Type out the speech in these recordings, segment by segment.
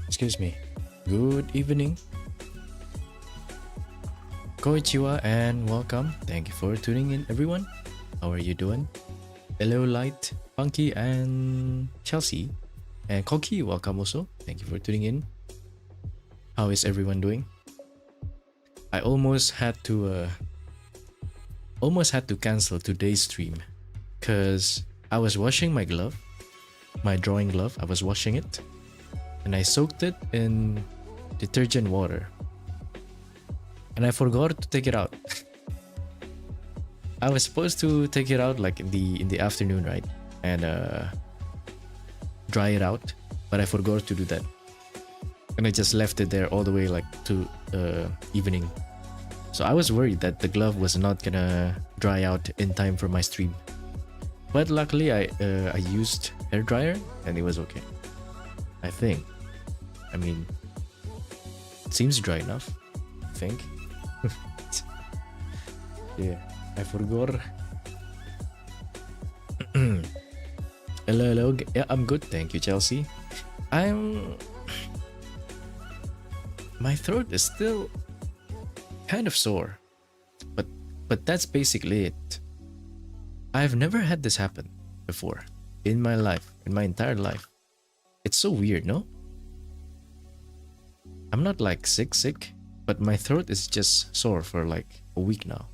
Excuse me. Good evening. Konnichiwa and welcome. Thank you for tuning in, everyone. How are you doing? Hello, Light, Funky, and Chelsea. And Koki, welcome also. Thank you for tuning in. How is everyone doing? I almost had to cancel today's stream because I was washing my glove, my drawing glove. I was washing it and I soaked it in detergent water and I forgot to take it out. I was supposed to take it out like in the afternoon, right? And dry it out, but I forgot to do that. And I just left it there all the way like to evening. So I was worried that the glove was not gonna dry out in time for my stream. But luckily I used hair dryer and it was okay. I think. I mean, it seems dry enough, I think. Yeah, I forgot. Hello. Yeah, I'm good. Thank you, Chelsea. My throat is still kind of sore, but that's basically it. I've never had this happen before in my life, in my entire life. It's so weird, no? I'm not like sick, but my throat is just sore for like a week now.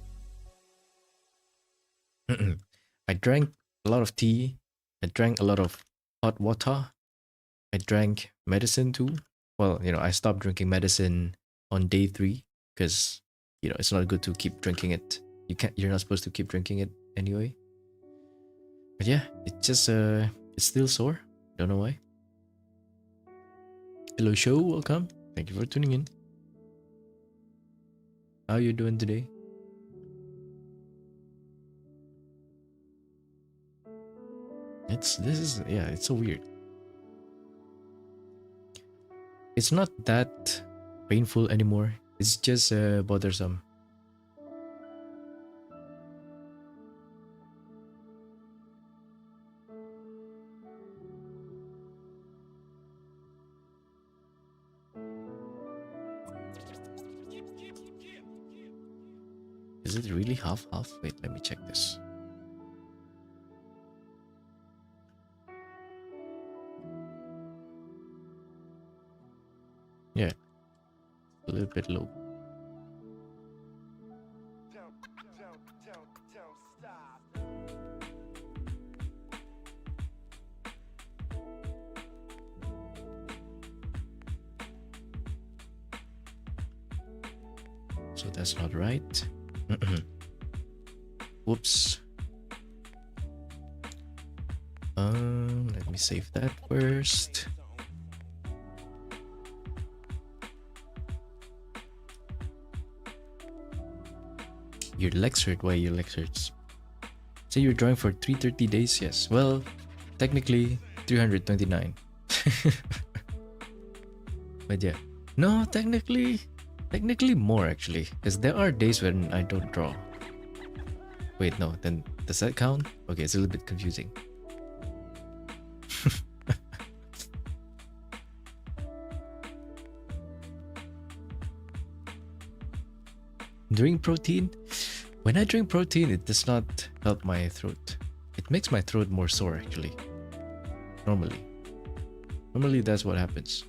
I drank a lot of tea. I drank a lot of hot water. I drank medicine too. Well, I stopped drinking medicine on day 3 because, it's not good to keep drinking it. You're not supposed to keep drinking it anyway. But yeah, it's just, it's still sore. Don't know why. Hello, show. Welcome. Thank you for tuning in. How you doing today? It's so weird. It's not that painful anymore. It's just bothersome. Is it really half? Wait, let me check this. Yeah, a little bit low. So that's not right. Whoops. Let me save that first. Your legs hurt. Why your legs hurts? Say you're drawing for 330 days. Yes. Well, technically 329. But yeah. No, technically more actually, because there are days when I don't draw. Wait, no, then does that count? Okay, it's a little bit confusing. Drink protein? When I drink protein, it does not help my throat. It makes my throat more sore actually. Normally that's what happens.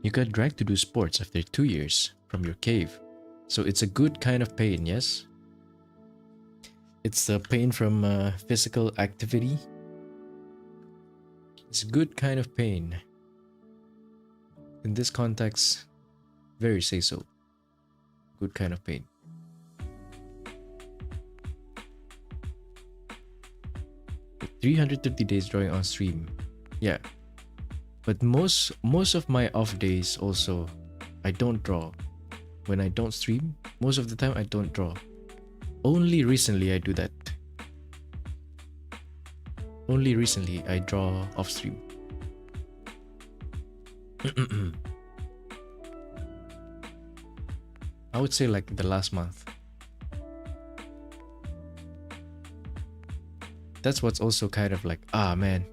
You got dragged to do sports after 2 years from your cave. So it's a good kind of pain, yes? It's the pain from physical activity. It's a good kind of pain. In this context, very say so. Good kind of pain. With 330 days drawing on stream. Yeah. But most of my off days also, I don't draw. When I don't stream, most of the time I don't draw. Only recently I do that. Only recently I draw off stream. I would say like the last month. That's what's also kind of like, man,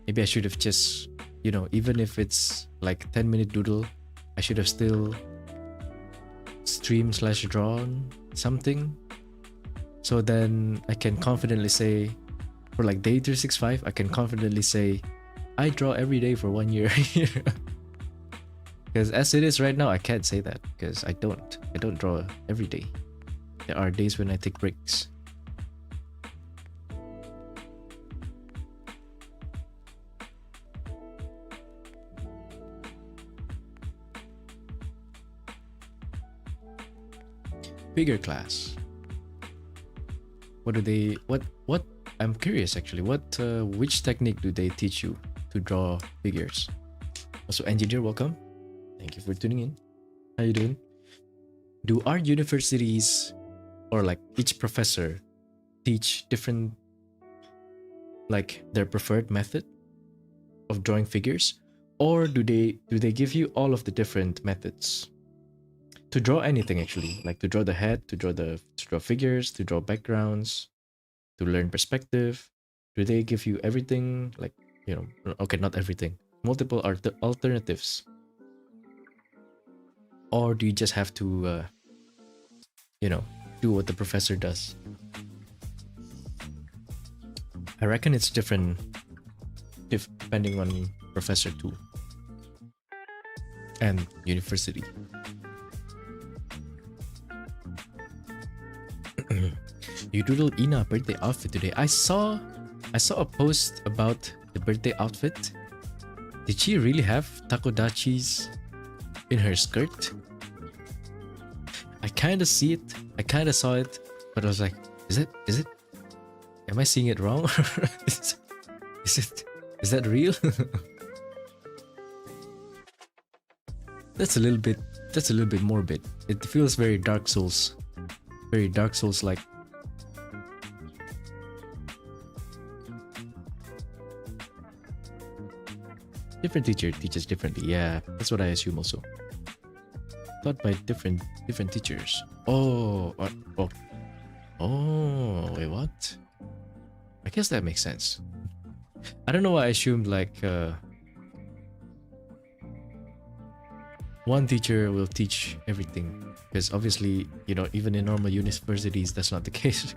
maybe I should have just, even if it's like 10-minute doodle, I should have still stream/drawn something. So then I can confidently say, for like day 365, I can confidently say, I draw every day for 1 year. Because as it is right now, I can't say that because I don't draw every day. There are days when I take breaks. Figure class. What I'm curious actually, which technique do they teach you to draw figures? Also, engineer, welcome. Thank you for tuning in. How you doing? Do art universities or like each professor teach different, like their preferred method of drawing figures, or do they give you all of the different methods to draw anything actually, like to draw the head, to draw figures, to draw backgrounds, to learn perspective? Do they give you everything, like, okay, not everything, multiple alternatives, or do you just have to do what the professor does? I reckon it's different depending on professor too and university. You doodled Ina birthday outfit today. I saw a post about the birthday outfit. Did she really have takodachis in her skirt? I kind of see it. I kind of saw it, but I was like, is it? Am I seeing it wrong? Is that real? That's a little bit morbid. It feels very Dark Souls. Very Dark Souls like. Different teacher teaches differently. Yeah, that's what I assume also. Taught by different teachers. Oh, wait, what? I guess that makes sense. I don't know why I assumed like one teacher will teach everything, because obviously, even in normal universities, that's not the case.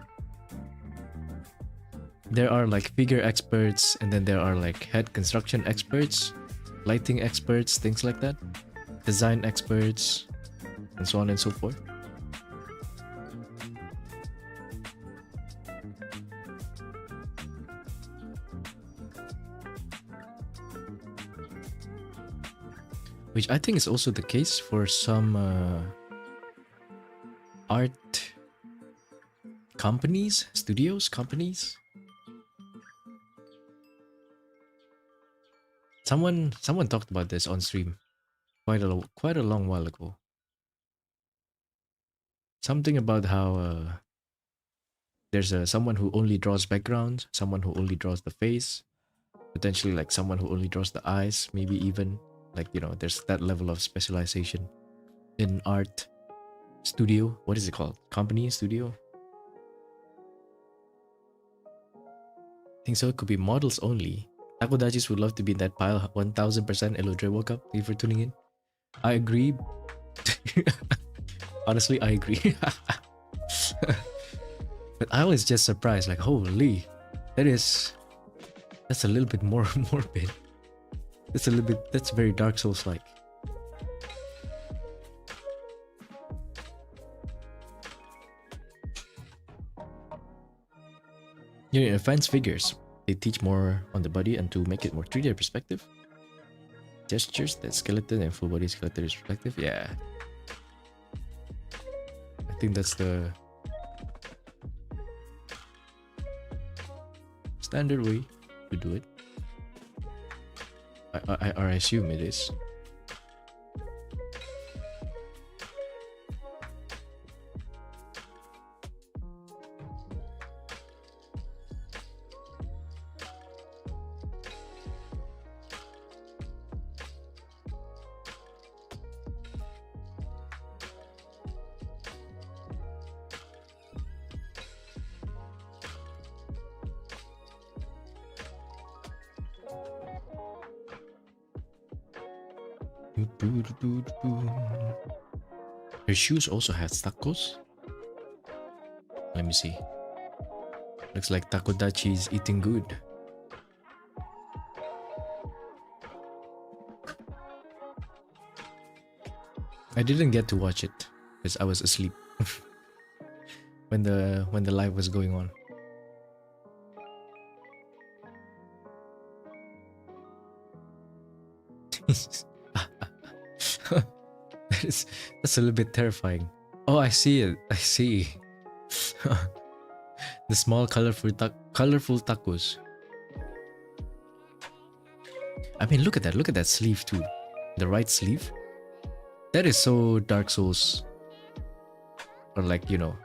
There are like figure experts, and then there are like head construction experts, lighting experts, things like that, design experts, and so on and so forth. Which I think is also the case for some art companies, studios, companies. Someone talked about this on stream quite a long while ago. Something about how there's someone who only draws backgrounds, someone who only draws the face, potentially like someone who only draws the eyes, maybe even like, there's that level of specialization in art studio. What is it called? Company, studio? I think so. It could be models only. Takodachis would love to be in that pile. 1000%. Hello, Dre, woke up. Thank you for tuning in. I agree. Honestly, I agree. But I was just surprised, like, holy, that's a little bit more morbid. That's very Dark Souls like. In advanced figures, they teach more on the body and to make it more 3D perspective. Gestures, that skeleton and full body skeleton perspective. Yeah. I think that's the standard way to do it. I assume it is. Her shoes also has tacos. Let me see. Looks like Takodachi is eating good. I didn't get to watch it because I was asleep when the live was going on. That's a little bit terrifying. Oh, I see it. I see. The small colorful tacos. I mean, look at that. Look at that sleeve too. The right sleeve. That is so Dark Souls. Or like, you know,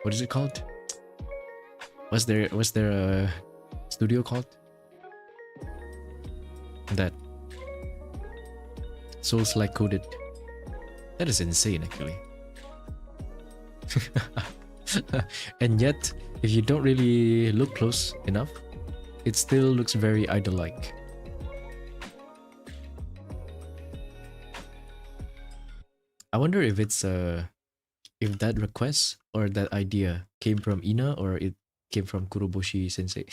what is it called? Was there a studio called that? Souls like coded. That is insane actually. And yet, if you don't really look close enough, it still looks very idol-like. I wonder if it's if that request or that idea came from Ina or it came from Kuroboshi sensei.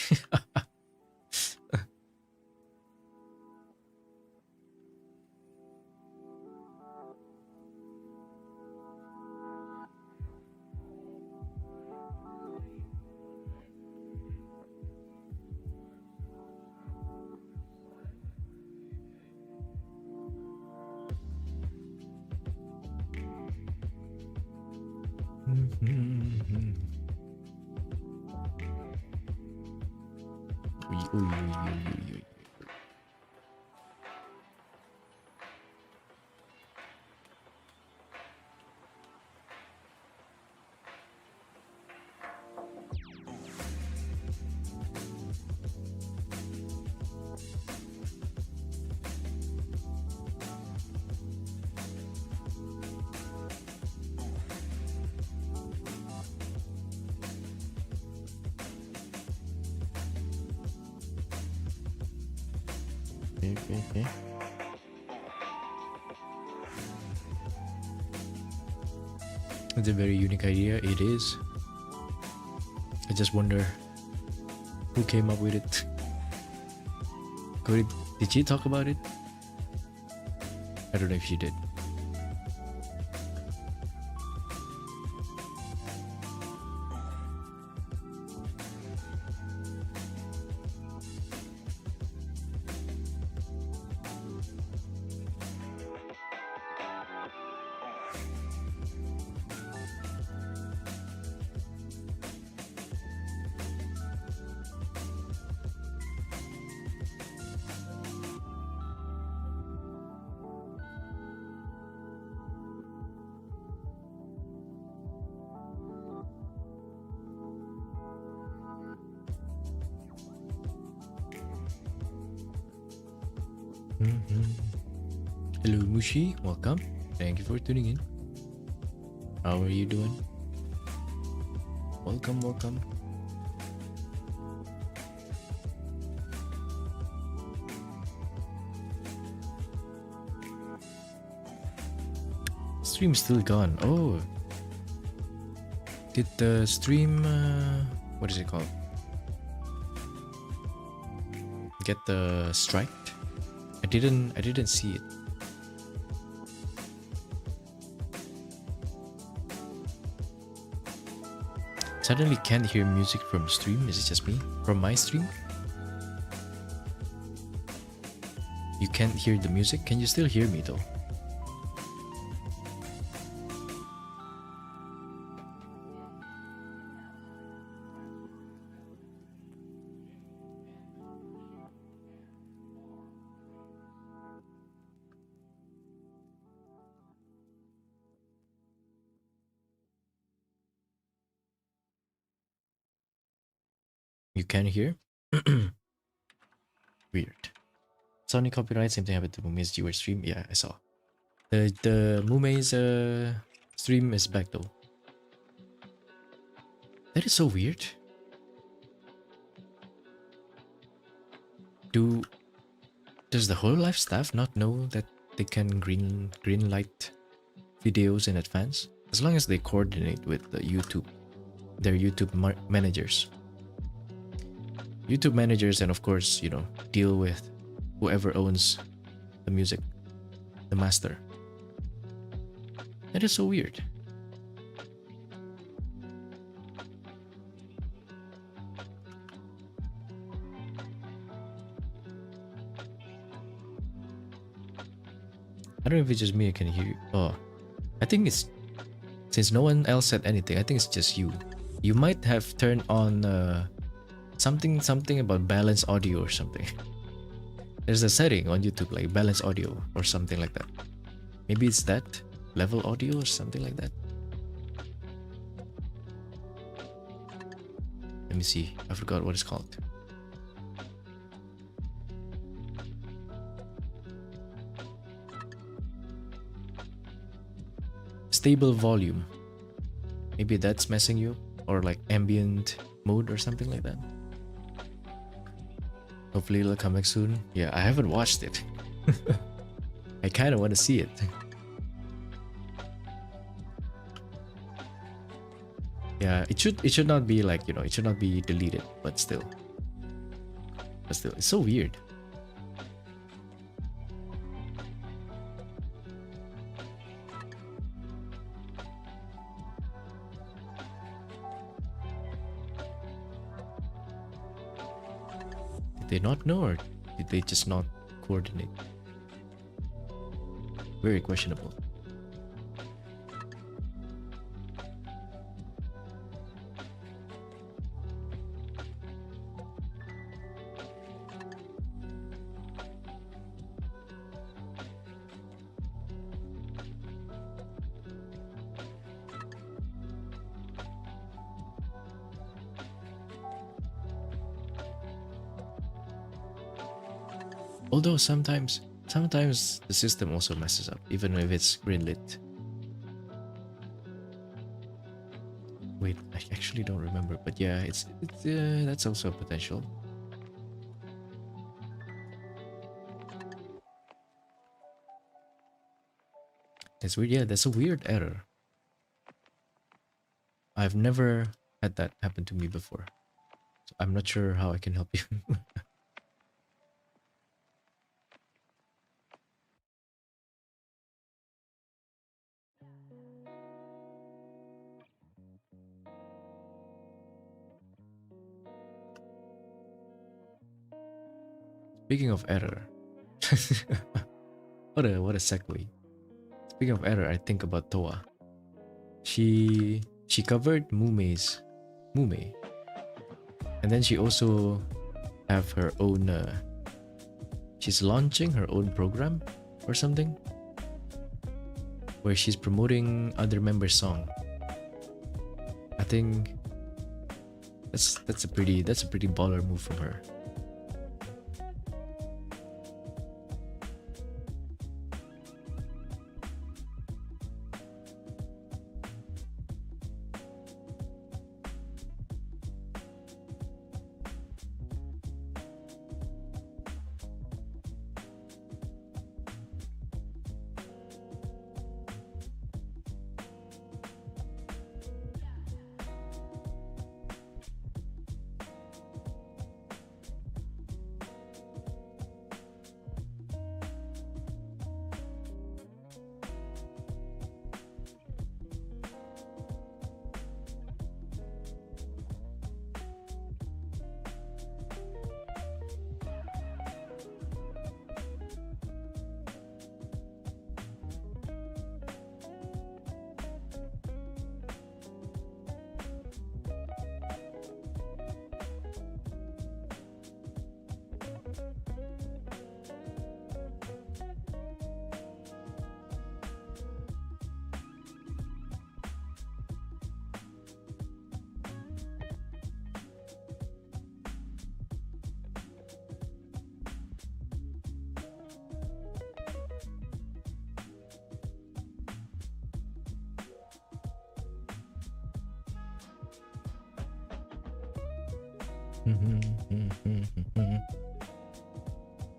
Okay. It's a very unique idea. It is. I just wonder who came up with it. Did she talk about it? I don't know if she did. Hello Mushi, welcome. Thank you for tuning in. How are you doing? Welcome. Stream's still gone. Oh, did the stream what is it called? Get the strike? I didn't see it. Suddenly can't hear music from stream. Is it just me? From my stream? You can't hear the music? Can you still hear me though? You can hear? Weird. Sony copyright, same thing happened to Mume's viewer stream. Yeah, I saw. The Mume's stream is back though. That is so weird. Do does the Hololive staff not know that they can green light videos in advance? As long as they coordinate with the their YouTube managers. YouTube managers, and of course, you know, deal with whoever owns the music, the master. That is so weird. I don't know if it's just me, I can hear you. Oh, I think it's, since no one else said anything, I think it's just you. You might have turned on something about balance audio or something. There's a setting on YouTube like balance audio or something like that. Maybe it's that level audio or something like that. Let me see. I forgot what it's called. Stable volume. Maybe that's messing you, or like ambient mode or something like that. Hopefully it'll come back soon. Yeah, I haven't watched it. I kind of want to see it. Yeah, it should not be like, you know, it should not be deleted, but still, it's so weird. Did they not know, or did they just not coordinate? Very questionable. Although sometimes the system also messes up, even if it's greenlit. Wait, I actually don't remember, but yeah, it's that's also a potential. That's weird. Yeah, that's a weird error. I've never had that happen to me before, so I'm not sure how I can help you. Speaking of error, what a segue. Speaking of error, I think about Toa. She covered Mume, and then she also have her own. She's launching her own program or something, where she's promoting other members' song. I think that's a pretty baller move from her.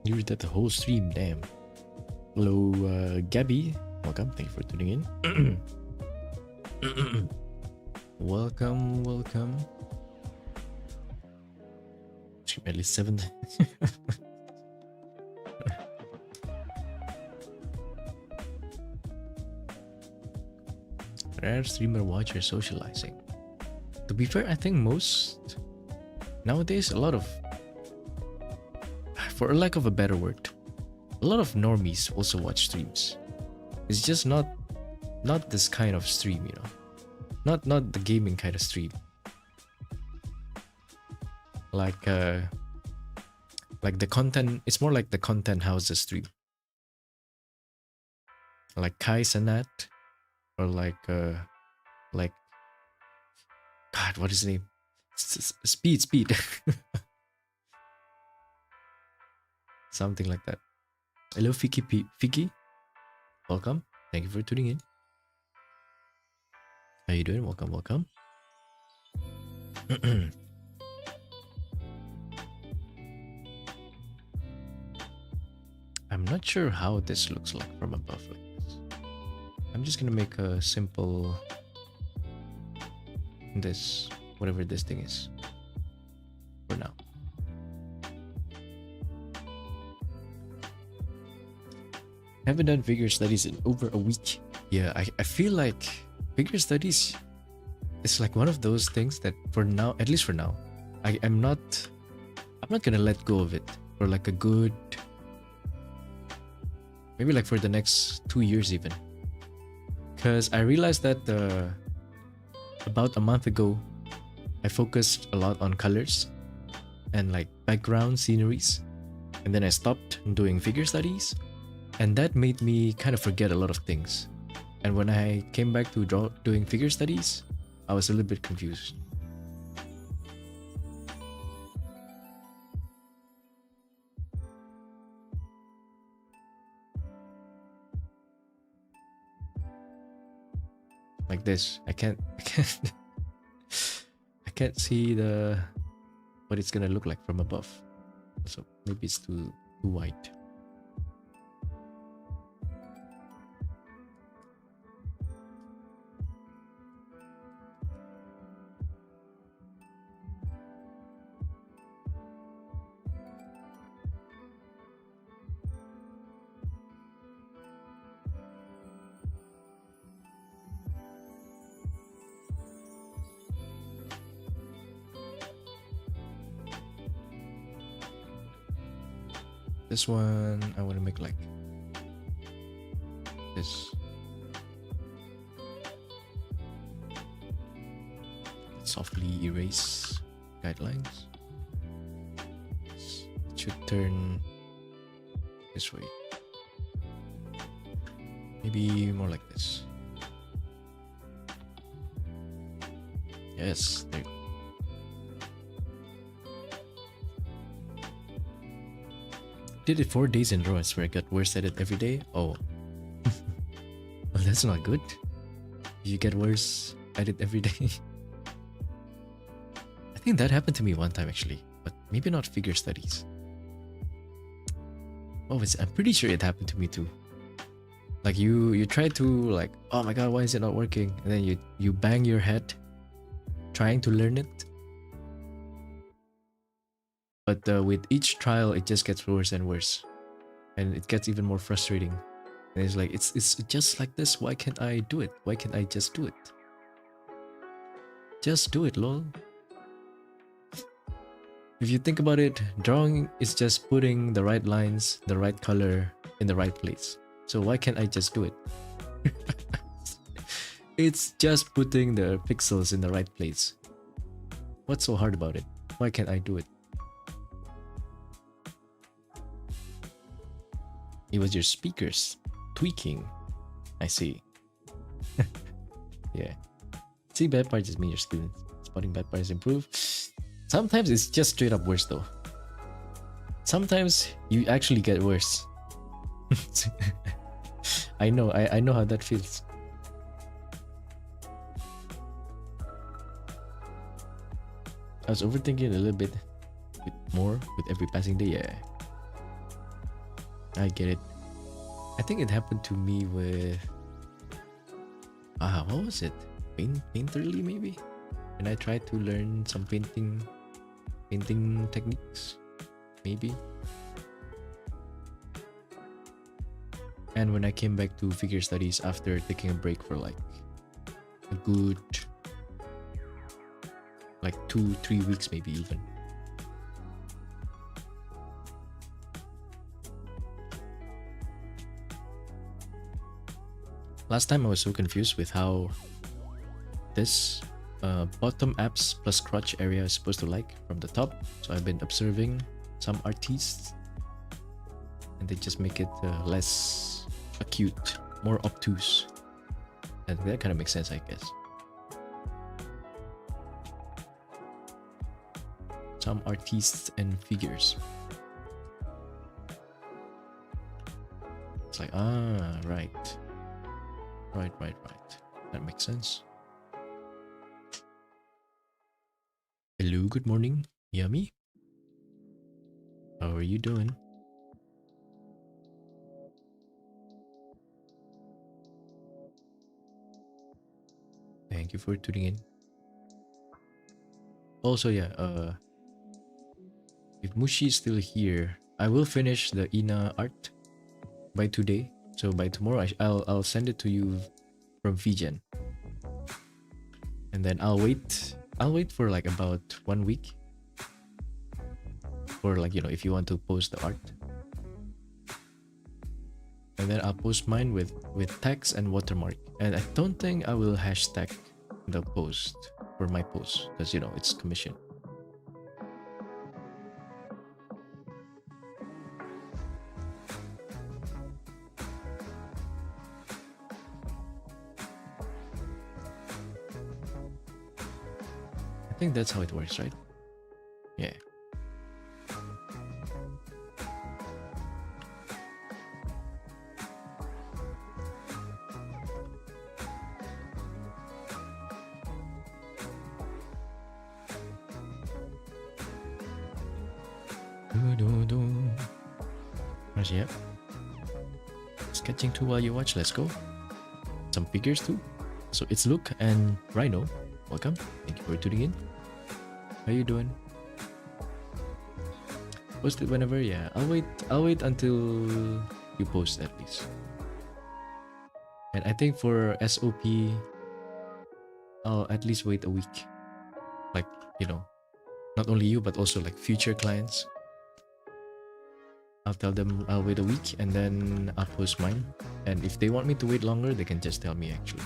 You read that the whole stream, damn. Hello, Gabby. Welcome. Thank you for tuning in. Welcome, welcome. Stream at least 7. Rare streamer watcher socializing. To be fair, I think most nowadays a lot of, for lack of a better word, a lot of normies also watch streams. It's just not this kind of stream, you know. Not the gaming kind of stream. Like the content, it's more like the content houses stream. Like Kai Sanat, or like God, what is his name? Speed. Something like that. Hello, Fiki. Welcome. Thank you for tuning in. How you doing? Welcome. I'm not sure how this looks like from above like this. I'm just gonna make a simple this, whatever this thing is, for now. Haven't done figure studies in over a week. Yeah, I feel like figure studies is like one of those things that for now, at least for now, I'm not gonna let go of it for like a good, maybe like for the next 2 years even. Because I realized that about a month ago, I focused a lot on colors and like background sceneries, and then I stopped doing figure studies, and that made me kind of forget a lot of things. And when I came back to doing figure studies, I was a little bit confused. Like this, I can't see what it's gonna look like from above. So maybe it's too white. This one I want to make like this. Softly erase guidelines. It should turn this way. Maybe more like this. Yes, there you go. Did it 4 days in a row. I swear I got worse at it every day. Oh. Well, that's not good. You get worse at it every day. I think that happened to me one time actually, but maybe not figure studies. Oh, I'm pretty sure it happened to me too. Like you try to like, oh my god, why is it not working? And then you bang your head trying to learn it. But with each trial, it just gets worse and worse, and it gets even more frustrating. And it's like it's just like this. Why can't I do it? Why can't I just do it? Just do it, lol. If you think about it, drawing is just putting the right lines, the right color in the right place. So why can't I just do it? It's just putting the pixels in the right place. What's so hard about it? Why can't I do it? It was your speakers tweaking. I see. Yeah. See, bad parts just mean your students. Spotting bad parts improve. Sometimes it's just straight up worse though. Sometimes you actually get worse. I know how that feels. I was overthinking a little bit more with every passing day, yeah. I get it. I think it happened to me with what was it? Painterly maybe? And I tried to learn some painting techniques, maybe. And when I came back to figure studies after taking a break for like a good like 2-3 weeks maybe even. Last time I was so confused with how this bottom apps plus crotch area is supposed to like from the top. So I've been observing some artists and they just make it less acute, more obtuse. And that kind of makes sense, I guess. Some artists and figures. It's like, right. Right. That makes sense. Hello, good morning, Yummy. How are you doing? Thank you for tuning in. Also, yeah, if Mushi is still here, I will finish the Ina art by today. So by tomorrow, I'll send it to you from VGen, and then I'll wait for like about 1 week for like, you know, if you want to post the art, and then I'll post mine with text and watermark. And I don't think I will hashtag the post for my post because, you know, it's commission. I think that's how it works, right? Yeah. Yep. Sketching too while you watch. Let's go. Some figures too. So it's Luke and Rhino. Welcome. Thank you for tuning in. How you doing? Post it whenever. Yeah, I'll wait until you post at least. And I think for SOP, I'll at least wait a week. Like, you know, not only you but also like future clients. I'll tell them I'll wait a week and then I'll post mine. And if they want me to wait longer, they can just tell me actually.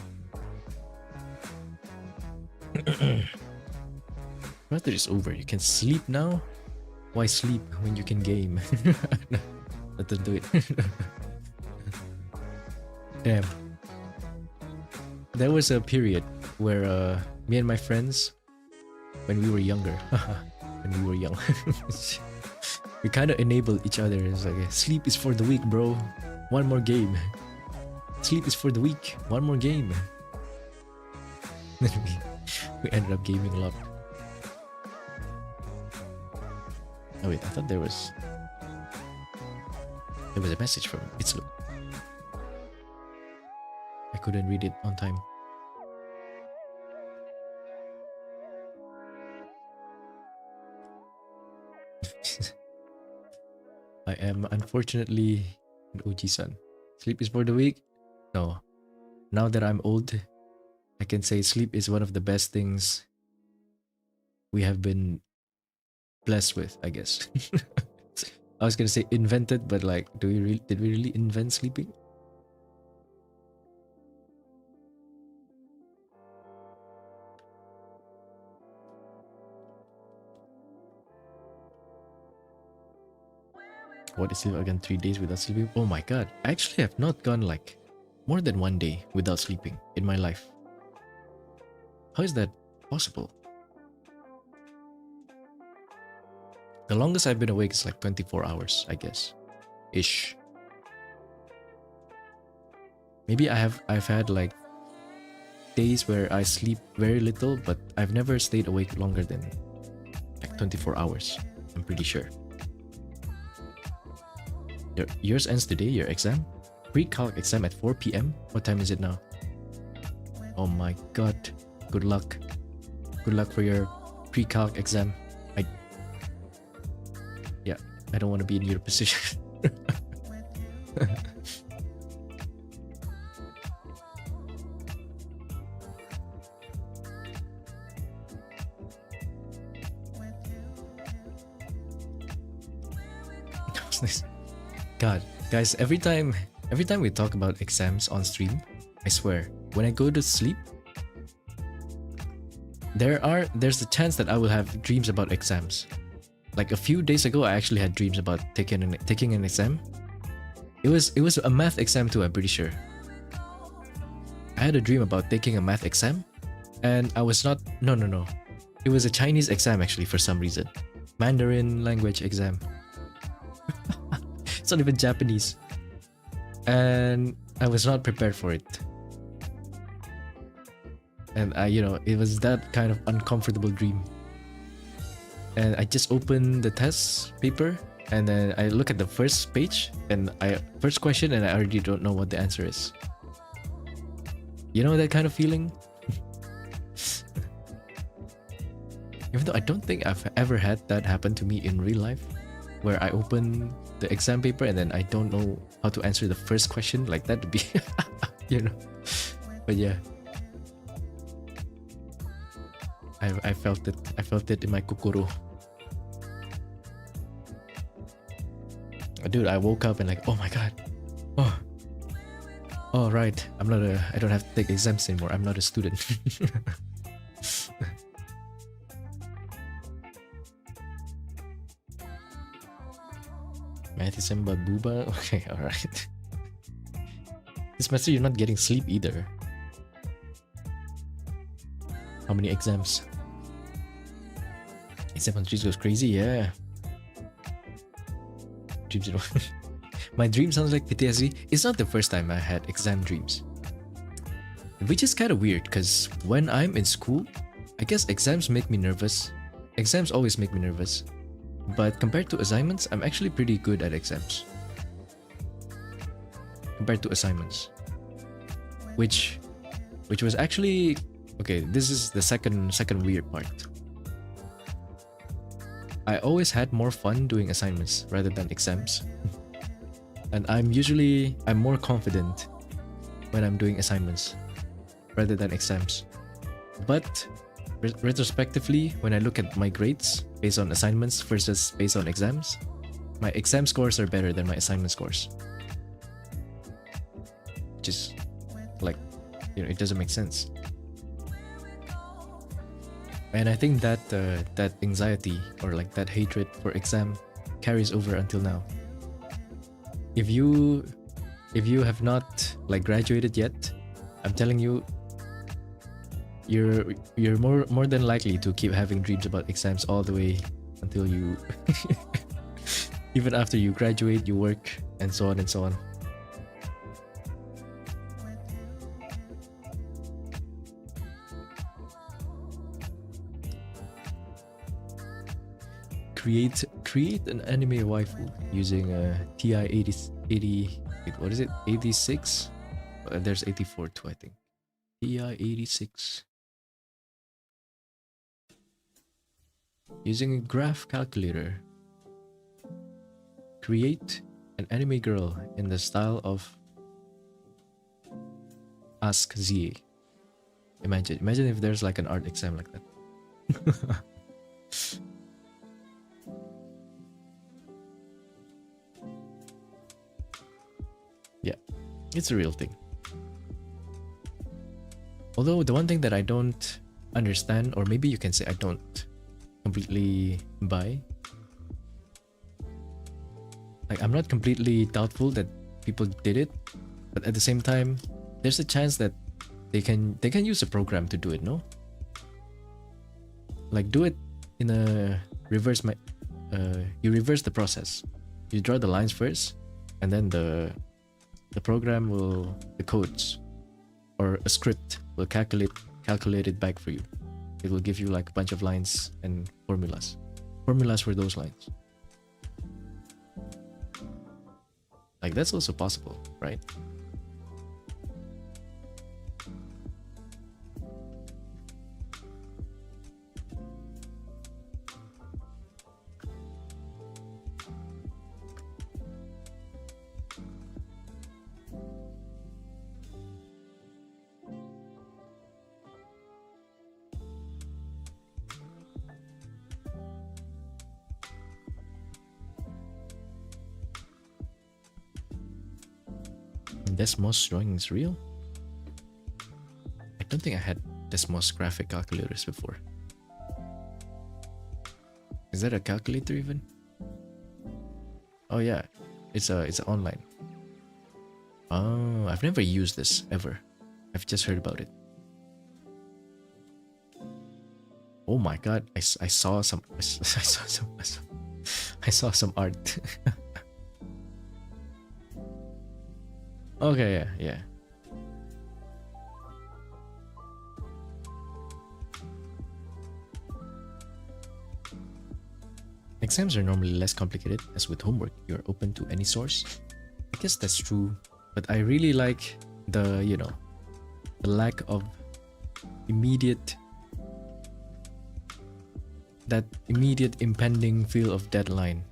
Rather is over. You can sleep now? Why sleep when you can game? Let them do it. Damn. There was a period where me and my friends, when we were younger, when we were young, we kind of enabled each other. It's like, sleep is for the weak, bro. One more game. Sleep is for the weak. One more game. Then we ended up gaming a lot. Oh wait, I thought there was a message from It's Look. I couldn't read it on time. I am unfortunately an OG-san. Sleep is for the weak? No. Now that I'm old, I can say sleep is one of the best things we have been blessed with, I guess. I was gonna say invented, but like, did we really invent sleeping? What is it again? 3 days without sleeping? Oh my god. I actually have not gone like more than 1 day without sleeping in my life. How is that possible? The longest I've been awake is like 24 hours, I guess. Ish. Maybe I've had like days where I sleep very little, but I've never stayed awake longer than like 24 hours. I'm pretty sure. Yours ends today, your exam? Pre-calc exam at 4 p.m? What time is it now? Oh my god. Good luck. Good luck for your pre-calc exam. Yeah, I don't want to be in your position. God, guys, every time we talk about exams on stream, I swear, when I go to sleep, there's a chance that I will have dreams about exams. Like a few days ago, I actually had dreams about taking an exam. It was a math exam too, I'm pretty sure. I had a dream about taking a math exam, and I was not. No. It was a Chinese exam actually for some reason. Mandarin language exam. It's not even Japanese. And I was not prepared for it. And it was that kind of uncomfortable dream. And I just opened the test paper, and then I look at the first page, and first question, and I already don't know what the answer is. You know that kind of feeling? Even though I don't think I've ever had that happen to me in real life, where I open the exam paper and then I don't know how to answer the first question. Like that would be, But yeah, I felt it. I felt it in my kokoro. Dude, I woke up and like, oh my god, oh right, I don't have to take exams anymore. I'm not a student. Math is about booba. Okay, alright. This semester you're not getting sleep either. How many exams? Exam on streets goes crazy, yeah. Dreams, My dream sounds like PTSD. It's not the first time I had exam dreams. Which is kind of weird, because when I'm in school, I guess exams make me nervous. Exams always make me nervous. But compared to assignments, I'm actually pretty good at exams. Compared to assignments. Which was actually... Okay, this is the second weird part. I always had more fun doing assignments rather than exams. And I'm more confident when I'm doing assignments rather than exams. But retrospectively, when I look at my grades based on assignments versus based on exams, my exam scores are better than my assignment scores. Which is like, it doesn't make sense. And I think that that anxiety or like that hatred for exam carries over until now. If you have not like graduated yet, I'm telling you, you're more than likely to keep having dreams about exams all the way until you even after you graduate, you work, and so on and so on. Create an anime waifu using a TI 80 what is it, 86? There's 84 too, I think. TI 86 using a graph calculator. Create an anime girl in the style of Ask ZA. Imagine if there's like an art exam like that. Yeah, it's a real thing. Although the one thing that I don't understand, or maybe you can say I don't completely buy, like I'm not completely doubtful that people did it, but at the same time, there's a chance that they can use a program to do it, no? Like do it in a reverse. You reverse the process. You draw the lines first, and then the program will, the codes or a script will calculate it back for you. It will give you like a bunch of lines and formulas for those lines. Like that's also possible, right? Desmos drawing is real? I don't think I had Desmos graphic calculators before. Is that a calculator even? Oh yeah, it's online. Oh, I've never used this ever. I've just heard about it. Oh my god, I saw some I saw some art. Okay, yeah. Exams are normally less complicated, as with homework, you're open to any source. I guess that's true, but I really like the, you know, the lack of that immediate impending feel of deadline.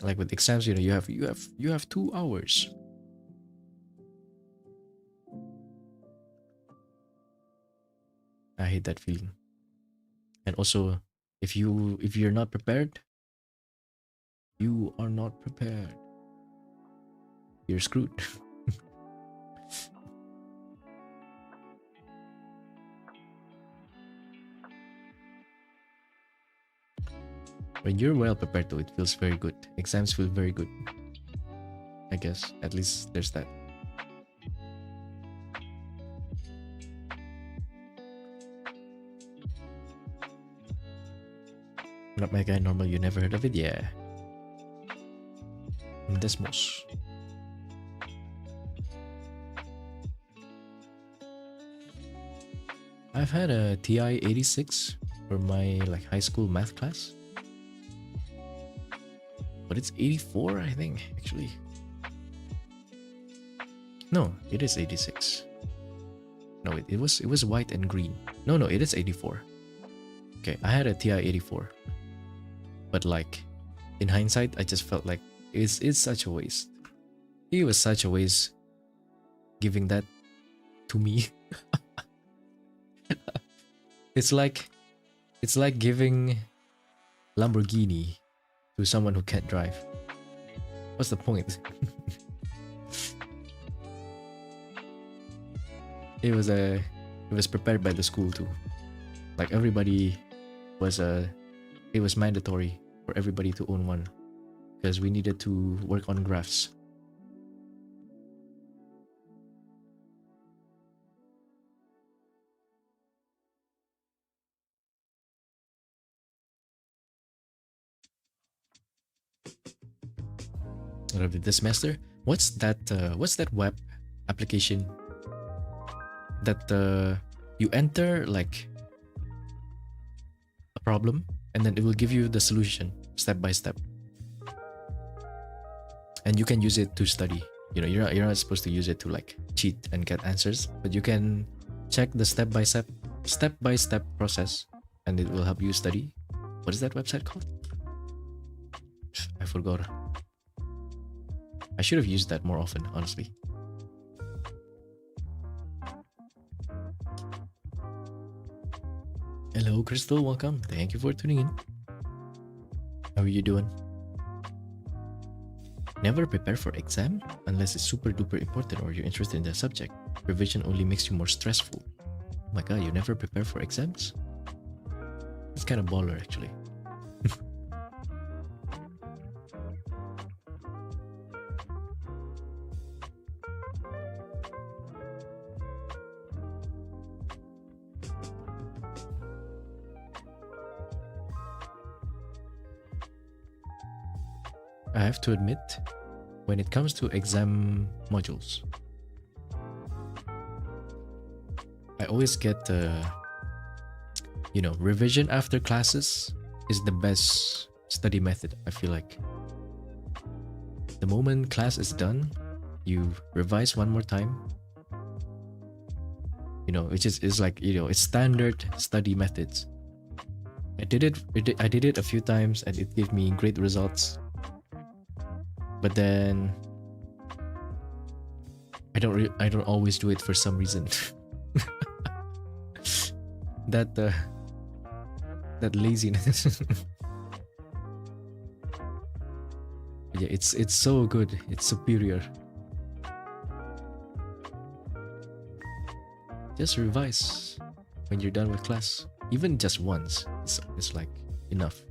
Like with exams, you know, you have 2 hours. I hate that feeling. And also, if you're not prepared, you are not prepared. You're screwed. When you're well prepared though, it feels very good. Exams feel very good. I guess. At least there's that. Not my guy normal, you never heard of it? Yeah. Desmos. I've had a TI 86 for my like high school math class. But it's 84, I think, actually. No, it is 86. No, it was white and green. No, it is 84. Okay, I had a TI 84. But like, in hindsight, I just felt like it's such a waste. It was such a waste giving that to me. It's like giving Lamborghini to someone who can't drive. What's the point? It was prepared by the school too. Like everybody was it was mandatory for everybody to own one because we needed to work on graphs. This semester, what's that web application that you enter like a problem and then it will give you the solution step by step, and you can use it to study. You know, you're not supposed to use it to like cheat and get answers, but you can check the step by step process and it will help you study. What is that website called? I forgot. I should have used that more often, honestly. Hello, Crystal. Welcome. Thank you for tuning in. How are you doing? Never prepare for exam unless it's super duper important or you're interested in the subject. Revision only makes you more stressful. Oh my god, you never prepare for exams? It's kind of baller, actually. I have to admit, when it comes to exam modules, I always get revision after classes is the best study method, I feel like. The moment class is done, you revise one more time. You know, which is like, you know, it's standard study methods. I did it a few times and it gave me great results. But then I don't always do it for some reason. that laziness. Yeah, it's so good. It's superior. Just revise when you're done with class. Even just once, it's like enough.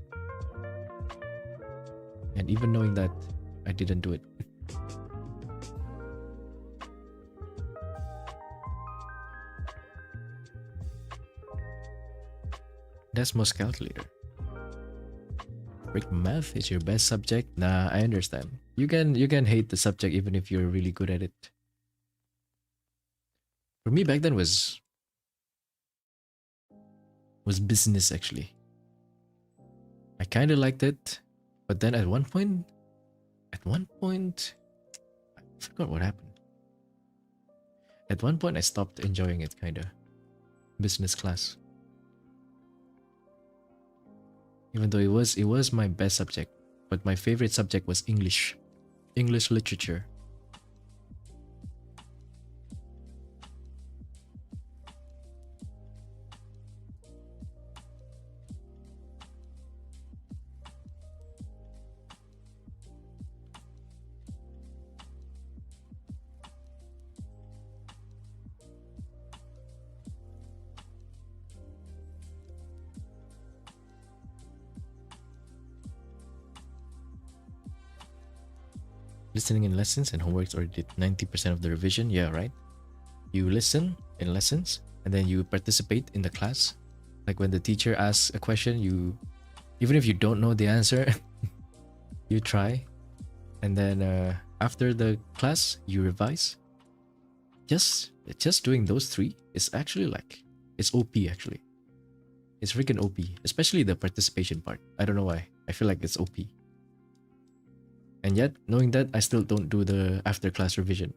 And even knowing that I didn't do it. Desmos calculator. Break math is your best subject. Nah, I understand. You can hate the subject even if you're really good at it. For me back then was business actually. I kind of liked it, but then at one point, I forgot what happened. At one point, I stopped enjoying it, kinda. Business class. Even though it was my best subject, but my favorite subject was English literature. Listening in lessons and homeworks already did 90% of the revision. Yeah, right? You listen in lessons and then you participate in the class. Like when the teacher asks a question, you, even if you don't know the answer, you try. And then after the class, you revise. Just doing those three is actually like, it's OP actually. It's freaking OP, especially the participation part. I don't know why. I feel like it's OP. And yet, knowing that, I still don't do the after-class revision.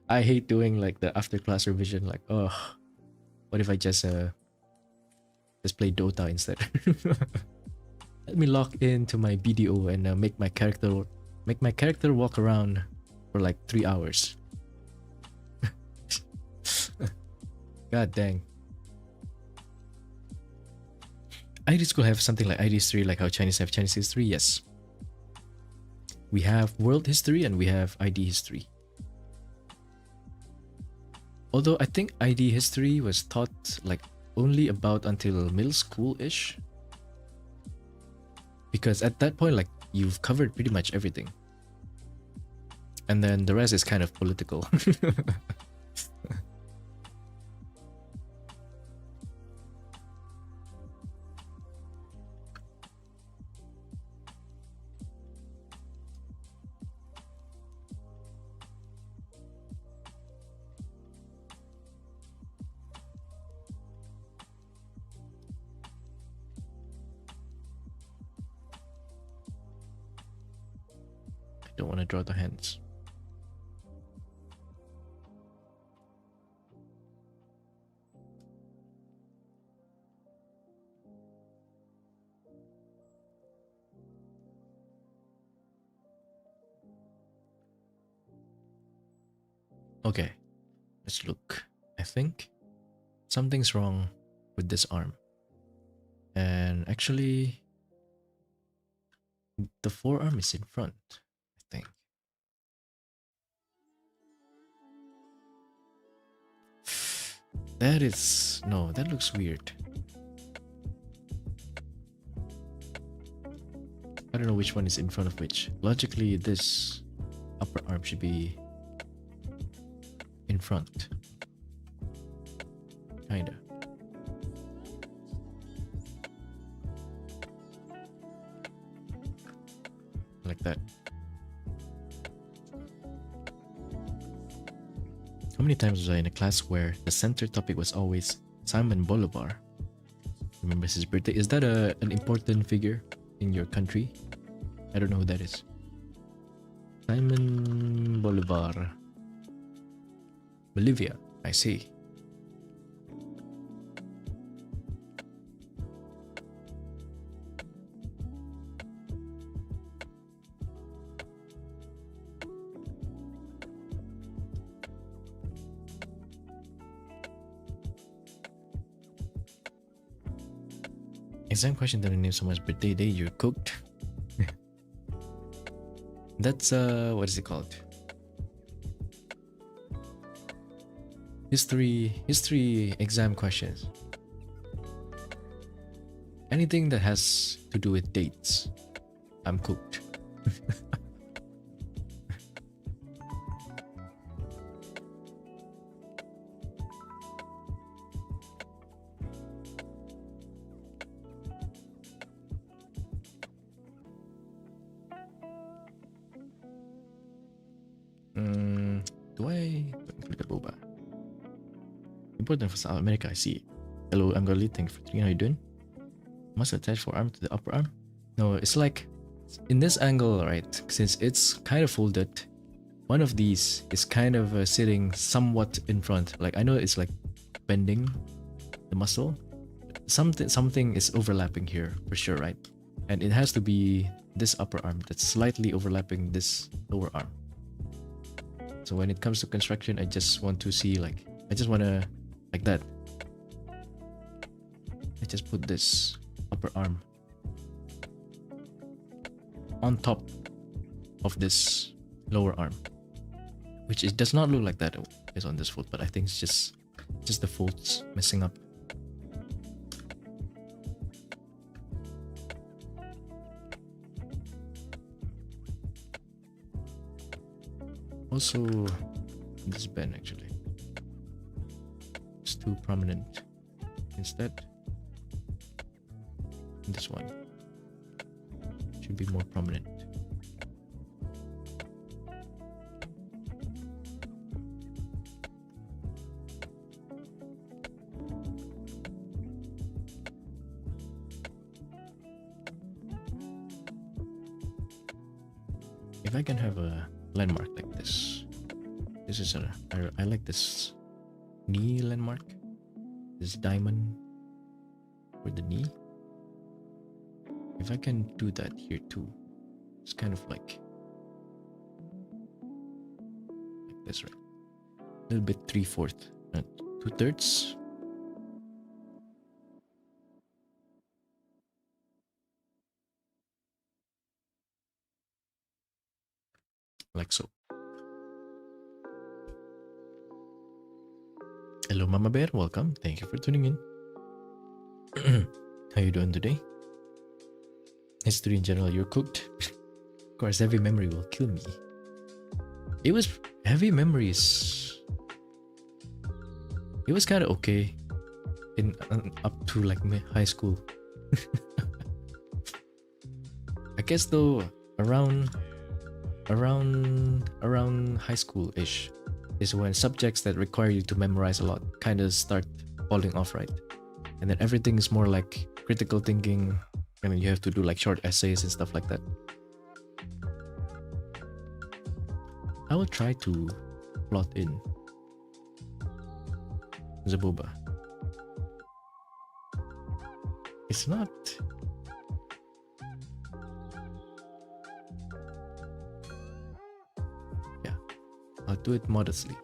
I hate doing like the after-class revision. Like, oh, what if I just play Dota instead? Let me log into my BDO and make my character walk around for like 3 hours. God dang. ID school have something like ID history, like how Chinese have Chinese history. Yes. We have world history and we have ID history. Although I think ID history was taught like only about until middle school-ish. Because at that point, like, you've covered pretty much everything. And then the rest is kind of political. Don't want to draw the hands. Okay, let's look. I think something's wrong with this arm. And actually, the forearm is in front, I think. That is... no, that looks weird. I don't know which one is in front of which. Logically, this upper arm should be in front. Kinda. Like that. How many times was I in a class where the center topic was always Simon Bolivar? Remembers his birthday? Is that an important figure in your country? I don't know who that is. Simon Bolivar. Bolivia, I see. Exam question that I name so much, but day you're cooked. That's what is it called? History exam questions. Anything that has to do with dates, I'm cooked. Do I include the boba? Important for South America, I see. Hello, I'm Garly. Thank you for tuning. How you doing? Must attach forearm to the upper arm? No, it's like in this angle, right? Since it's kind of folded, one of these is kind of sitting somewhat in front. Like I know it's like bending the muscle. Something is overlapping here for sure, right? And it has to be this upper arm that's slightly overlapping this lower arm. So when it comes to construction, I just want to see like like that. I just put this upper arm on top of this lower arm, which it does not look like that is on this foot, but I think it's just the folds messing up. Also, this bend actually, it's too prominent. Instead, this one should be more prominent. If I can have a landmark like this, this is I like this knee landmark, this diamond for the knee. If I can do that here too, it's kind of like this, right? A little bit 3/4, 2/3. Like so. Hello Mama Bear, welcome. Thank you for tuning in. How you doing today? History in general, you're cooked. Of course, heavy memory will kill me. It was heavy memories. It was kind of okay in up to like high school. I guess though around high school ish is when subjects that require you to memorize a lot kind of start falling off, right? And then everything is more like critical thinking. I mean, you have to do like short essays and stuff like that. I will try to plot in Zabuba. It's not. Yeah, I'll do it modestly.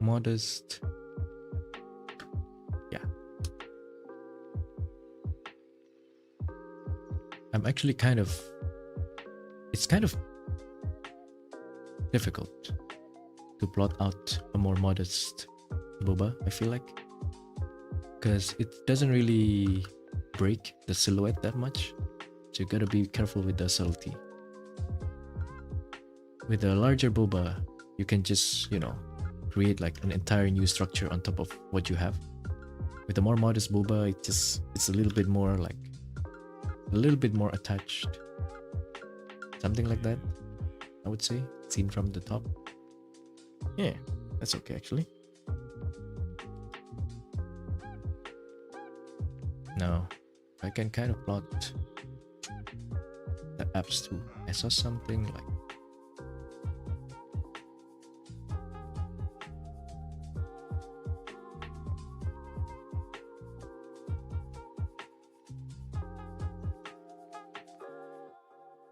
Modest. Yeah. I'm actually it's kind of difficult to plot out a more modest boba, I feel like, because it doesn't really break the silhouette that much. So you gotta be careful with the subtlety. With a larger boba, you can just, you know, create like an entire new structure on top of what you have. With a more modest boba, it's a little bit more like a little bit more attached. Something like that, I would say, seen from the top. Yeah, that's okay actually. Now, I can kind of plot the apps too. I saw something like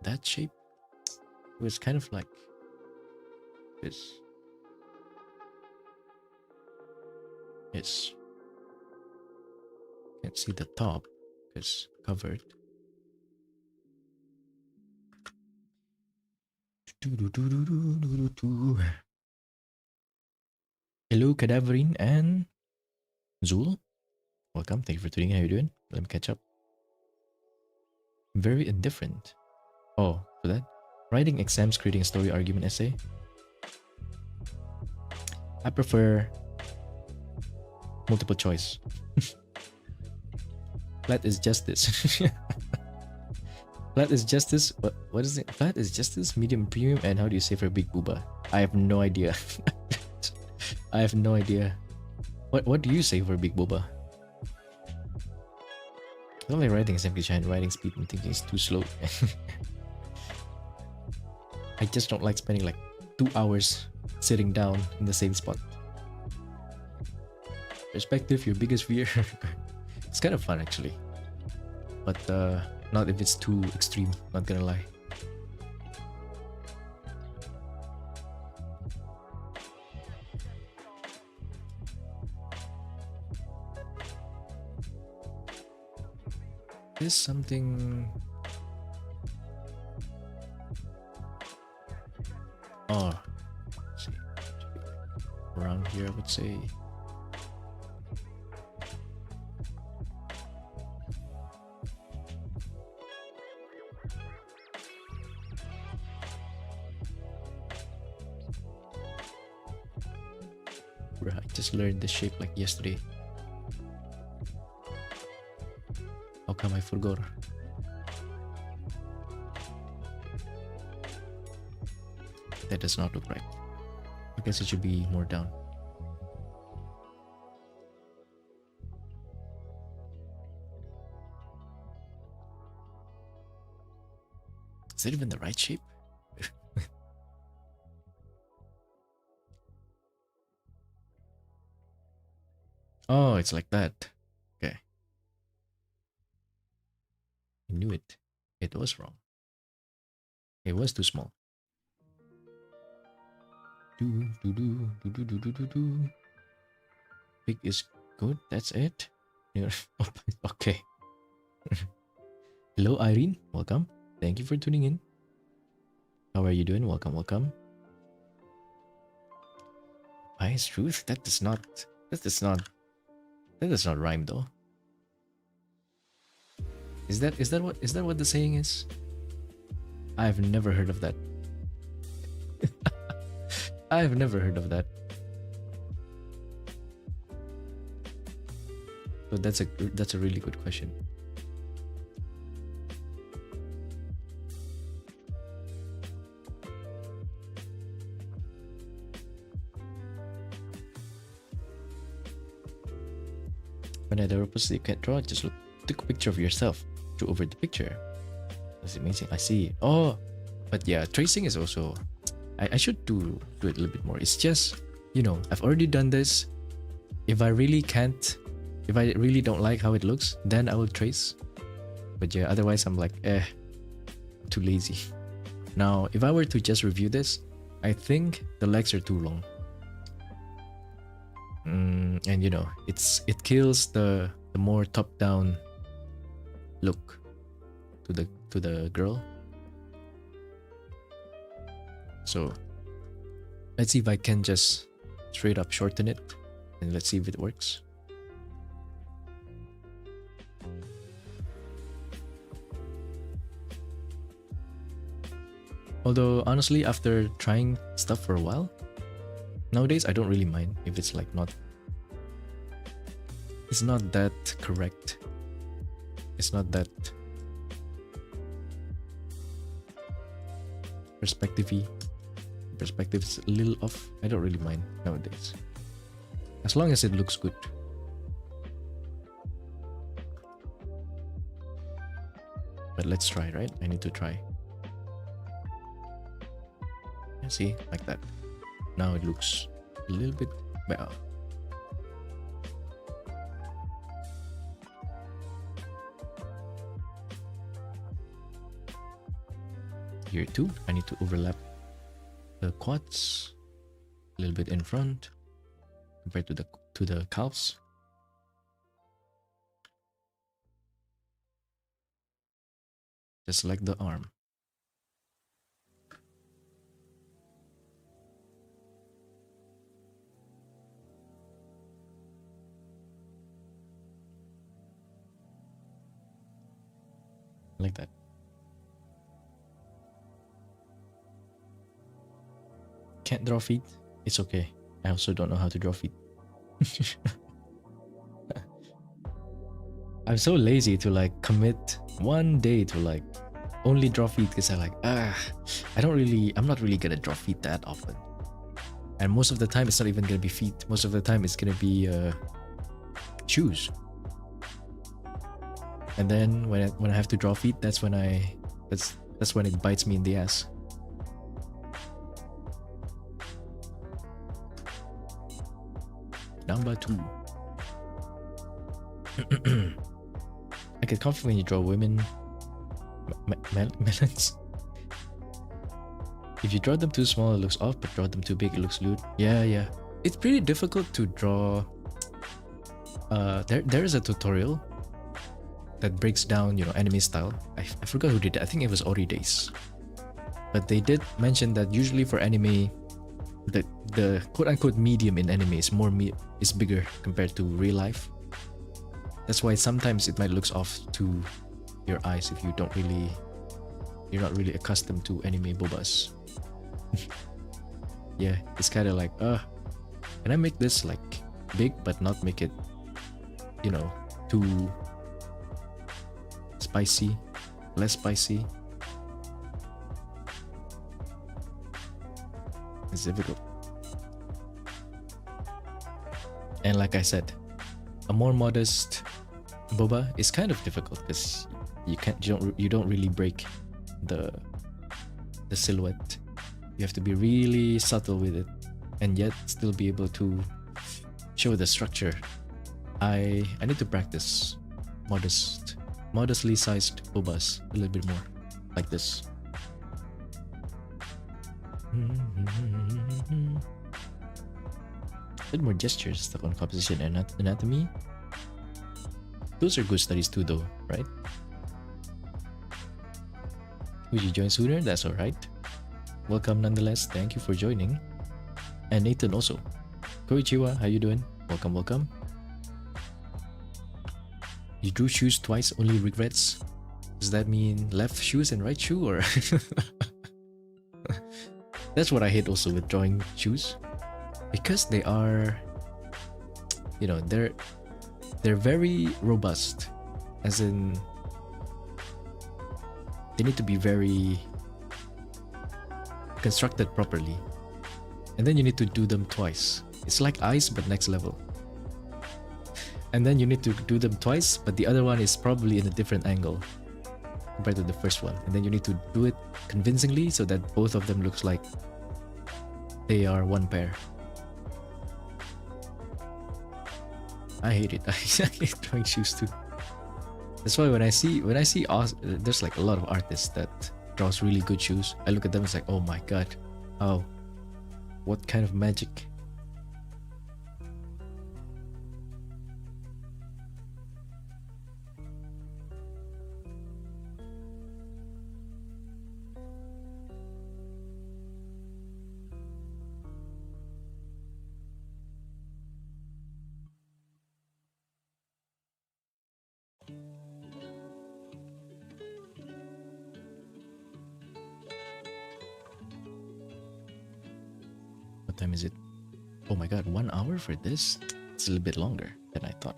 that shape. It was kind of like this. Yes. Can't see the top because covered. Hello, Cadaverine and Zul. Welcome. Thank you for tuning in. How you doing? Let me catch up. Very indifferent. Oh, for that? Writing exams, creating a story, argument, essay. I prefer multiple choice. Flat is justice. Flat is justice. What is it? Flat is justice, medium premium, and how do you say for big booba? I have no idea. I have no idea. What do you say for big booba? Only writing is simply giant writing speed and thinking is too slow. I just don't like spending like 2 hours sitting down in the same spot. Perspective, your biggest fear. It's kind of fun actually, but not if it's too extreme, not gonna lie. There's something. Oh, let's see. Around here, I would say. I just learned this shape like yesterday. How come I forgot? That does not look right. I guess it should be more down. Is it even the right shape? Oh, it's like that. Okay. I knew it. It was wrong. It was too small. Big is good. That's it. Okay. Hello, Irene. Welcome. Thank you for tuning in. How are you doing? Welcome, welcome. Pious truth? That does not rhyme though. Is that what the saying is? I've never heard of that. I've never heard of that. But that's a really good question. When I purposely can't draw, just took a picture of yourself, drew over the picture. That's amazing. I see. Oh, but yeah, tracing is also. I should do it a little bit more. It's just, you know, I've already done this. If I really don't like how it looks, then I will trace. But yeah, otherwise I'm like, I'm too lazy. Now, if I were to just review this, I think the legs are too long. And you know, it kills the more top-down look to the girl. So let's see if I can just straight up shorten it, and let's see if it works. Although honestly, after trying stuff for a while, nowadays I don't really mind if it's like it's not that correct. It's not that perspective-y. Perspective is a little off. I don't really mind nowadays, as long as it looks good. But let's try, right? I need to try. See, like that. Now it looks a little bit better. Here too, I need to overlap the quads a little bit in front compared to the calves. Just like the arm. Like that. Can't draw feet? It's okay. I also don't know how to draw feet. I'm so lazy to like commit one day to like only draw feet because I'm not really gonna draw feet that often. And most of the time it's not even gonna be feet. Most of the time it's gonna be shoes. And then when I have to draw feet, that's when it bites me in the ass. Number 2. I can confidently draw women melons. If you draw them too small, it looks off, but draw them too big, it looks lewd. Yeah. It's pretty difficult to draw. There is a tutorial that breaks down, anime style. I forgot who did it. I think it was Ori Days. But they did mention that usually for anime, the quote-unquote medium in anime is bigger compared to real life. That's why sometimes it might look off to your eyes if you're not really accustomed to anime bobas. Yeah, it's kind of like, can I make this like big but not make it, too spicy, less spicy? It's difficult. And like I said, a more modest boba is kind of difficult because you don't really break the silhouette. You have to be really subtle with it and yet still be able to show the structure. I need to practice modestly sized bobas a little bit more, like this. A bit more gestures stuck on composition and anatomy. Those are good studies too though, right? Would you join sooner? That's alright. Welcome nonetheless. Thank you for joining. And Nathan also. Koichiwa, how you doing? Welcome. You drew shoes twice, only regrets? Does that mean left shoes and right shoe, or? That's what I hate also with drawing shoes. Because they are, they're very robust. As in, they need to be very constructed properly. And then you need to do them twice. It's like eyes, but next level. And then you need to do them twice, but the other one is probably in a different angle compared to the first one. And then you need to do it convincingly so that both of them looks like they are one pair. I hate it. I hate drawing shoes too. That's why when I see there's like a lot of artists that draws really good shoes, I look at them and it's like, oh my god, oh, what kind of magic? What time is it? Oh my god, 1 hour for this? It's a little bit longer than I thought.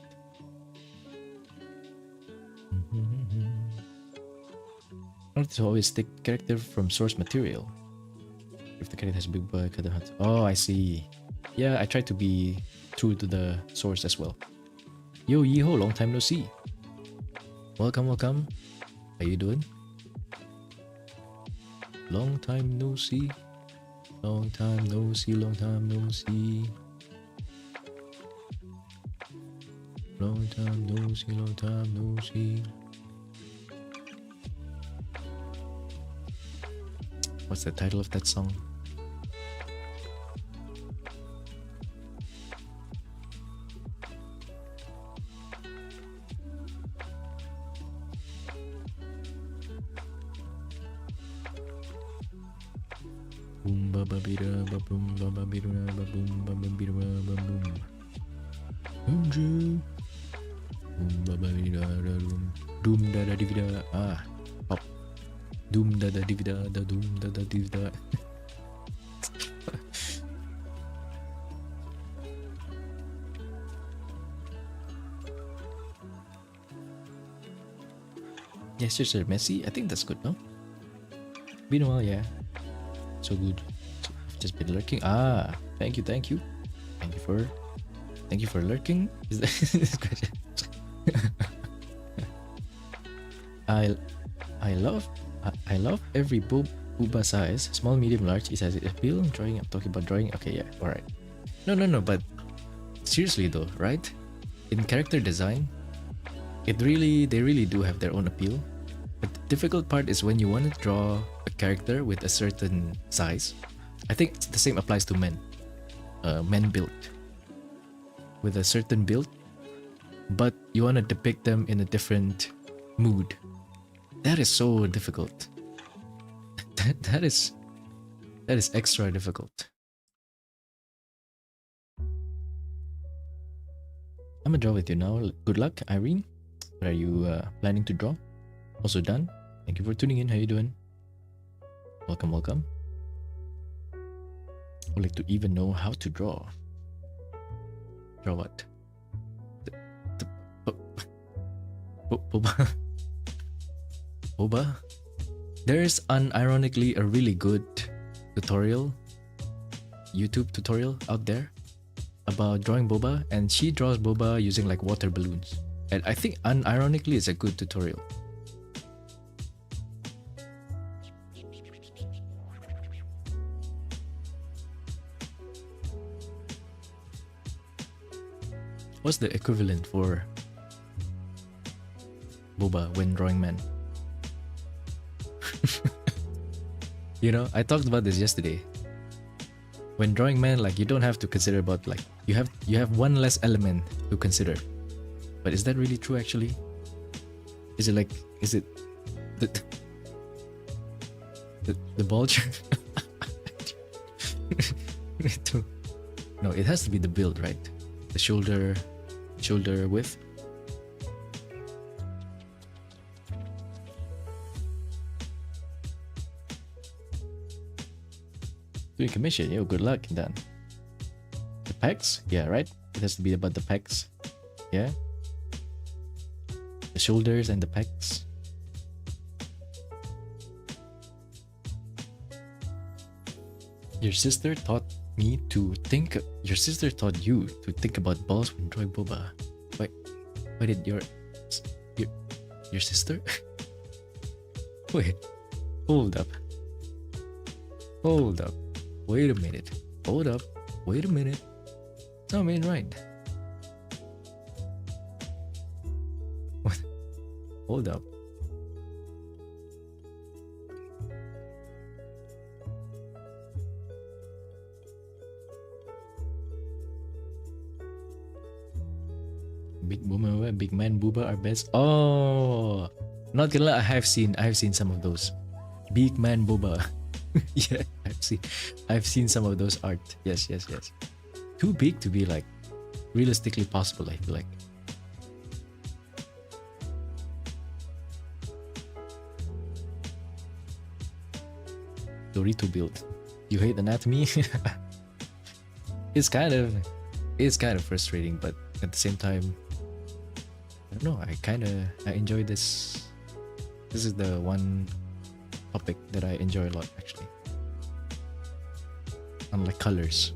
I want to always take character from source material. If the character has big boy, cut the hat. Oh, I see. Yeah, I try to be true to the source as well. Yo, Yeeho, long time no see. Welcome, welcome. How you doing? Long time no see. Long time no see, long time no see. Long time no see, long time no see. What's the title of that song? Boom ba ba bida ba boom ba ba bida ba boom ba ba bida ba ba boom. Boom ba ba bida da doom da da divida pop. Doom da da divida da doom da da divida. Yes, sir, Messi. I think that's good, no? Been a while, yeah. So good. So I've just been lurking. Thank you. Thank you for lurking. Is that this question? I love every booba size. Small, medium, large. It has its appeal. Drawing. I'm talking about drawing. Okay, yeah. All right. No. But seriously though, right? In character design, they really do have their own appeal. But the difficult part is when you want to draw a character with a certain size. I think the same applies to men. Men build with a certain build, but you want to depict them in a different mood. That is so difficult. that is extra difficult. I'm gonna draw with you now. Good luck, Irene. What are you planning to draw? Also done. Thank you for tuning in. How you doing? Welcome. I would like to even know how to draw. Draw what? Boba? There's unironically a really good tutorial, YouTube tutorial out there about drawing boba, and she draws boba using like water balloons. And I think unironically it's a good tutorial. What's the equivalent for boba when drawing men? You know, I talked about this yesterday. When drawing men, like you don't have to consider about like you have one less element to consider. But is that really true actually? Is it the bulge? No, it has to be the build, right? The shoulder width. Doing commission, yo, good luck, Dan. The pecs, yeah, right? It has to be about the pecs, yeah. The shoulders and the pecs. Your sister taught you to think about balls when drawing boba. Why did your sister? Wait, hold up. Wait a minute. Wait a minute. No, I mean right. What? Hold up. Big man booba are best. Oh, not gonna lie, I have seen some of those. Big man booba. Yeah, I've seen some of those art. Yes. Too big to be like realistically possible, I feel like. Dorito build. You hate anatomy? it's kind of frustrating, but at the same time, I don't know. I enjoy this. This is the one topic that I enjoy a lot, actually. Unlike colors.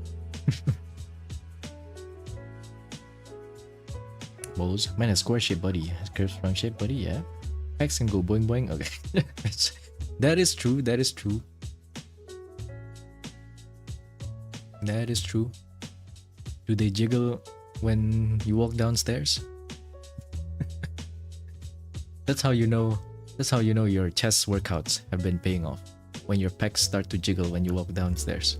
Balls. Man, a square shaped body. Curves round shaped body, yeah. X can go boing boing. Okay. That is true. That is true. That is true. Do they jiggle when you walk downstairs? That's how you know. That's how you know your chest workouts have been paying off. When your pecs start to jiggle when you walk downstairs.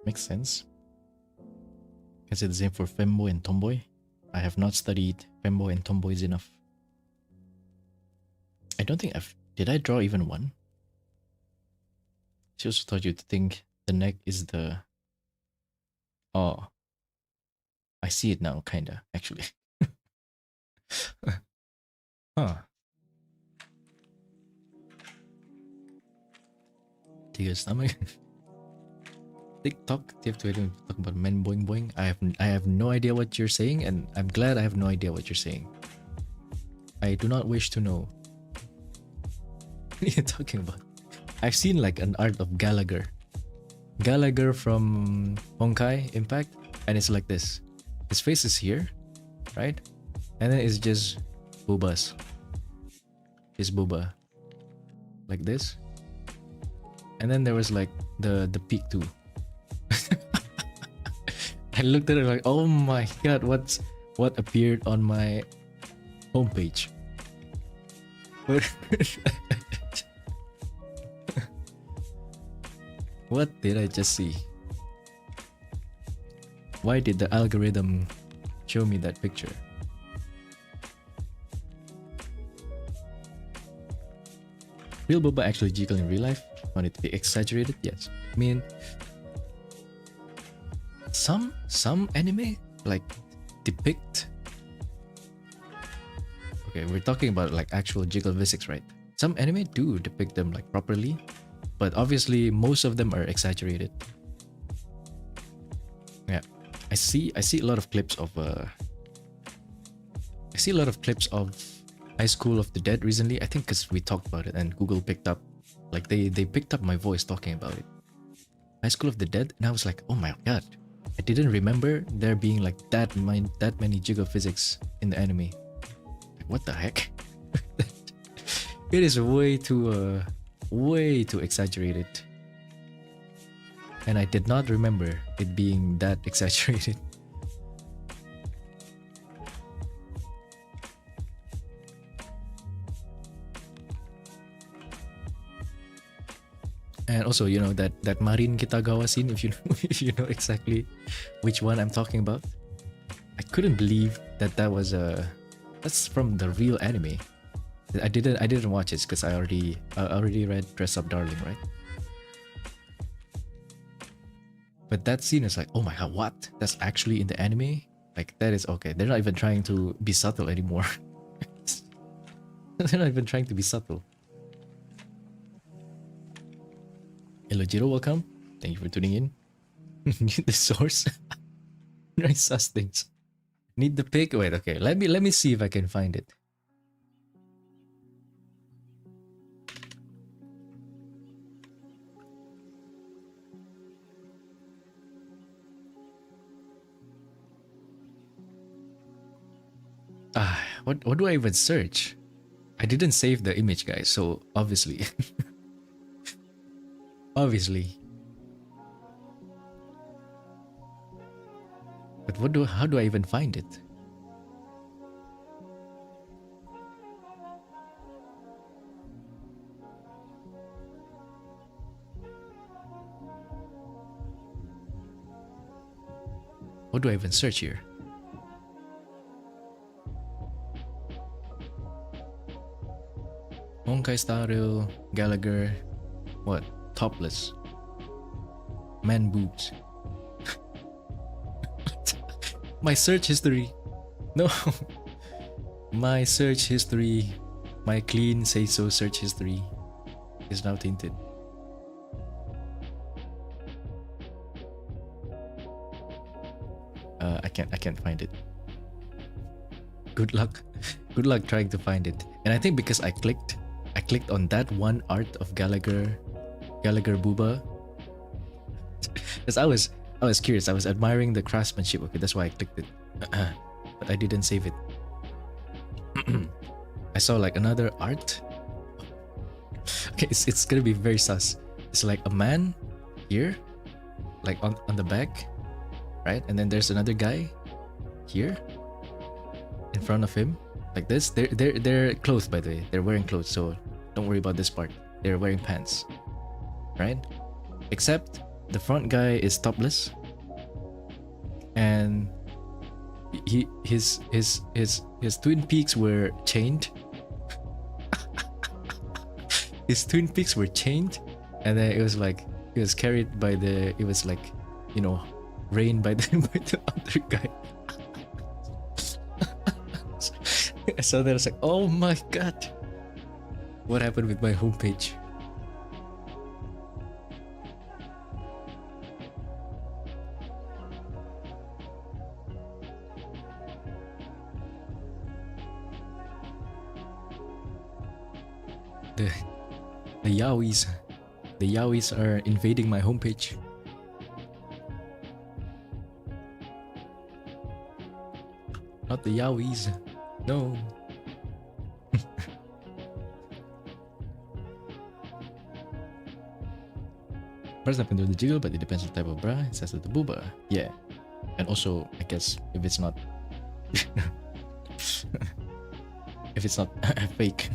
Makes sense. Is it the same for femboy and tomboy? I have not studied femboy and tomboys enough. I don't think I've... Did I draw even one? She also taught you to think the neck is the... Oh. I see it now, kinda, actually. Huh. Tiga stomach. TikTok, do you have to talk about men boing boing? I have no idea what you're saying, and I'm glad I have no idea what you're saying. I do not wish to know. What are you talking about? I've seen like an art of Gallagher. Gallagher from Honkai Impact, and it's like this. His face is here, right? And then it's just boobas. His booba. Like this. And then there was like the peak too. I looked at it like, oh my god, what appeared on my homepage? What did I just see? Why did the algorithm show me that picture? Real boba actually jiggle in real life? Want it to be exaggerated? Yes. I mean, some anime like depict. Okay, we're talking about like actual jiggle physics, right? Some anime do depict them like properly, but obviously most of them are exaggerated. Yeah, I see a lot of clips of High School of the Dead recently. I think because we talked about it and Google picked up, like they picked up my voice talking about it. High School of the Dead, and I was like, oh my god, I didn't remember there being like that many jiggle physics in the anime. Like, what the heck? It is way too exaggerated, and I did not remember it being that exaggerated. And also, you know, that Marin Kitagawa scene, if you know exactly which one I'm talking about. I couldn't believe that was that's from the real anime. I didn't watch it because I already read Dress Up Darling, right? But that scene is like, oh my god, what? That's actually in the anime? Like, that is okay. They're not even trying to be subtle anymore. They're not even trying to be subtle. Hello Jiro, welcome. Thank you for tuning in. Need the source. Nice sus things. Need the pic. Wait, okay. Let me see if I can find it. What do I even search? I didn't save the image, guys, so obviously. Obviously. But how do I even find it? What do I even search here? Honkai Staril, Gallagher, what? Topless. Man boobs. My search history. No. My search history. My clean say so search history is now tainted. I can't find it. Good luck. Good luck trying to find it. And I think because I clicked on that one art of Gallagher Booba. Because I was curious. I was admiring the craftsmanship. Okay, that's why I clicked it. But I didn't save it. I saw like another art. Okay, it's gonna be very sus. It's like a man here, like on the back, right? And then there's another guy here in front of him, like this. They're clothed, by the way. They're wearing clothes, so don't worry about this part. They're wearing pants, right? Except the front guy is topless, and his twin peaks were chained. His twin peaks were chained, and then it was like he was carried by the. It was like, you know, rained by the by the other guy. So then I was like, oh my god, what happened with my homepage? The yaois. The yaois are invading my homepage. Not the yaois. No. Bras up into the jiggle, but it depends on the type of bra. It says that the booba. Yeah. And also, I guess if it's not if it's not fake.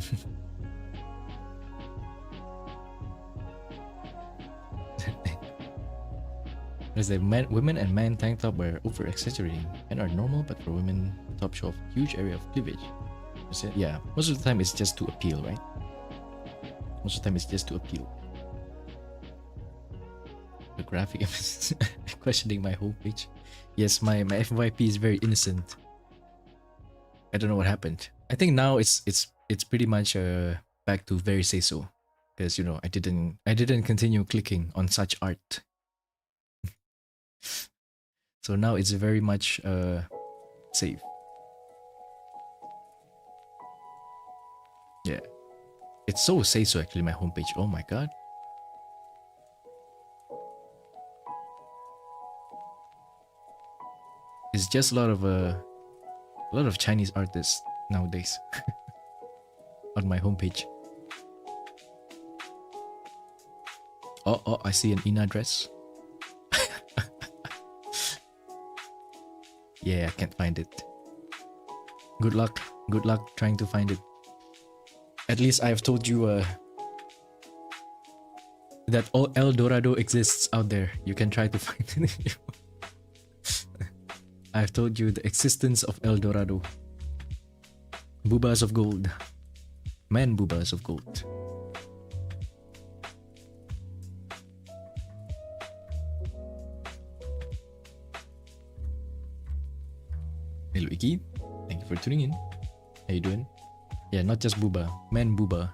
There's the women and men tank top were over exaggerating and are normal, but for women, the top show off huge area of cleavage. Yeah, most of the time it's just to appeal, right? Most of the time it's just to appeal. The graphic is questioning my homepage. Yes, my FYP is very innocent. I don't know what happened. I think now it's pretty much back to very say so, because you know I didn't continue clicking on such art. So now it's very much safe. Yeah, it's so say so actually. My homepage. Oh my god. It's just a lot of Chinese artists nowadays on my homepage. Oh, I see an Ina dress. Yeah, I can't find it. Good luck trying to find it. At least I have told you that all El Dorado exists out there. You can try to find it if you want. I've told you the existence of El Dorado. Boobas of gold. Man boobas of gold. Hello Iki, thank you for tuning in. How you doing? Yeah, not just booba, man booba.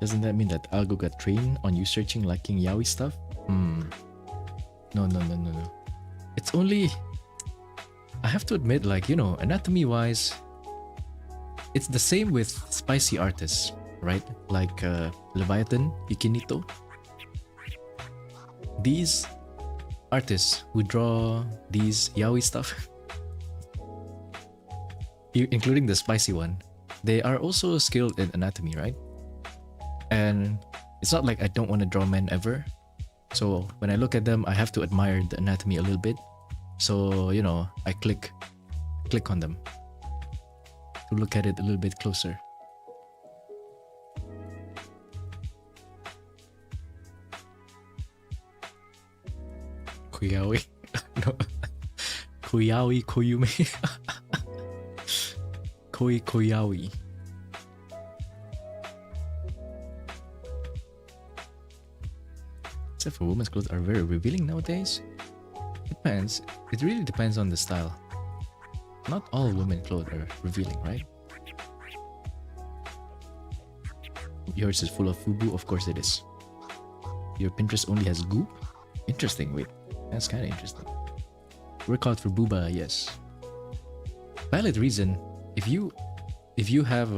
Doesn't that mean that Algo got trained on you searching liking yaoi stuff? No. It's only, I have to admit, like, you know, anatomy wise, it's the same with spicy artists, right? Like Leviathan, Ikinito. These artists who draw these yaoi stuff, including the spicy one, they are also skilled in anatomy, right? And it's not like I don't want to draw men ever. So when I look at them, I have to admire the anatomy a little bit. So, you know, I click on them. to look at it a little bit closer. Koyawi. No. Koyawi Koyume. Kooi Koyawi. Except for women's clothes are very revealing nowadays. Depends. It really depends on the style. Not all women clothes are revealing, right? Yours is full of FUBU, of course it is. Your Pinterest only has goop? Interesting, wait. That's kind of interesting. Workout for booba, yes. Valid reason. If you have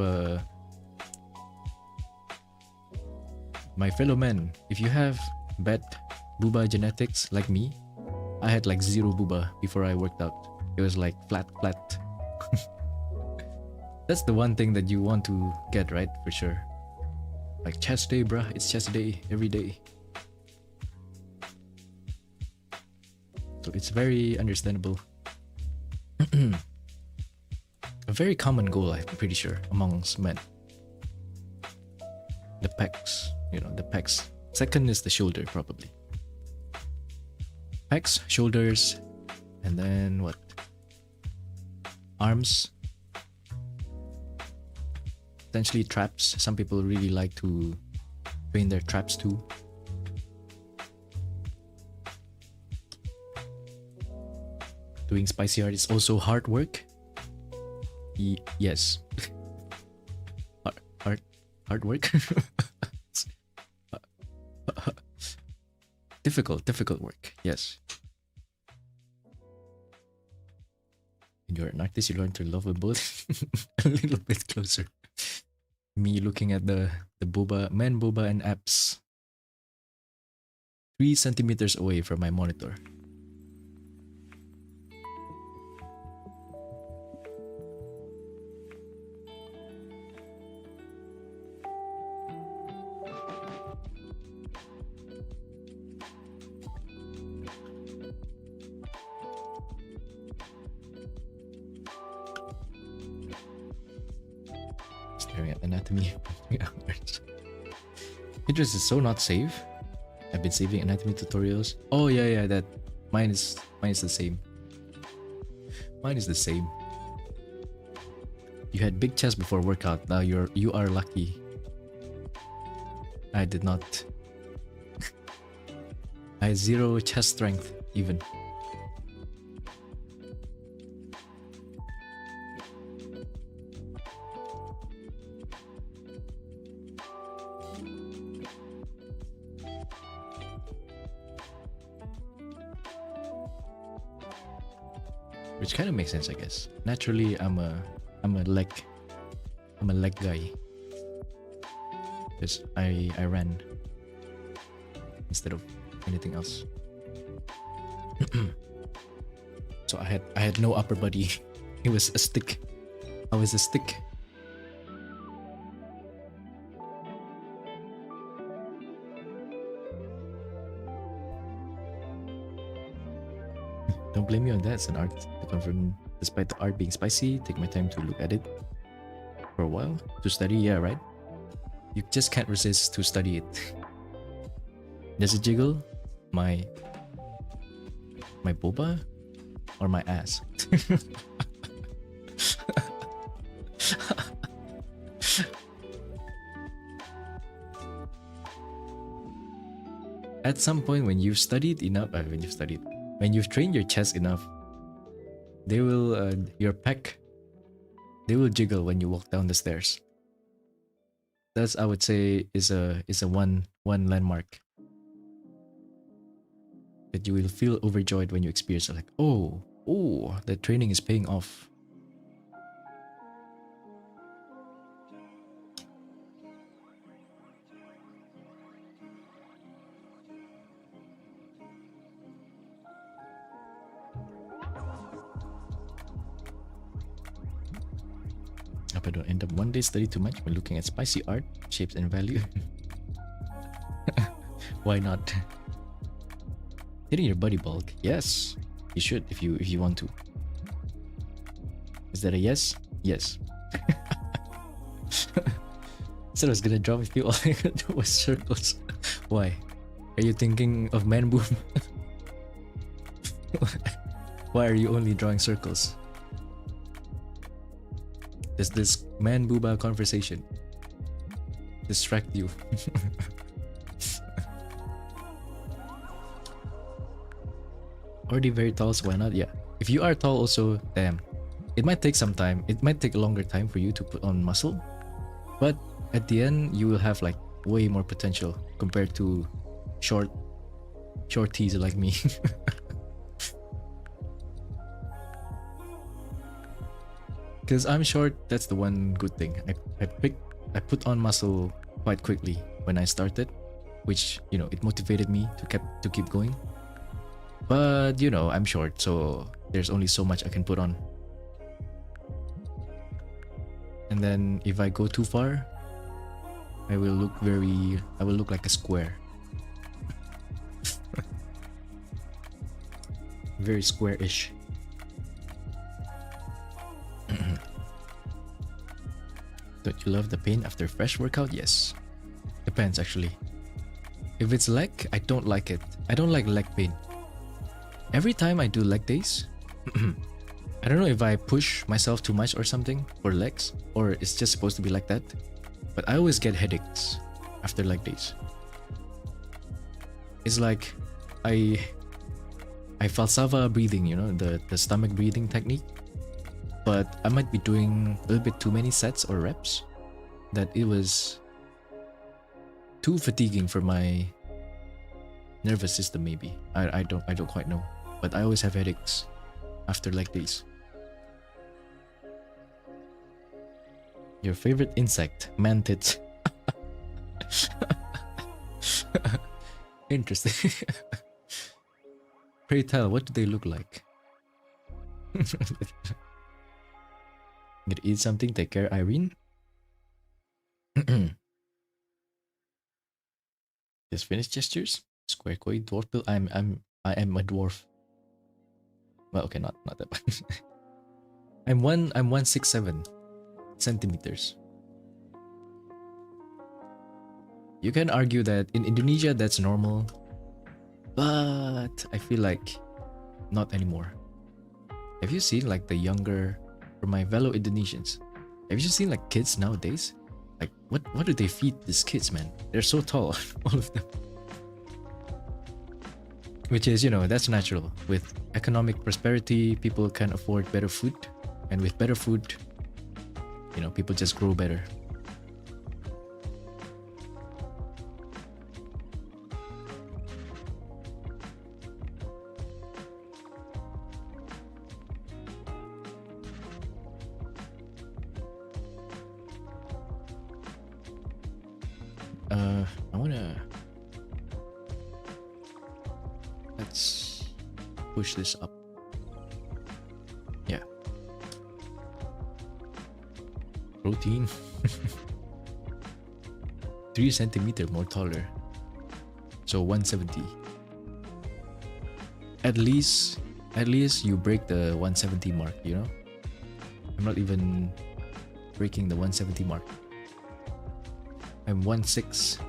my fellow men, if you have bad booba genetics like me, I had like 0 booba before I worked out. It was like flat. That's the one thing that you want to get, right? For sure. Like chest day, bruh. It's chest day every day. So it's very understandable. A very common goal, I'm pretty sure, amongst men. The pecs, you know, the pecs. Second is the shoulder, probably. Pecs, shoulders, and then what? Arms. Potentially traps. Some people really like to train their traps too. Doing spicy art is also hard work. Yes. Hard work. difficult work. Yes. When you're an artist, you learn to love them both a little bit closer. Me looking at the boba, man boba and apps 3 centimeters away from my monitor. Staring at anatomy. Pinterest is so not safe. I've been saving anatomy tutorials. Oh yeah, that mine is the same. Mine is the same. You had big chest before workout. Now you are lucky. I did not. I had 0 chest strength even. Which kind of makes sense, I guess. Naturally, I'm a leg guy. Because I ran instead of anything else. So I had no upper body. It was a stick. I was a stick. Don't blame me on that. It's an art to confirm. Despite the art being spicy, take my time to look at it for a while. To study, yeah, right? You just can't resist to study it. Does it jiggle? My boba? Or my ass? At some point when you've studied enough, when you've trained your chest enough, they will, your pec, they will jiggle when you walk down the stairs. That's, I would say, is a one landmark that you will feel overjoyed when you experience it. Like, oh, the training is paying off. Hope I don't end up one day study too much when looking at spicy art, shapes and value. Why not? Hitting your body bulk? Yes, you should if you want to. Is that a yes? Yes. Said I was gonna drop if you all I could do was circles. Why? Are you thinking of man boob? Why are you only drawing circles? Does this man booba conversation distract you? Already very tall, so why not? Yeah. If you are tall also, damn. It might take some time. It might take a longer time for you to put on muscle. But at the end, you will have like way more potential compared to shorties like me. Because I'm short, that's the one good thing. I put on muscle quite quickly when I started, which, you know, it motivated me to keep going. But, you know, I'm short, so there's only so much I can put on. And then if I go too far, I will look like a square. Very square-ish. Don't you love the pain after fresh workout? Yes. Depends actually. If it's leg, I don't like it. I don't like leg pain. Every time I do leg days, I don't know if I push myself too much or something for legs, or it's just supposed to be like that. But I always get headaches after leg days. It's like I falsava breathing, you know, the stomach breathing technique. But I might be doing a little bit too many sets or reps that it was too fatiguing for my nervous system maybe. I don't quite know. But I always have headaches after leg days. Your favorite insect? Mantids. Interesting. Pray tell, what do they look like? Gonna eat something. Take care, Irene. Just finished gestures. Square Kooi dwarf pill. I am a dwarf. Well, okay, not that bad. I'm 167 centimeters. You can argue that in Indonesia that's normal, but I feel like not anymore. Have you seen like the younger, or my fellow Indonesians? Have you seen like kids nowadays? Like what do they feed these kids, man? They're so tall, all of them. Which is, you know, that's natural. With economic prosperity, people can afford better food, and with better food, you know, people just grow better. I wanna... Let's push this up. Yeah. Protein. 3 centimeter more taller. So 170. At least you break the 170 mark, you know? I'm not even breaking the 170 mark. I'm 1.6.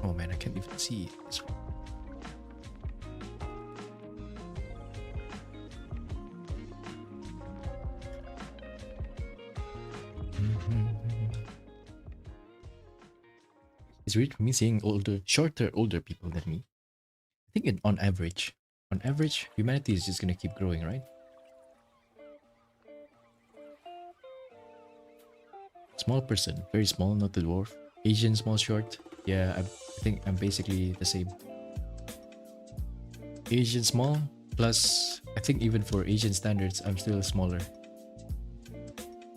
Oh man, I can't even see this one. It's weird for me seeing older people than me. I think on average, humanity is just gonna keep growing, right? Small person, very small, not the dwarf. Asian, small, short. Yeah, I think I'm basically the same. Asian small, plus I think even for Asian standards, I'm still smaller.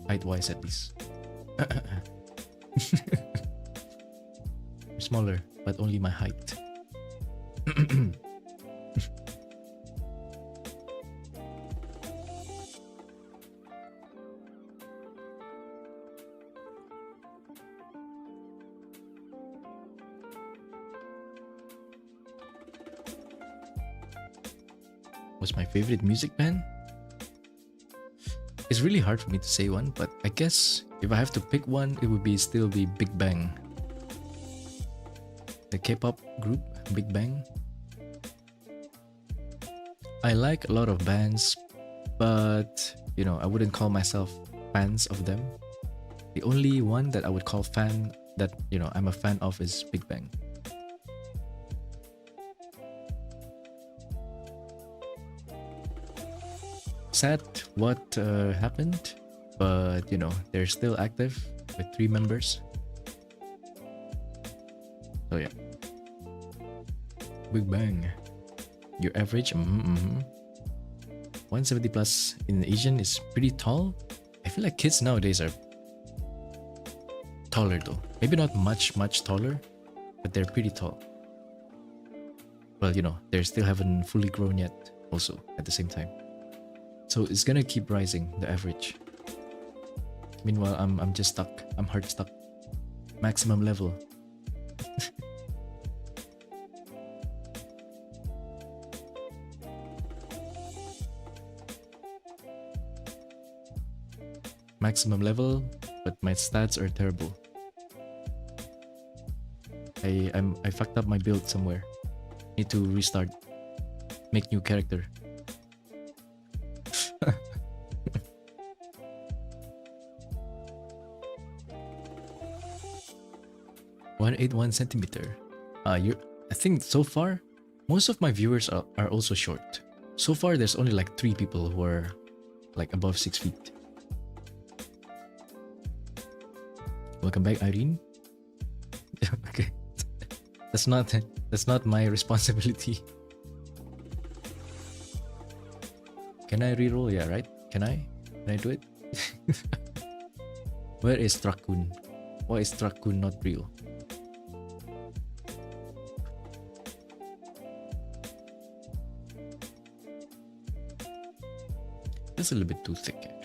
Height-wise at least. I'm smaller, but only my height. What's my favorite music band? It's really hard for me to say one, but I guess if I have to pick one, it would still be Big Bang. The K-pop group Big Bang. I like a lot of bands, but you know, I wouldn't call myself fans of them. The only one that I would call fan that, you know, I'm a fan of is Big Bang. Sad what happened, but you know, they're still active with 3 members. So yeah. Big Bang. Your average 170 plus in Asian is pretty tall. I feel like kids nowadays are taller though. Maybe not much taller, but they're pretty tall. Well, you know, they still haven't fully grown yet also at the same time. So it's gonna keep rising, the average. Meanwhile, I'm just stuck. I'm hard stuck. Maximum level. Maximum level, but my stats are terrible. I fucked up my build somewhere. Need to restart. Make new character. 181 centimeter. I think so far, most of my viewers are also short. So far, there's only like 3 people who are like above 6 feet. Welcome back, Irene. Okay, that's not my responsibility. Can I reroll? Yeah, right. Can I do it? Where is Trakun? Why is Trakun not real? It's a little bit too thick actually.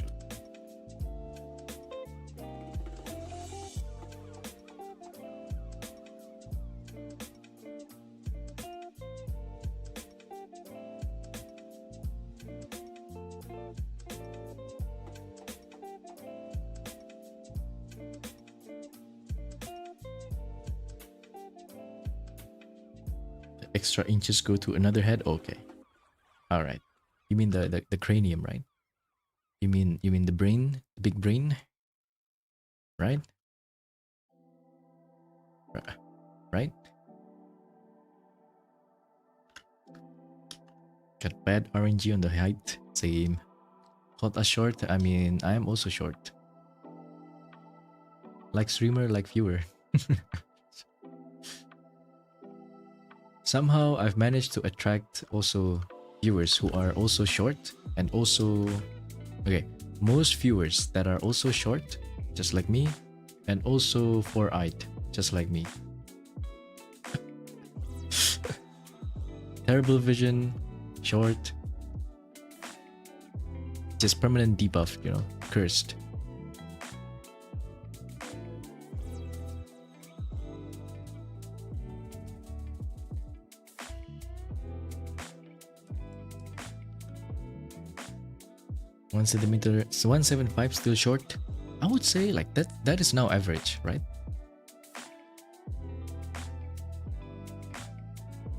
The extra inches go to another head? Okay. Alright. You mean the cranium, right? You mean the brain, the big brain, right? Right? Got bad RNG on the height. Same. Called us short. I mean, I am also short. Like streamer, like viewer. Somehow I've managed to attract also viewers who are also short and also. Okay, most viewers that are also short, just like me, and also 4-eyed, just like me. Terrible vision, short, just permanent debuff, you know, cursed. Centimeter, so 175 still short. I would say like that is now average, right?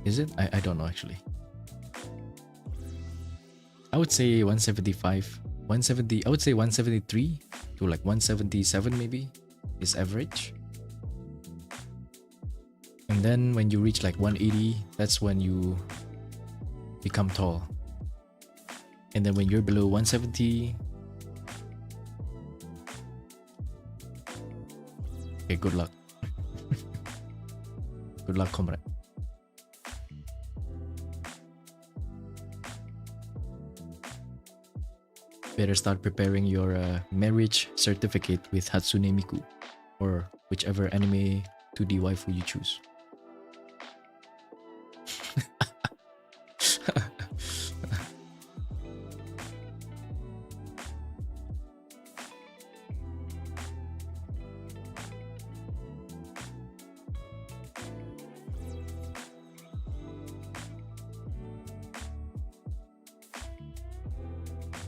Is it? I don't know actually. I would say 175, 170. I would say 173 to like 177 maybe is average. And then when you reach like 180, that's when you become tall. And then when you're below 170, okay, good luck. Good luck, comrade. Better start preparing your marriage certificate with Hatsune Miku or whichever anime 2D waifu you choose.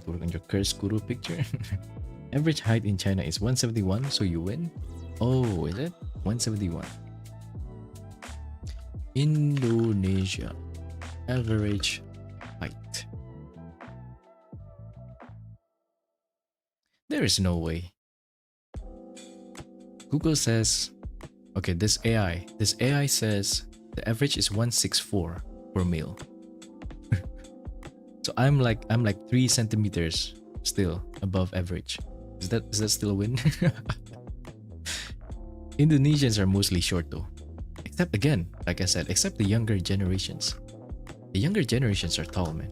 to work on your cursed guru picture. Average height in China is 171, so you win. Oh, is it 171? Indonesia average height. There is no way. Google says, okay, this AI says the average is 164 for male. So I'm like 3 centimeters still above average. Is that still a win? Indonesians are mostly short though. Except again, like I said, except the younger generations. The younger generations are tall, man.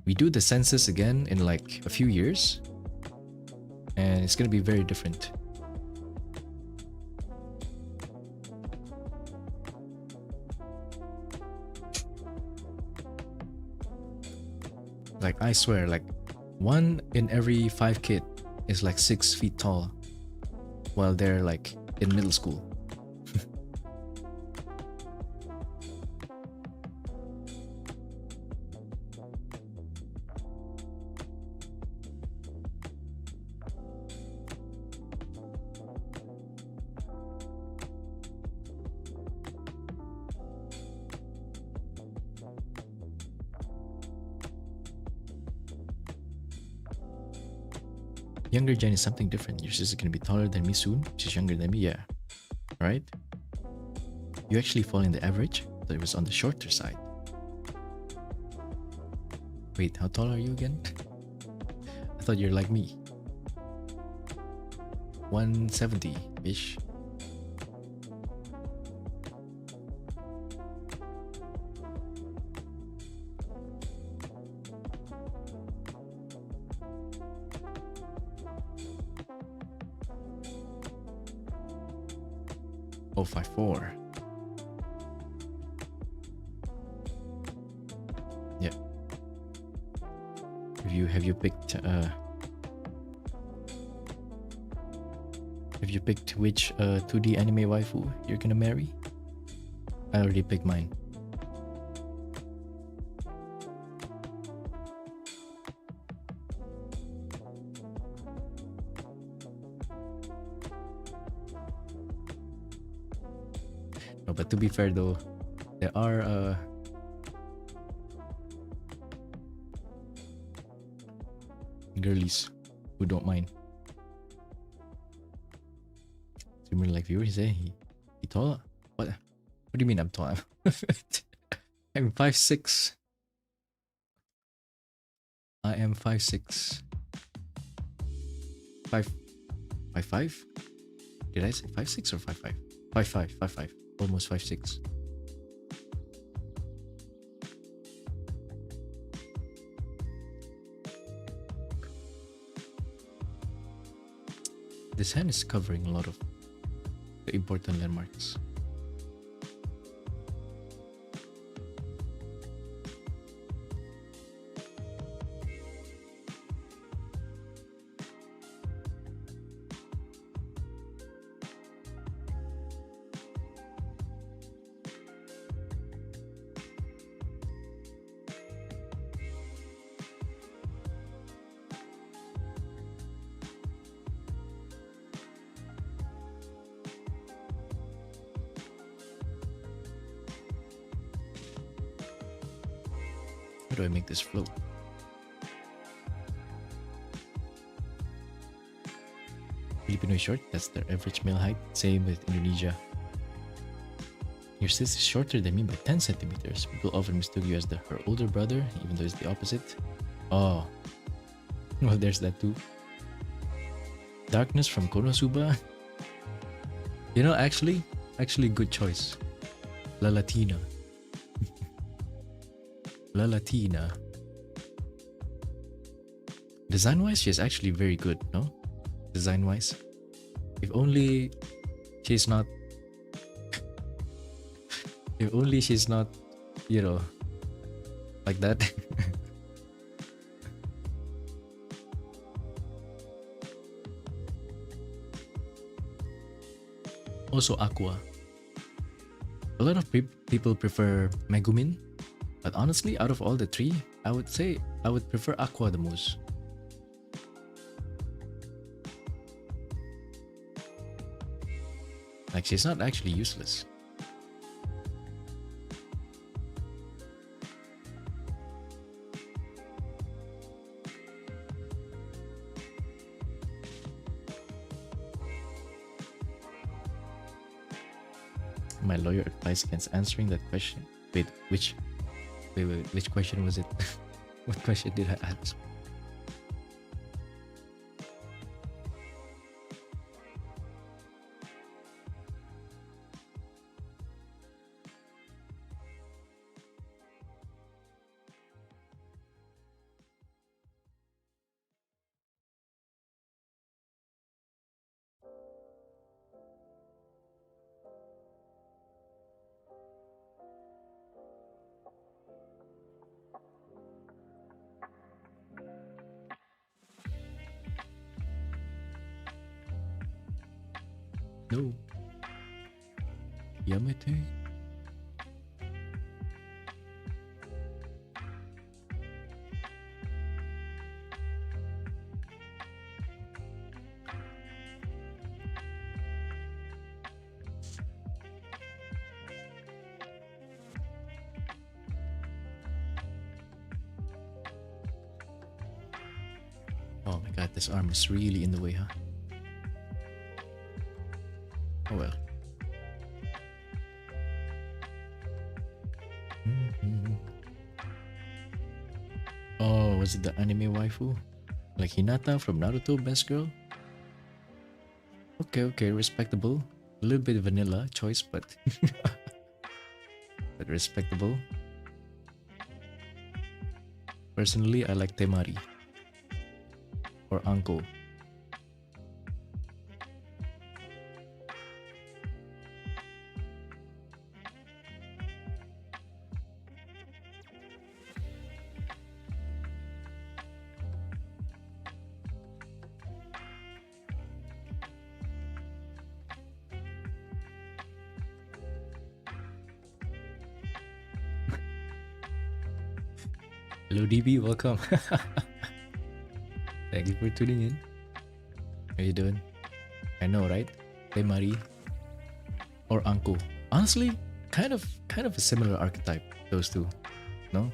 We do the census again in like a few years, and it's gonna be very different. Like I swear, like 1 in every 5 kid is like 6 feet tall, while they're like in middle school. Younger gen is something different. Your sister's gonna be taller than me soon. She's younger than me, yeah. Right? You actually fall in the average, but it was on the shorter side. Wait, how tall are you again? I thought you're like me. 170-ish. Oh, 5'4". Yeah. Have you picked which 2D anime waifu you're gonna marry? I already picked mine. No, but to be fair though, there are girlies who don't mind. Similar like viewer, he said he tall. What do you mean I'm tall? I'm 5'6". I am 5'6". 5'5". Did I say 5'6" or 5'5"? 5'5". Almost 5'6". This hand is covering a lot of the important landmarks. How do I make this flow? Filipino is short, that's their average male height. Same with Indonesia. Your sis is shorter than me by 10 centimeters. People often mistook you as her older brother, even though it's the opposite. Oh, well, there's that too. Darkness from Konosuba. You know, actually, good choice. La Latina. La Latina. Design-wise, she's actually very good, no? Design-wise. If only she's not... if only she's not, you know, like that. Also Aqua. A lot of people prefer Megumin, but honestly, out of all the three, I would say I would prefer Aqua the most. Like, she's not actually useless. My lawyer advised against answering that question. Wait, which question was it? What question did I ask? No. Yamete. Oh my god, this arm is really in the way, huh? Oh well. Oh, was it the anime waifu? Like Hinata from Naruto, best girl? Okay, respectable. A little bit vanilla choice, but but respectable. Personally, I like Temari or Anko. Hello DB, welcome. Thank you for tuning in. How you doing? I know, right? Temari or Anko. Honestly, kind of a similar archetype, those two. No?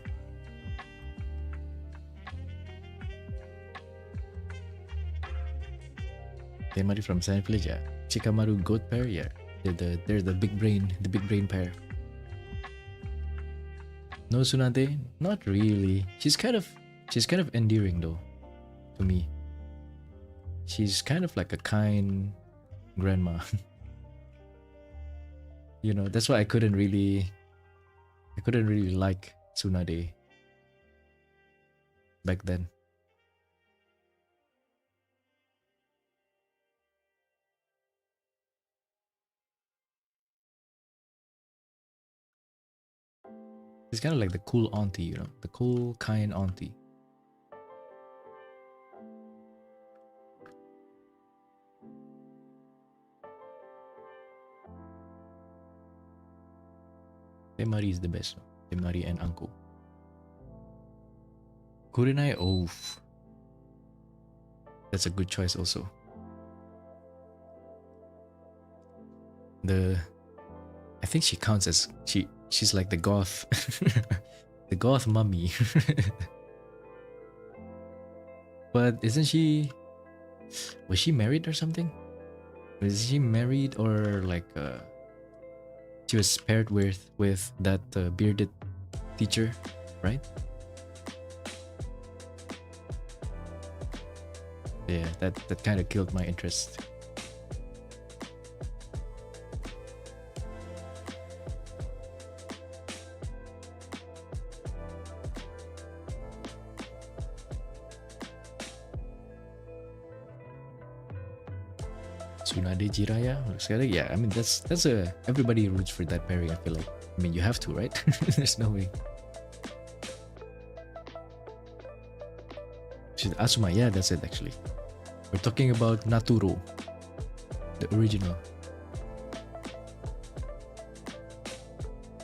Temari from Silent Village, yeah. Shikamaru goat pair, yeah. They're the big brain pair. No Tsunade? Not really. She's kind of endearing though, to me. She's kind of like a kind grandma. You know, that's why I couldn't really like Tsunade back then. She's kind of like the cool auntie, you know, the cool, kind auntie. Temari is the best. Temari and Anko. Kurenai, oh, that's a good choice also. I think she counts as she's like the goth, the goth mummy. But isn't she? Was she married or something? Was she married or like she was paired with that bearded teacher, right? Yeah, that kind of killed my interest. Tsunade Jiraiya, yeah. I mean, that's a everybody roots for that pairing. I feel like. I mean, you have to, right? There's no way. She's Asuma, yeah, that's it actually. We're talking about Naturo, the original.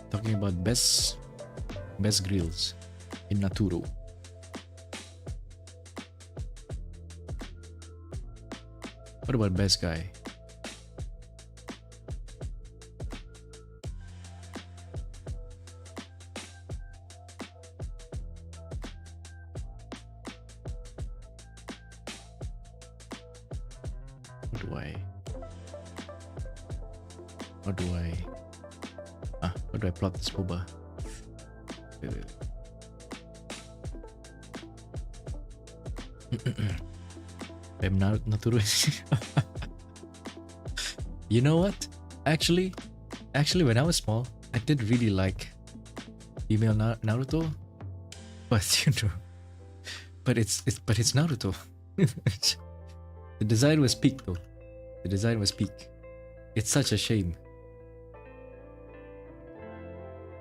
Talking about best grills in Naturo. What about best guy? How do I plot this boba? Wait. I'm not Naturo. You know what? Actually, when I was small, I did really like female Naruto, but but it's Naruto. The design was peak though. The design was peak. It's such a shame.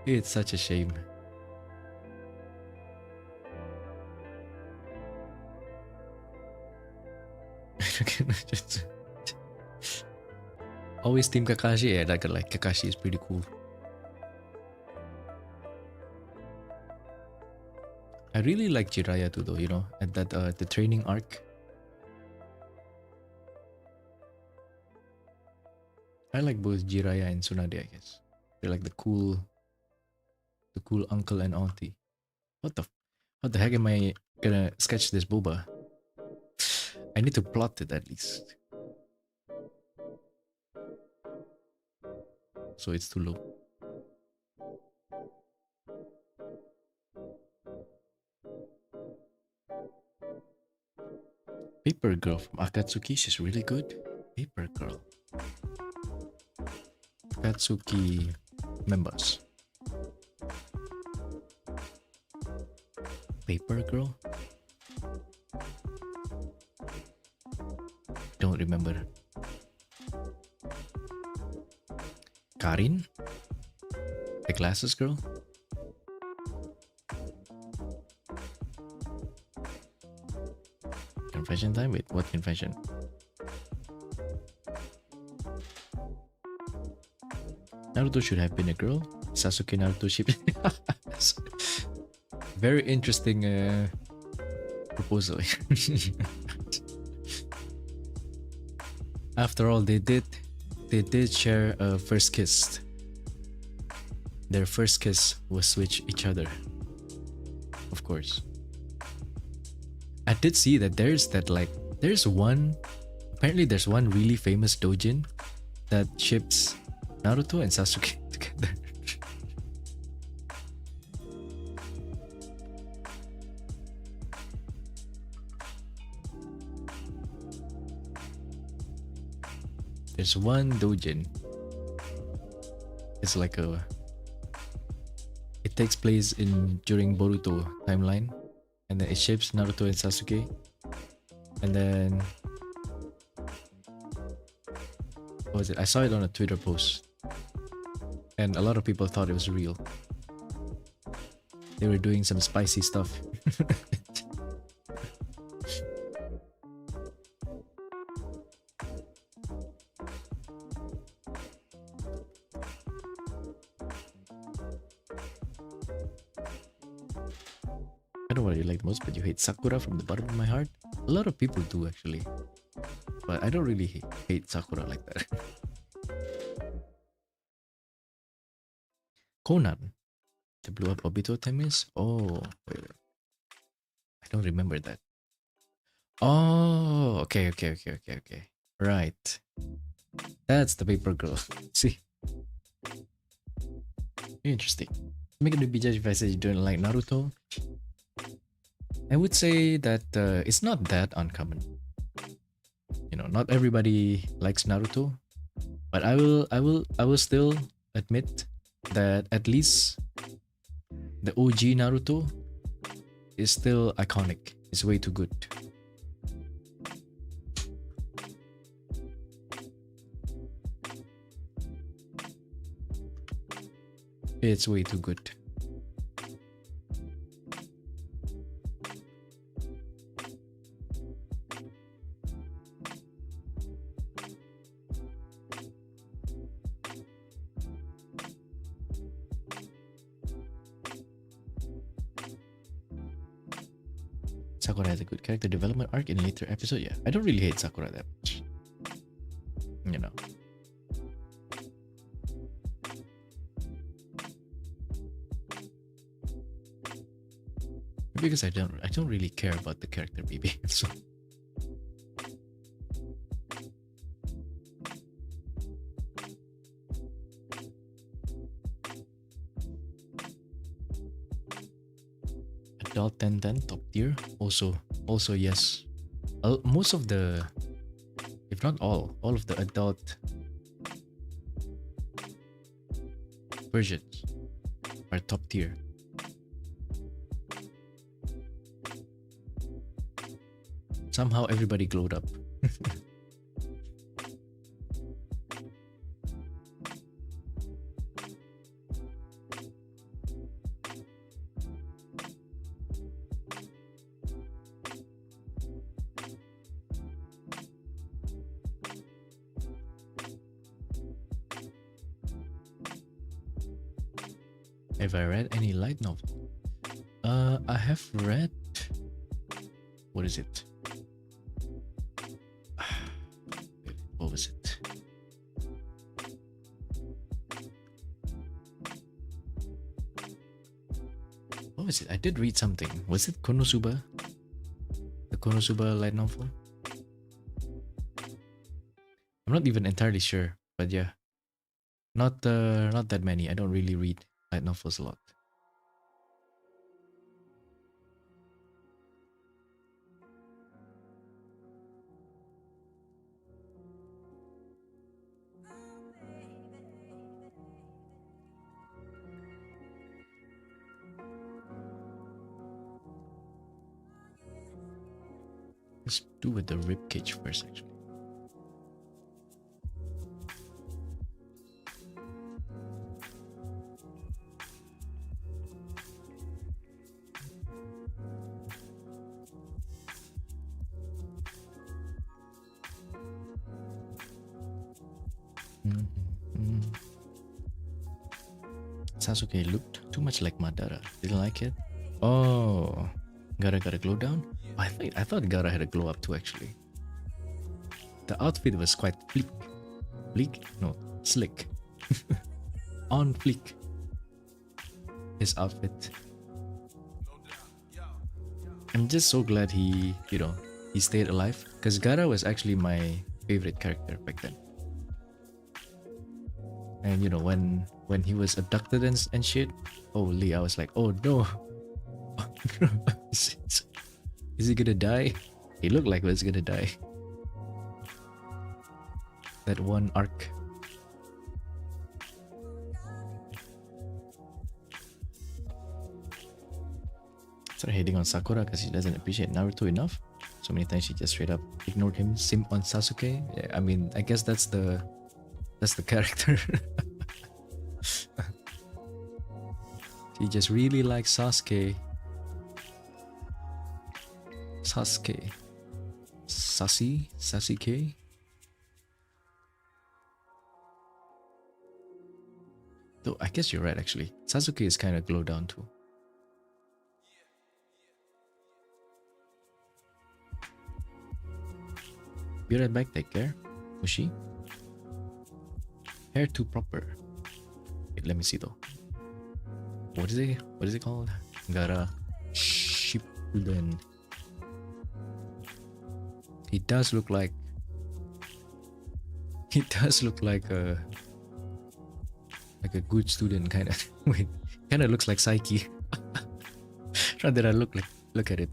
It's such a shame. Always Team Kakashi. Yeah, like Kakashi is pretty cool. I really like Jiraiya too, though. You know, at that the training arc. I like both Jiraiya and Tsunade, I guess. They're like the cool uncle and auntie. What the heck am I gonna sketch this boba? I need to plot it at least. So it's too low. Paper Girl from Akatsuki, she's really good. Paper Girl. Akatsuki members. Paper Girl? Don't remember. Karin? The glasses girl? Confession time? Wait, what confession? Naruto should have been a girl. Sasuke Naruto ship. Very interesting proposal. After all, they did share a first kiss. Their first kiss was with each other. Of course. I did see that there's one really famous doujin that ships Naruto and Sasuke together. There's one doujin. It's like it takes place during Boruto timeline, and then it shapes Naruto and Sasuke, and then what was it? I saw it on a Twitter post, and a lot of people thought it was real. They were doing some spicy stuff. I don't know what you like the most, but you hate Sakura from the bottom of my heart. A lot of people do actually, but I don't really hate Sakura like that. Conan, the blew up Obito Temis. Oh, wait. I don't remember that. Oh, okay. Right, that's the paper girl. See, interesting. Make it be judged if I say you don't like Naruto. I would say that it's not that uncommon. You know, not everybody likes Naruto, but I will still admit that at least the OG Naruto is still iconic. It's way too good. It's way too good. Sakura has a good character development arc in a later episode. Yeah, I don't really hate Sakura that much. you know. Because I don't really care about the character, maybe. So adult 1010 top tier. Also yes. Most of the, if not all of the adult versions are top tier. Somehow everybody glowed up. Have I read any light novel? I have read, what is it? What was it? What was it? I did read something. Was it Konosuba? The Konosuba light novel? I'm not even entirely sure, but yeah. Not that many. I don't really read light novels a lot. Let's do with the ribcage first, actually. Sasuke looked too much like Madara. Didn't like it? Oh, Gara got a glow down? I thought Gara had a glow up too, actually. The outfit was quite fleek. Fleek? No, slick. On fleek. His outfit. I'm just so glad he stayed alive. Because Gara was actually my favorite character back then. And when he was abducted and shit, holy, I was like, oh no. Is he gonna die? He looked like he was gonna die. That one arc. Started hating on Sakura because she doesn't appreciate Naruto enough. So many times she just straight up ignored him, simp on Sasuke. Yeah, I mean, I guess that's the character. She just really likes Sasuke. Sasuke. Though I guess you're right, actually. Sasuke is kind of glow down too. Be right back, take care. Oshi. Hair too proper. Wait, let me see though. What is it called? Gara Shippuden. He does look like a good student, kind of. Wait, kind of looks like Saiki. Now that I look at it,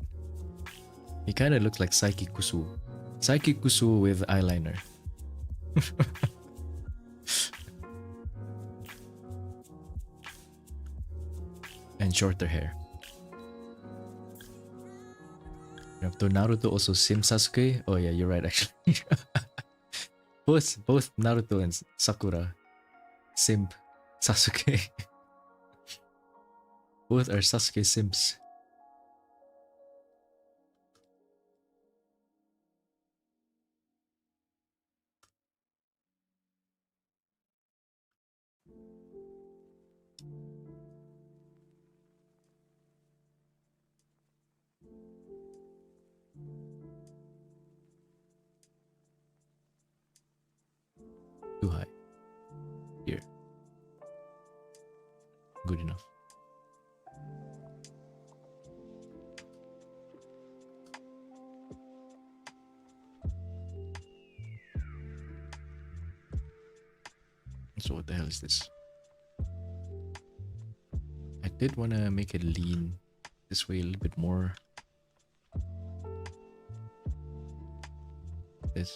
he kind of looks like Saiki Kusu with eyeliner. And shorter hair. To Naruto also sim Sasuke. Oh yeah, you're right, actually. both Naruto and Sakura simp Sasuke. Both are Sasuke simps. good enough. So what the hell is this? I did want to make it lean this way a little bit more. This.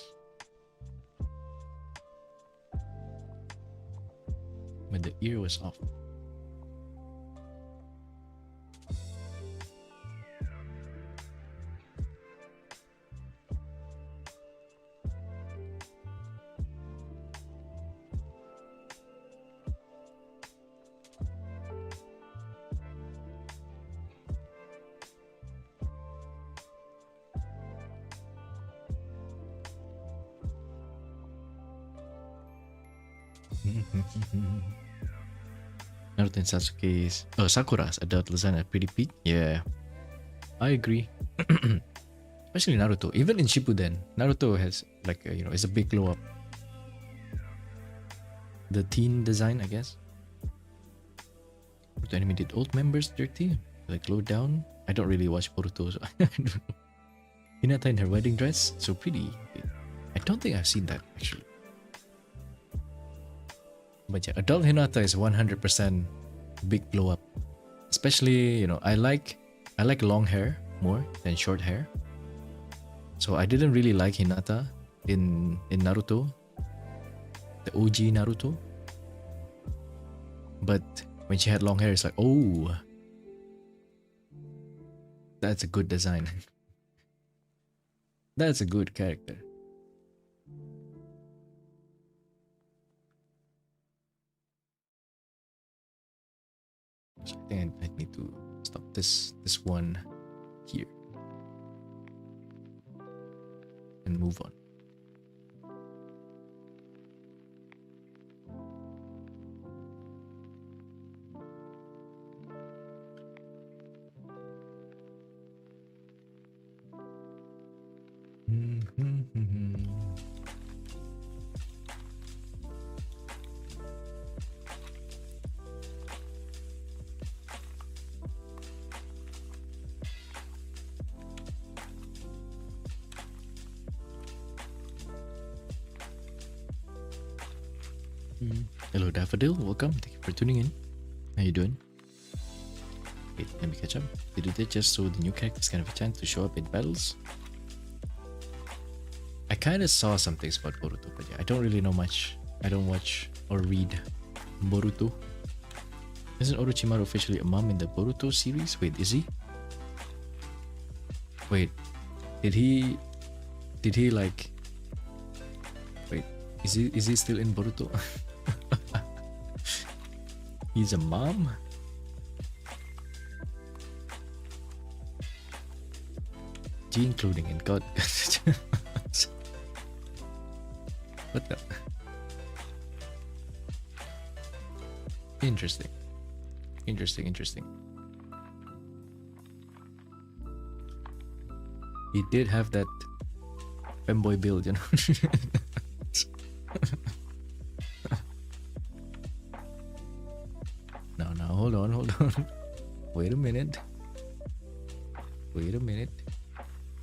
But the ear was off. Naruto and Sasuke's Sakura's adult design at pretty peak. Yeah, I agree. Especially Naruto. Even in Shippuden, Naruto has like it's a big glow up. The teen design, I guess. Naruto anime did old members dirty, like glow down. I don't really watch Boruto, so I don't know. Hinata in her wedding dress, so pretty. I don't think I've seen that actually. But yeah, adult Hinata is 100% big glow up. Especially, I like long hair more than short hair. So I didn't really like Hinata in Naruto, the OG Naruto. But when she had long hair, it's like, oh, that's a good design. That's a good character. So I think I need to stop this one here and move on. Hello Daffodil, welcome. Thank you for tuning in. How you doing? Wait, let me catch up. They do that just so the new characters can have a chance to show up in battles. I kind of saw some things about Boruto, but yeah, I don't really know much. I don't watch or read Boruto. Isn't Orochimaru officially a mom in the Boruto series? Wait, is he? Wait, did he like... Wait, is he still in Boruto? He's a mom? G including in God. What the? Interesting. Interesting. He did have that femboy build, No, hold on. Wait a minute.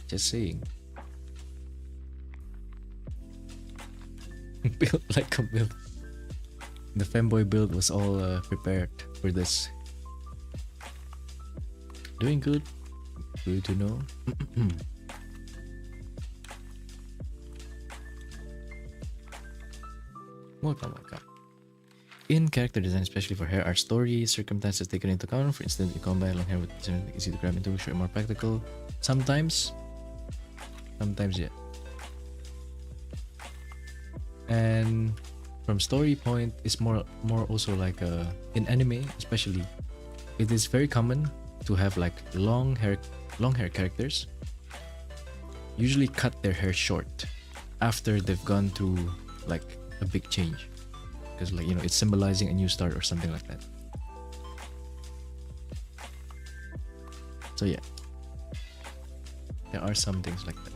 Just saying. Built like a build. The femboy build was all prepared for this. Doing good. Good to know. Welcome. In character design, especially for hair, are story circumstances taken into account. For instance, in combat, long hair with easy to grab into, short, more practical. Sometimes, yeah. And from story point, it's more also like in anime, especially, it is very common to have like long hair characters usually cut their hair short after they've gone through like a big change, because like it's symbolizing a new start or something like that. So yeah, there are some things like that.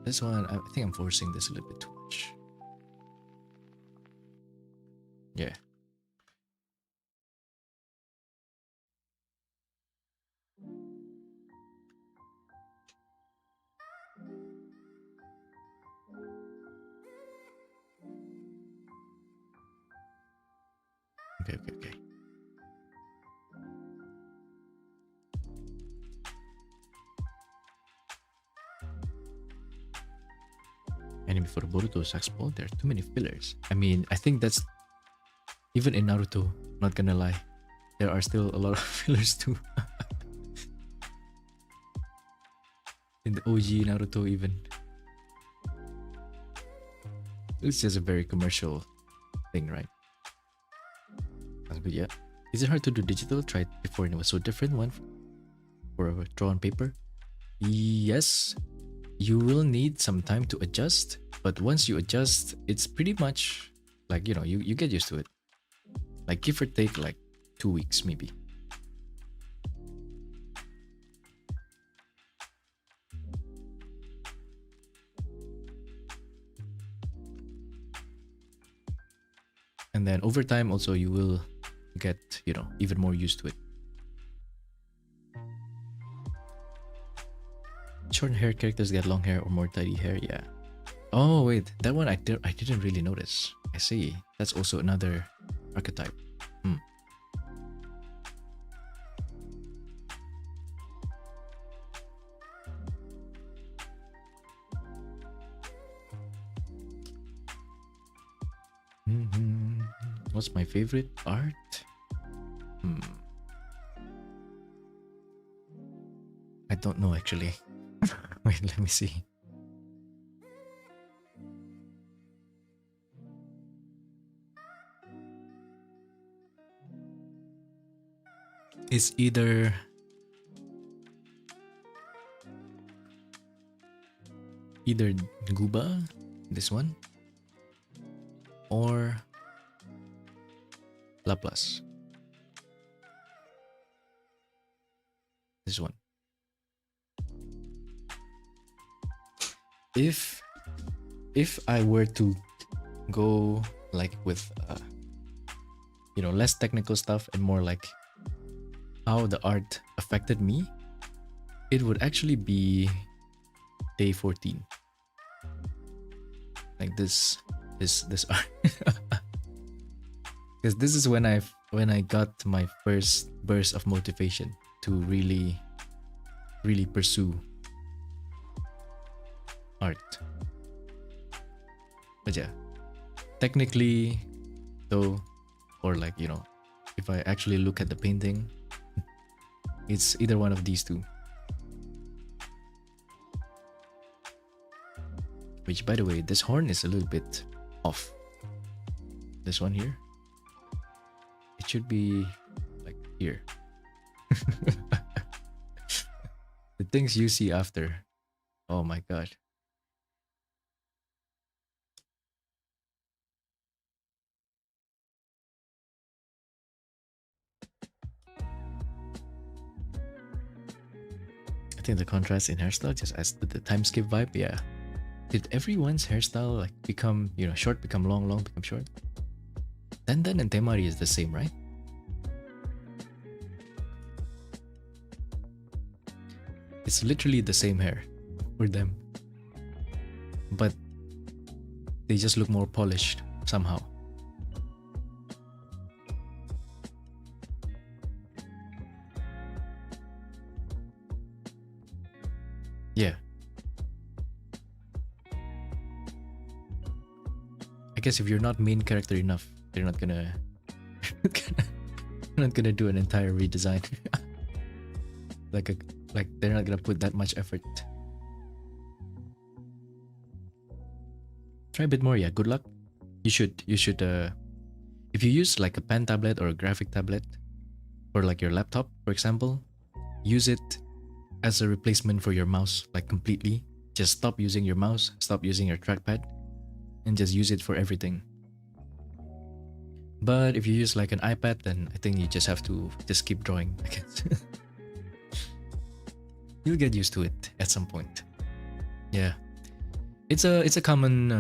This one, I think I'm forcing this a little bit too much. Yeah. Okay. Anime for Boruto Saxball, there are too many fillers. I mean, I think that's even in Naruto, not gonna lie. There are still a lot of fillers too. In the OG Naruto even. It's just a very commercial thing, right? But yeah. Is it hard to do digital? Tried before and it was so different. One for a drawn paper. Yes. You will need some time to adjust, but once you adjust, it's pretty much like, you know, you get used to it. Like give or take like 2 weeks maybe. And then over time also you will get, you know, even more used to it. Short hair characters get long hair or more tidy hair, yeah. Oh wait, that one I didn't really notice. I see. That's also another archetype. What's my favorite art? I don't know actually. Wait, let me see. It's either Guba, this one, or Laplace, this one. If I were to go like with you know, less technical stuff and more like how the art affected me, it would actually be day 14. Like this art. Because this is when I got my first burst of motivation to really pursue art. But yeah, technically though, or like, you know, if I actually look at the painting, it's either one of these two. Which, by the way, this horn is a little bit off. This one here, it should be like here. The things you see after, oh my god. I think the contrast in hairstyle just adds to the time skip vibe. Yeah. Did everyone's hairstyle like become, you know, short become long, long become short? Dandan and Temari is the same, right? It's literally the same hair for them. But they just look more polished somehow. Yeah. I guess if you're not main character enough, they're not gonna they're not gonna do an entire redesign. like they're not gonna put that much effort. Try a bit more, yeah. Good luck. You should if you use like a pen tablet or a graphic tablet or like your laptop, for example, use it as a replacement for your mouse, like completely. Just stop using your mouse, stop using your trackpad, and just use it for everything. But if you use like an iPad, then I think you just have to just keep drawing, I guess. You'll get used to it at some point. Yeah. It's a common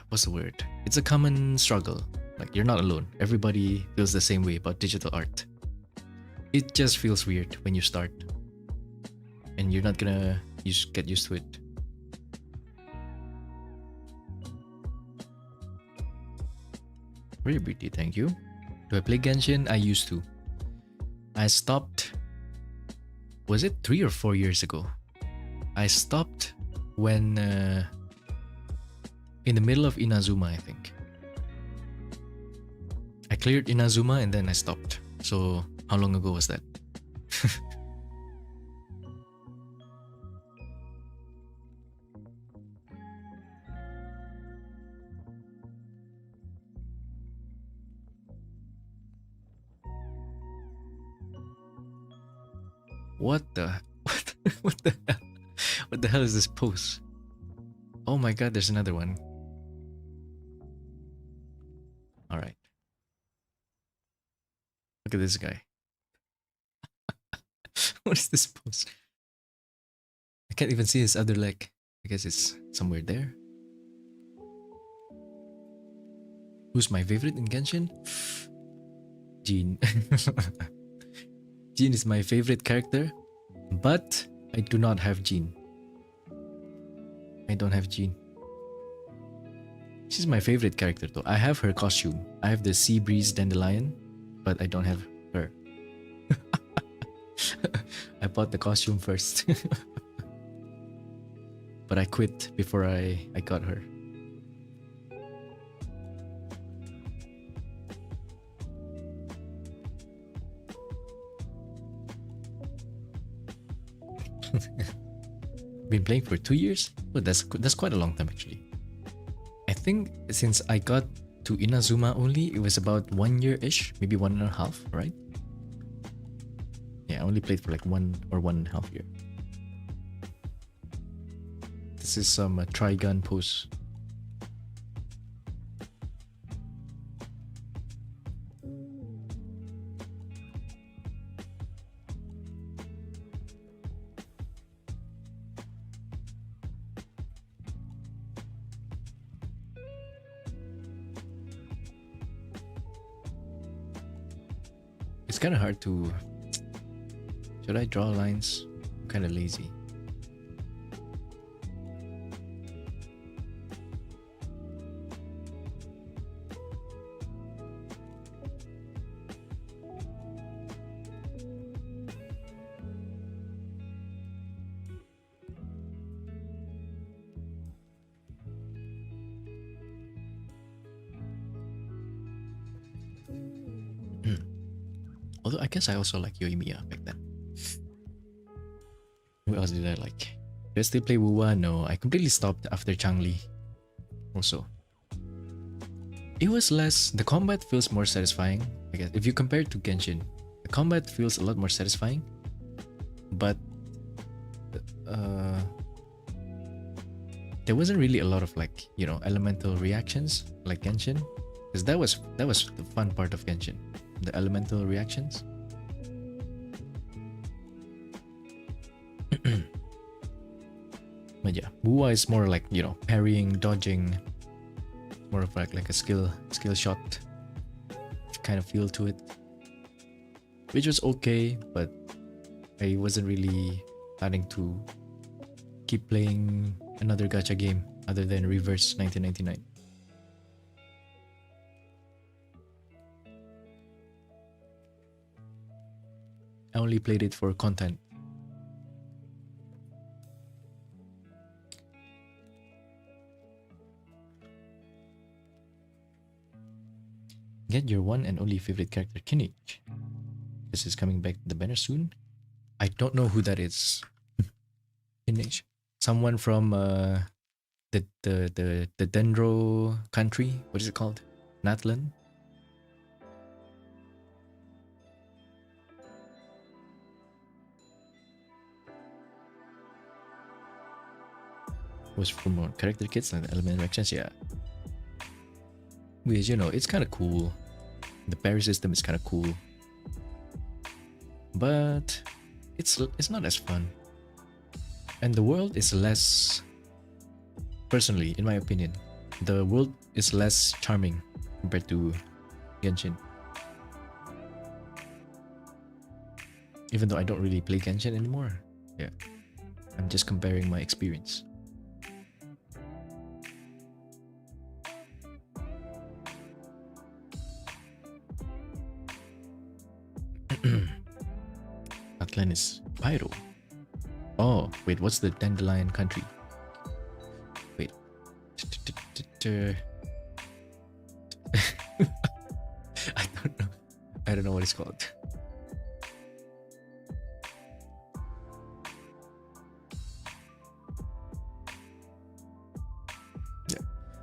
what's the word? It's a common struggle. Like you're not alone. Everybody feels the same way about digital art. It just feels weird when you start, and you're not gonna get used to it. Very pretty, thank you. Do I play Genshin? I used to. I stopped. Was it 3 or 4 years ago? I stopped when in the middle of Inazuma, I think. I cleared Inazuma and then I stopped. So how long ago was that? What the what the hell? What the hell is this pose? Oh my god, there's another one. Alright. Look at this guy. What is this pose? I can't even see his other leg. I guess it's somewhere there. Who's my favorite in Genshin? Jean. Jean is my favorite character, but I do not have Jean. I don't have Jean. She's my favorite character though. I have her costume. I have the Sea Breeze Dandelion, but I don't have her. I bought the costume first. But I quit before I got her. Been playing for 2 years? Oh, that's quite a long time actually. I think since I got to Inazuma only, it was about 1 year-ish, maybe 1.5, right? Yeah, I only played for like 1 or 1.5 year. This is some Trigun pose. It's kind of hard to... Should I draw lines? I'm kind of lazy. Although I guess I also like Yoimiya back then. What else did I like? Did I still play Wuwa? No, I completely stopped after Changli. Also, it was less. The combat feels more satisfying. I guess if you compare it to Genshin, the combat feels a lot more satisfying. But there wasn't really a lot of like, you know, elemental reactions like Genshin, because that was the fun part of Genshin. The elemental reactions. But yeah, Wuwa is more like, you know, parrying, dodging, more of like a skill shot kind of feel to it, which was okay, but I wasn't really planning to keep playing another gacha game other than Reverse 1999. I only played it for content. Get your one and only favorite character, Kinich. This is coming back to the banner soon. I don't know who that is. Kinich. Someone from the Dendro country. What is it called? Natlan? Was from more character kits and element reactions, yeah. Which, you know, it's kind of cool. The parry system is kind of cool, but it's not as fun. And the world is less, personally, in my opinion, the world is less charming compared to Genshin. Even though I don't really play Genshin anymore. Yeah. I'm just comparing my experience. Atlantis. Pyro. Oh, wait, what's the dandelion country? Wait. I don't know. I don't know what it's called. Yeah.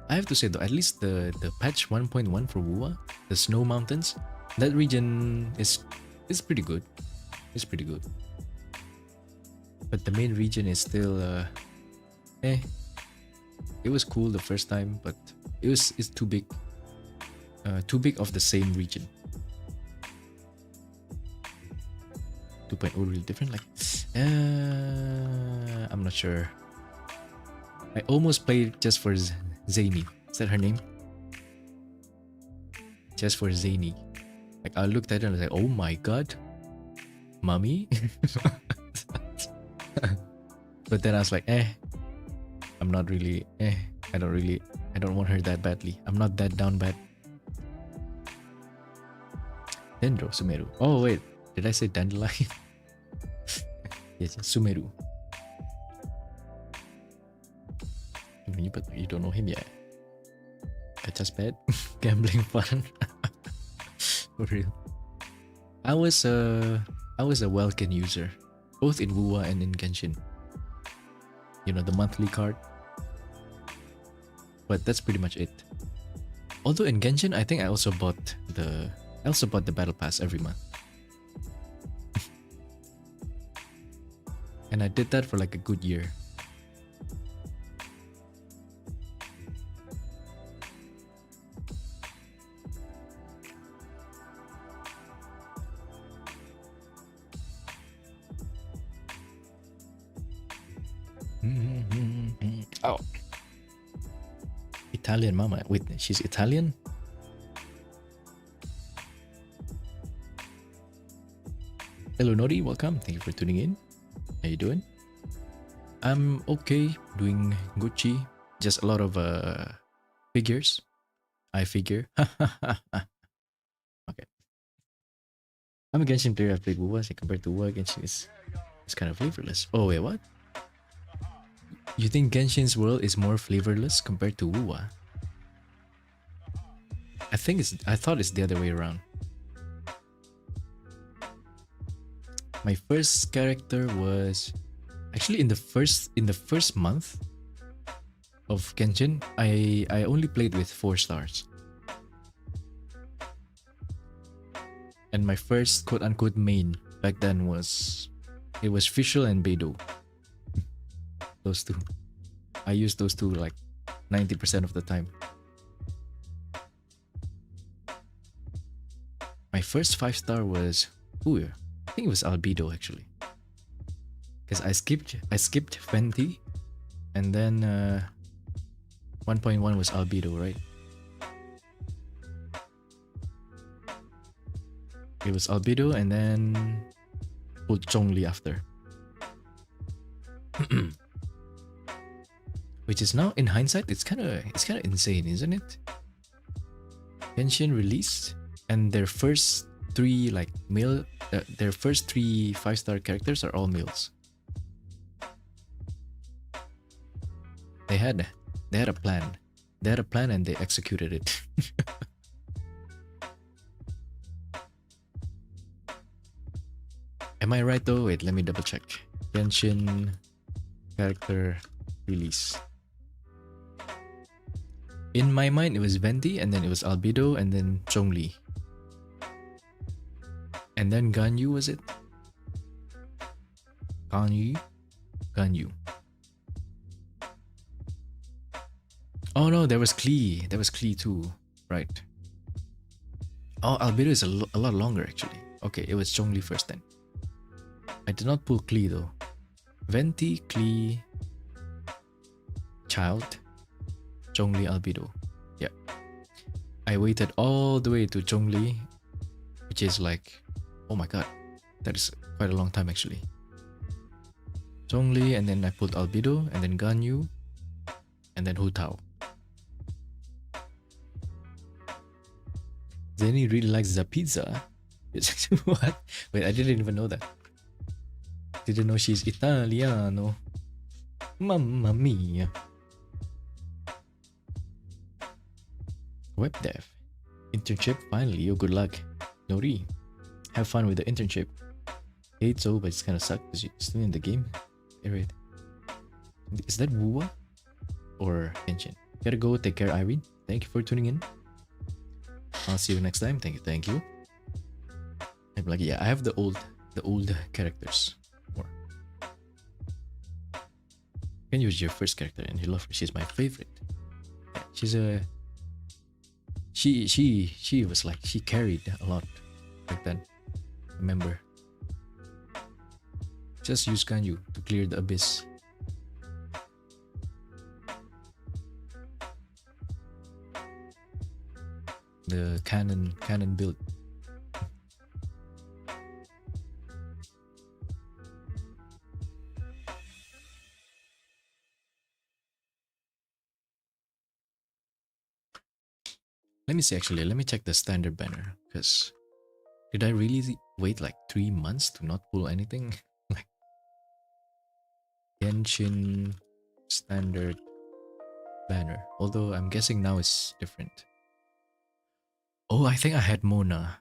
I have to say though, at least the patch 1.1 for Wuwa, the snow mountains, that region is pretty good. It's pretty good. But the main region is still it was cool the first time, but it's too big. Too big of the same region. 2.0 really different, like I'm not sure. I almost played just for Zany. Is that her name? Just for Zany. Like I looked at it and I was like, oh my god, mommy. But then I was like, I'm not really, I don't want her that badly. I'm not that down bad. Dendro, Sumeru. Oh wait, did I say dandelion? Yes, Sumeru. But you don't know him yet. Just bad. Gambling fun. For real. I was a Welkin user, both in Wuwa and in Genshin. You know, the monthly card. But that's pretty much it. Although in Genshin, I think I also bought the battle pass every month. And I did that for like a good year. Oh. Italian mama. Wait, she's Italian? Hello Nori, welcome. Thank you for tuning in. How you doing? I'm okay, doing Gucci. Just a lot of figures. I figure. Okay. I'm a Genshin player. I've played WoW, so compared to WoW, Genshin is kind of flavorless. Oh wait, what? You think Genshin's world is more flavorless compared to WoW? I thought it's the other way around. My first character was actually in the first month of Genshin. I only played with 4 stars. And my first quote-unquote main back then was Fischl and Beidou. Those two. I used those two like 90% of the time. My first 5-star was I think it was Albedo actually. Because I skipped Fenty, and then 1.1 was Albedo, right? It was Albedo and then pulled Zhongli after. Which is now in hindsight, it's kind of insane, isn't it? Genshin released and their first 3 their first 3 5-star characters are all males. They had a plan. They had a plan and they executed it. Am I right though? Wait, let me double check. Genshin character release. In my mind, it was Venti, and then it was Albedo, and then Zhongli. And then Ganyu, was it? Ganyu. Oh no, there was Klee. There was Klee too. Right. Oh, Albedo is a lot longer actually. Okay, it was Zhongli first then. I did not pull Klee though. Venti Klee Child Zhongli Albedo. Yeah. I waited all the way to Zhongli, which is like, oh my god, that is quite a long time actually. Zhongli, and then I pulled Albedo, and then Ganyu, and then Hu Tao. Zenny really likes the pizza. What? Wait, I didn't even know that. Didn't know she's Italiano. Mamma mia. Web dev. Internship, finally. Yo, good luck. Nori. Have fun with the internship. Hate so, but it's kind of suck because you're still in the game. Alright. Is that Wuwa? Or Genshin? Gotta go. Take care, Irene. Thank you for tuning in. I'll see you next time. Thank you. I'm like, yeah, I have the old characters more. Can use your first character and you love her. She's my favorite. Yeah, she's a she was like, she carried a lot back then. Remember? Just use Ganyu to clear the abyss. The cannon build. Let me see actually, let me check the standard banner, because did I really wait like 3 months to not pull anything? Like Genshin standard banner. Although I'm guessing now it's different. Oh, I think I had Mona.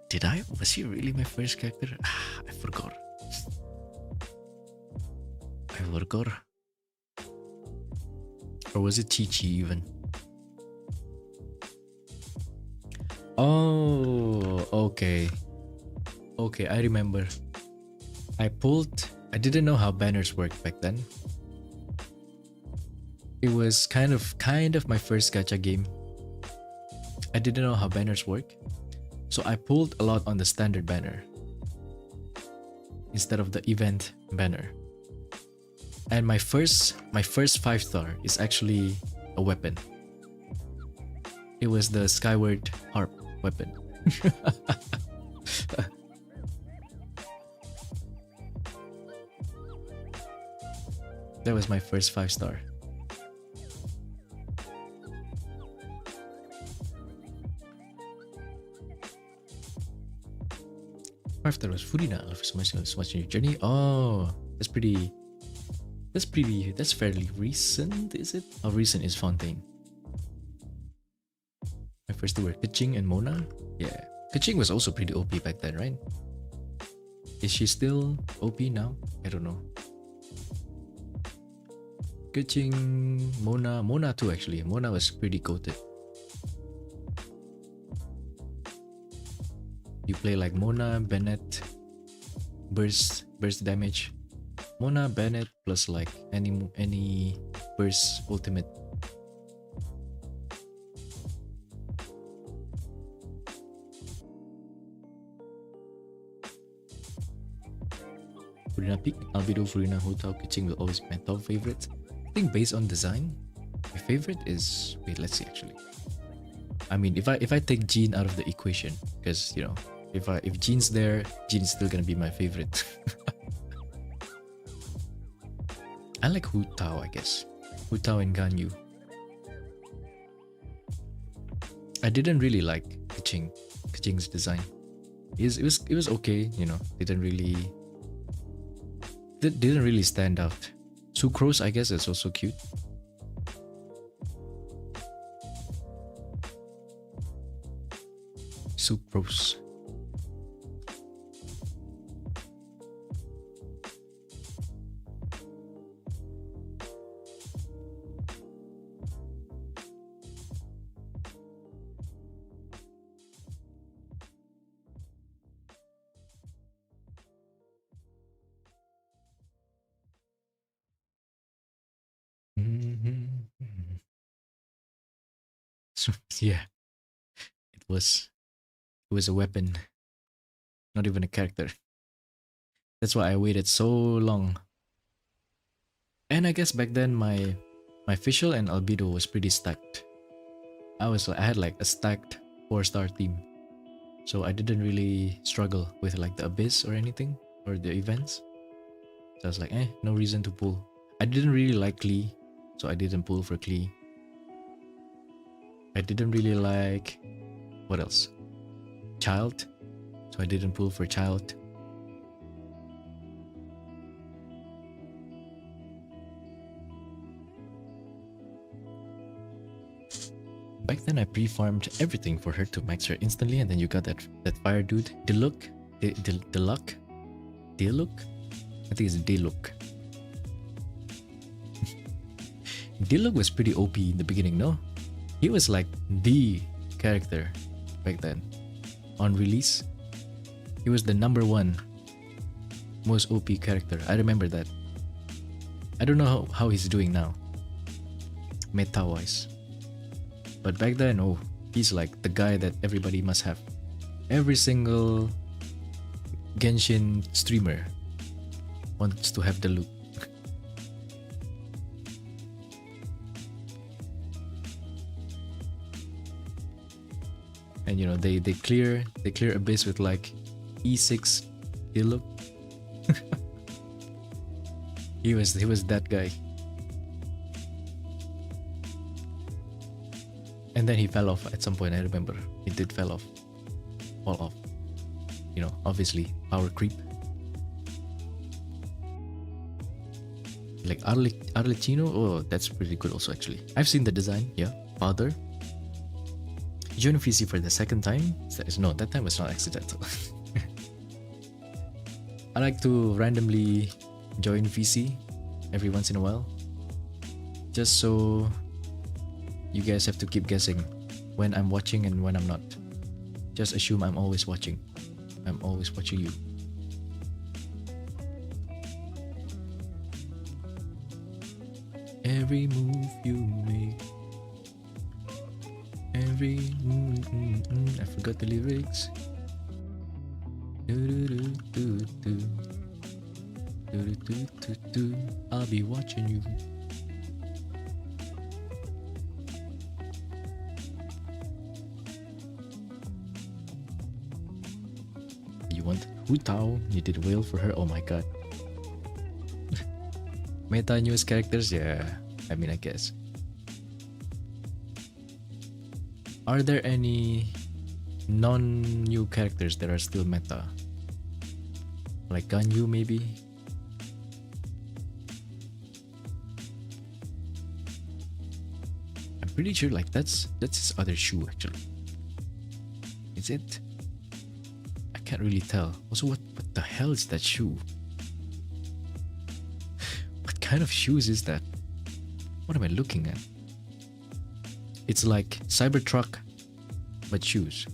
Did I? Was she really my first character? I forgot. Or was it Chi-Chi even? Oh, okay. Okay, I remember. I didn't know how banners worked back then. It was kind of my first gacha game. I didn't know how banners work. So I pulled a lot on the standard banner instead of the event banner. And my first 5-star is actually a weapon. It was the Skyward Harp weapon. That was my first 5-star. That was Furina. Love so much in your journey. Oh, that's fairly recent, is it? How recent is Fontaine? My first two were Keqing and Mona. Yeah, Keqing was also pretty OP back then, right? Is she still OP now? I don't know. Keqing, Mona too actually. Mona was pretty goated. You play like Mona, Bennett, burst damage. Mona, Bennett plus like any burst ultimate. Furina Peak, Albedo, Furina, Hu Tao, Keqing will always be my top favorites. I think based on design, my favorite is, wait, let's see actually. I mean, if I take Jean out of the equation, because you know, if Jean's there, Jean's still gonna be my favorite. I like Hu Tao, I guess. Hu Tao and Ganyu. I didn't really like Keqing's design. It was okay, you know. Didn't really stand out. Sucrose, I guess, is also cute. Sucrose. So yeah, it was a weapon, not even a character. That's why I waited so long. And I guess back then my facial and albedo was pretty stacked. I had like a stacked 4-star team. So I didn't really struggle with like the abyss or anything or the events. So I was like, no reason to pull. I didn't really like Klee, so I didn't pull for Klee. I didn't really like, what else? Child, so I didn't pull for Child. Back then I pre-farmed everything for her to max her instantly, and then you got that fire dude, Diluc. Diluc? I think it's Diluc. Diluc was pretty OP in the beginning, no? He was like the character back then. On release, he was the #1 most OP character. I remember that. I don't know how he's doing now, meta-wise. But back then, oh, he's like the guy that everybody must have. Every single Genshin streamer wants to have the loot. And you know, they clear Abyss with like E6 Diluc. he was that guy. And then he fell off at some point. I remember he did fall off. You know, obviously power creep. Like Arlecchino, oh, that's pretty good also actually. I've seen the design, yeah. Father. Join VC for the second time? No, that time was not accidental. I like to randomly join VC every once in a while. Just so you guys have to keep guessing when I'm watching and when I'm not. Just assume I'm always watching. I'm always watching you. Every move you make. I forgot the lyrics. I'll be watching you. You want Hu Tao? You did whale for her? Oh my god. Meta news characters? Yeah, I mean, I guess. Are there any non-new characters that are still meta? Like Ganyu maybe? I'm pretty sure like that's his other shoe actually. Is it? I can't really tell. Also, what the hell is that shoe? What kind of shoes is that? What am I looking at? It's like Cybertruck, but shoes.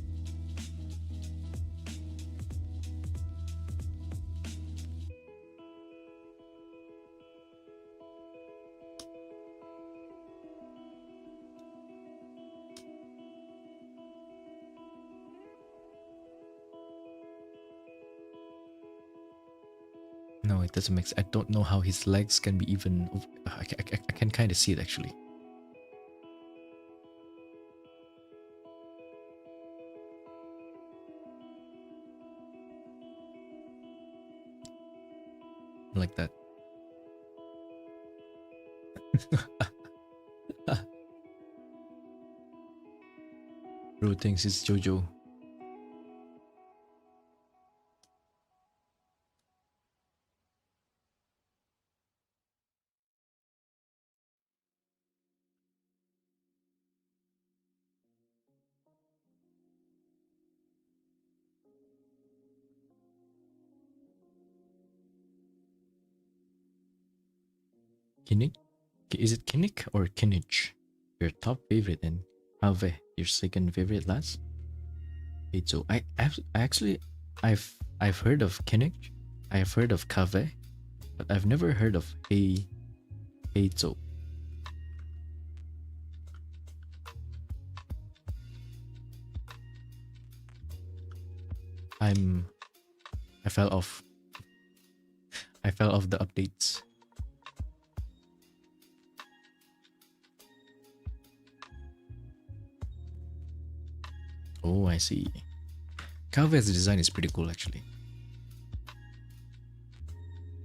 No, it doesn't make sense. I don't know how his legs can be even... I can kind of see it actually. Like that. Bro thinks it's JoJo. Kinnick? Is it Kinnick or Kinnich? Your top favorite and Have, your second favorite last? Wait, so I've heard of Kinnick, I've heard of Kave, but I've never heard of Heizo. 。I fell off. I fell off the updates. Oh, I see. Kave's design is pretty cool actually.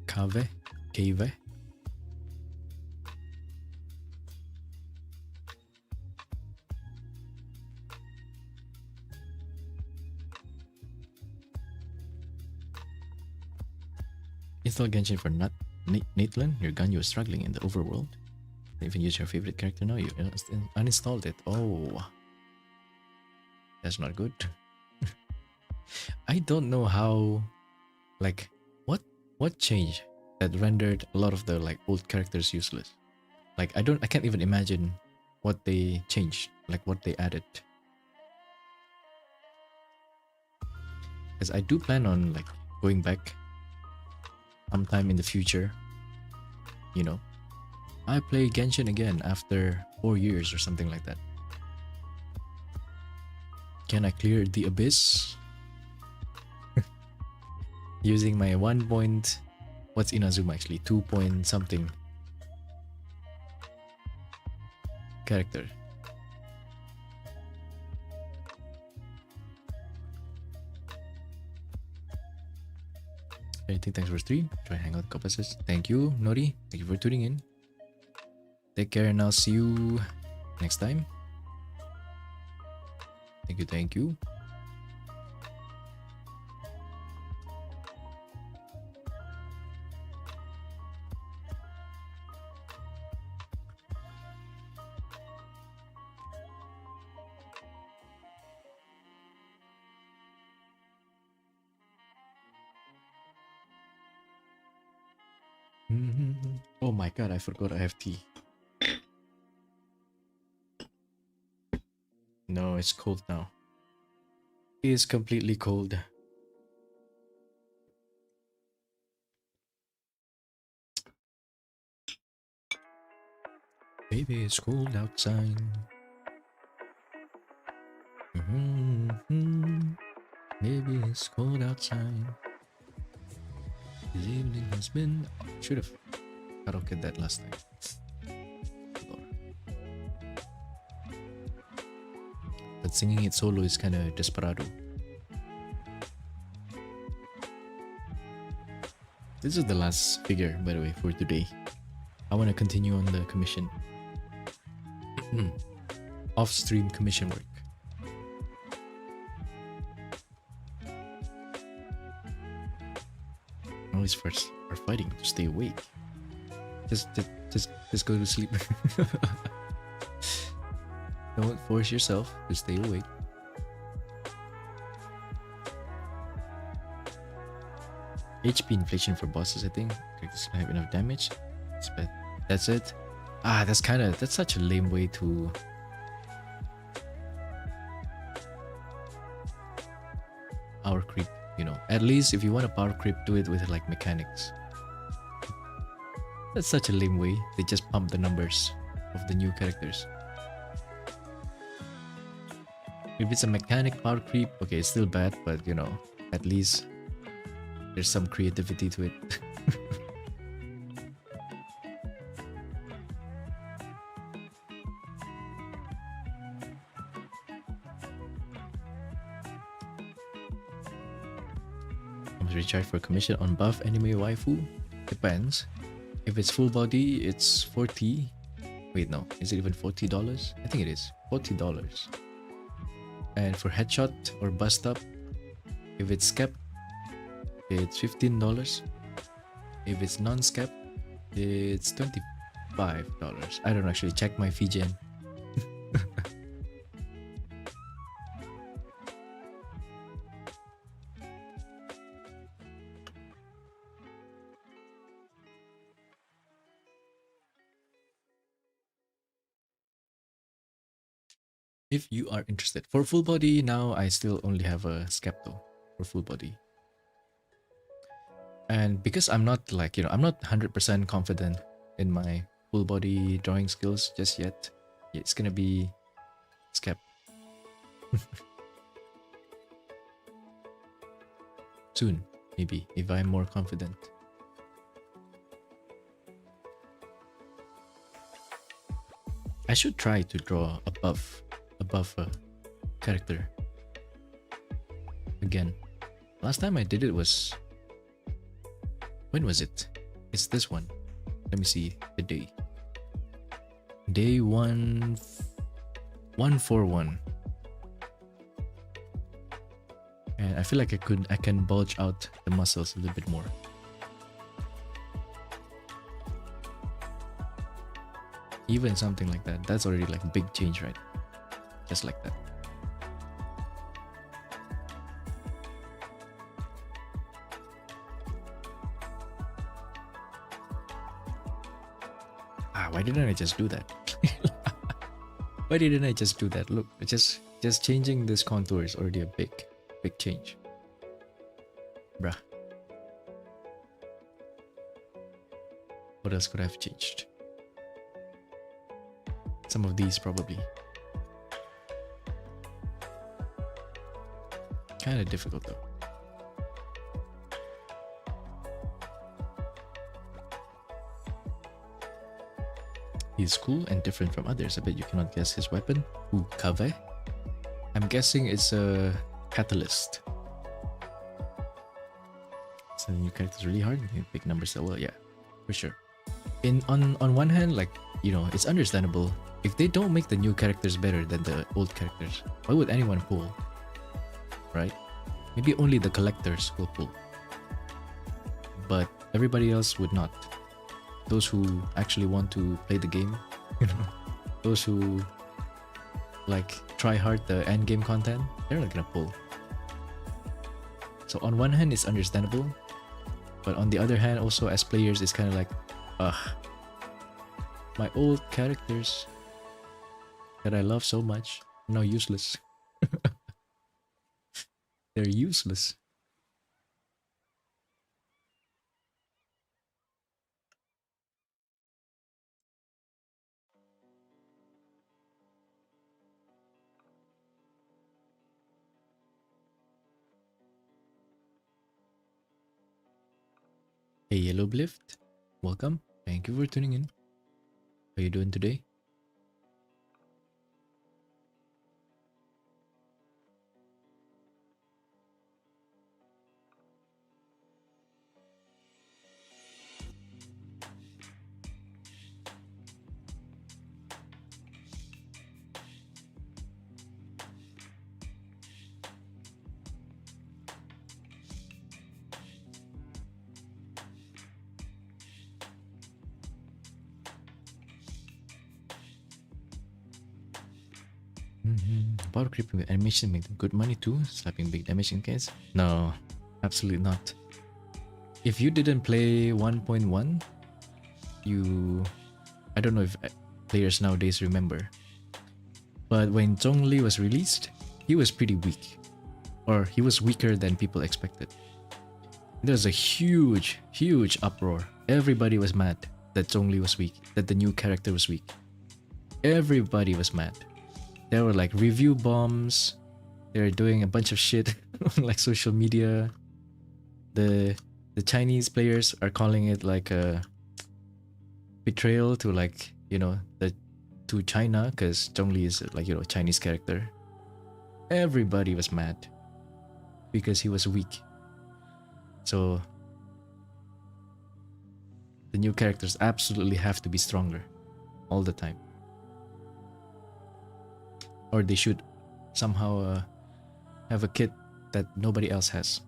Cave? Cave? Install Genshin for Natlan, your gun you were struggling in the overworld. Don't even use your favorite character now, you uninstalled it. Oh, that's not good. I don't know how, like, what changed that rendered a lot of the like old characters useless. Like I can't even imagine what they changed, like what they added. Because I do plan on like going back sometime in the future. You know, I play Genshin again after 4 years or something like that. Can I clear the abyss? Using my 1 point... What's Inazuma actually? 2 point something character. Anything, thanks for stream. Try hang out compasses. Thank you, Nori. Thank you for tuning in. Take care and I'll see you next time. Thank you, thank you. Oh my god, I forgot I have tea. No, it's cold now. It is completely cold. Baby, it's cold outside. Maybe it's cold outside. This evening has been... Should have karaoke that last time. But singing it solo is kind of desperado. This is the last figure, by the way, for today. I want to continue on the commission. Off-stream commission work. Always first are fighting to stay awake. Just go to sleep. Don't force yourself to stay awake. HP inflation for bosses, I think. Characters can have enough damage. That's it. Ah, that's such a lame way to... Power creep, you know. At least if you want to power creep, do it with like mechanics. That's such a lame way. They just pump the numbers of the new characters. If it's a mechanic power creep, okay, it's still bad, but you know, at least there's some creativity to it. Recharge for commission on buff anime waifu? Depends. If it's full body, it's 40. Wait, no. Is it even $40? I think it is. $40. And for headshot or bust up, if it's scap, it's $15. If it's non-scap, it's $25. I don't actually check my VGen. If you are interested. For full body, now I still only have a Skepto for full body. And because I'm not like, you know, I'm not 100% confident in my full body drawing skills just yet. It's gonna be Skep. soon, maybe, if I'm more confident. I should try to draw above a character again. Last time I did it was, when was it? It's this one. Let me see the day. Day 141. And I feel like I can bulge out the muscles a little bit more. Even something like that, that's already like a big change, right? Just like that. Why didn't I just do that? Why didn't I just do that? Look, just changing this contour is already a big change. Bruh. What else could I have changed? Some of these probably. Kinda difficult though. He's cool and different from others. I bet you cannot guess his weapon. Ooh, Kave? I'm guessing it's a catalyst. So the new character's really hard. You pick numbers that well, yeah, for sure. On one hand, like, you know, it's understandable. If they don't make the new characters better than the old characters, why would anyone pull? Right? Maybe only the collectors will pull. But everybody else would not. Those who actually want to play the game, you know, those who like try hard the end game content, they're not gonna pull. So on one hand, it's understandable, but on the other hand, also as players, it's kind of like, my old characters that I love so much are now useless. They're useless. Hey Yellow Blift, welcome. Thank you for tuning in. How you doing today? Power creeping with animation make them good money too. Slapping big damage in case. No, absolutely not. If you didn't play 1.1, I don't know if players nowadays remember, but when Zhongli was released, he was pretty weak, or he was weaker than people expected. There was a huge uproar. Everybody was mad that Zhongli was weak, that the new character was weak. Everybody was mad. There were like review bombs. They were doing a bunch of shit on like social media. The Chinese players are calling it like a betrayal to, like, you know, to China, because Zhongli is like, you know, a Chinese character. Everybody was mad because he was weak. So the new characters absolutely have to be stronger all the time. Or they should somehow have a kit that nobody else has.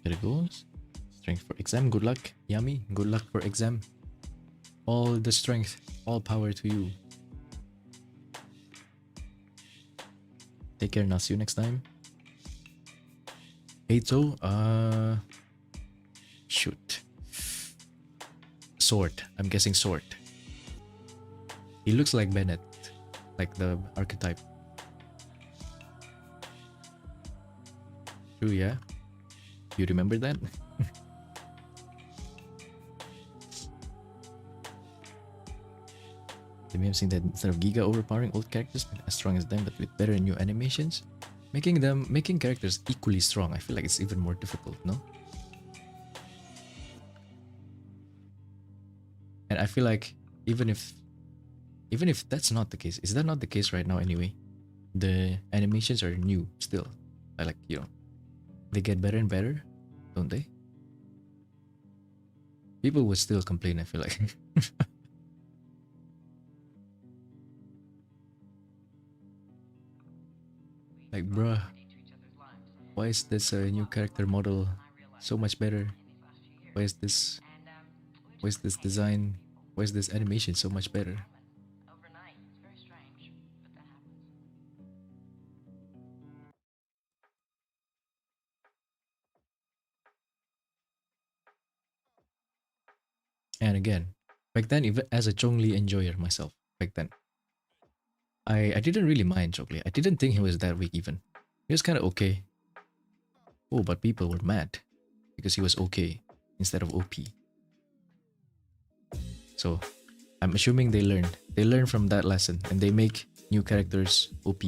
There it goes. Strength for exam. Good luck, Yami. Good luck for exam. All the strength, all power to you. Take care and I'll see you next time. Eito, shoot. Sword. I'm guessing sword. He looks like Bennett, like the archetype. True, yeah. You remember that? They may have seen that instead of Giga overpowering old characters as strong as them, but with better new animations, making characters equally strong. I feel like it's even more difficult, no? And I feel like even if that's not the case, is that not the case right now anyway? The animations are new still. I like, they get better and better, don't they? People would still complain, I feel like. Like, bruh, why is this new character model so much better? Why is this design? Why is this animation so much better? And again, back then, even as a Zhongli enjoyer myself, back then, I didn't really mind Zhongli. I didn't think he was that weak even. He was kind of okay. Oh, but people were mad because he was okay instead of OP. So I'm assuming they learned. They learned from that lesson and they make new characters OP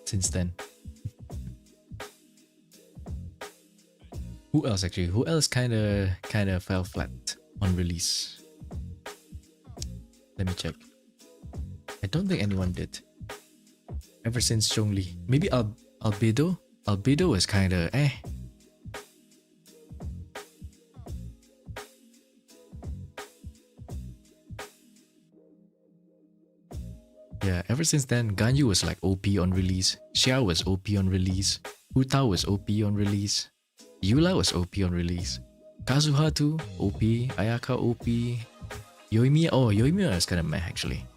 since then. Who else actually? Who else kinda fell flat on release? Let me check. I don't think anyone did. Ever since Zhongli. Maybe Albedo? Albedo was kinda eh. Yeah, ever since then, Ganyu was like OP on release. Xiao was OP on release. Hu Tao was OP on release. Yula was OP on release. Kazuha too, OP. Ayaka OP. Yoimiya was kinda meh actually.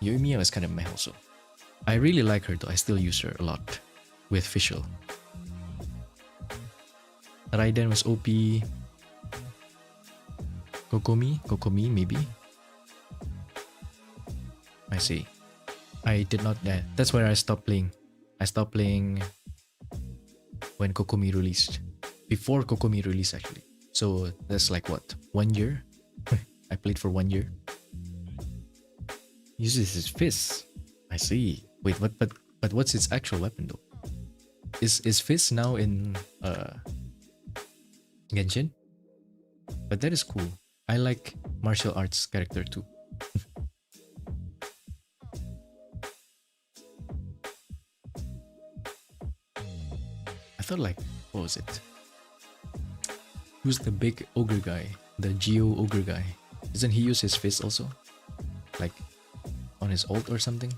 Yoimiya was kinda meh also. I really like her though, I still use her a lot. With Fischl. Raiden was OP. Kokomi maybe. I see. I did not. That's where I stopped playing. I stopped playing when Kokomi released. Before Kokomi released, actually. So that's like what? 1 year? I played for 1 year. Uses his fists. I see. Wait, what? But what's its actual weapon though? Is fist now in Genshin? But that is cool. I like martial arts character too. I thought like, what was it? Who's the big ogre guy? The Geo ogre guy. Doesn't he use his fist also? Like on his ult or something?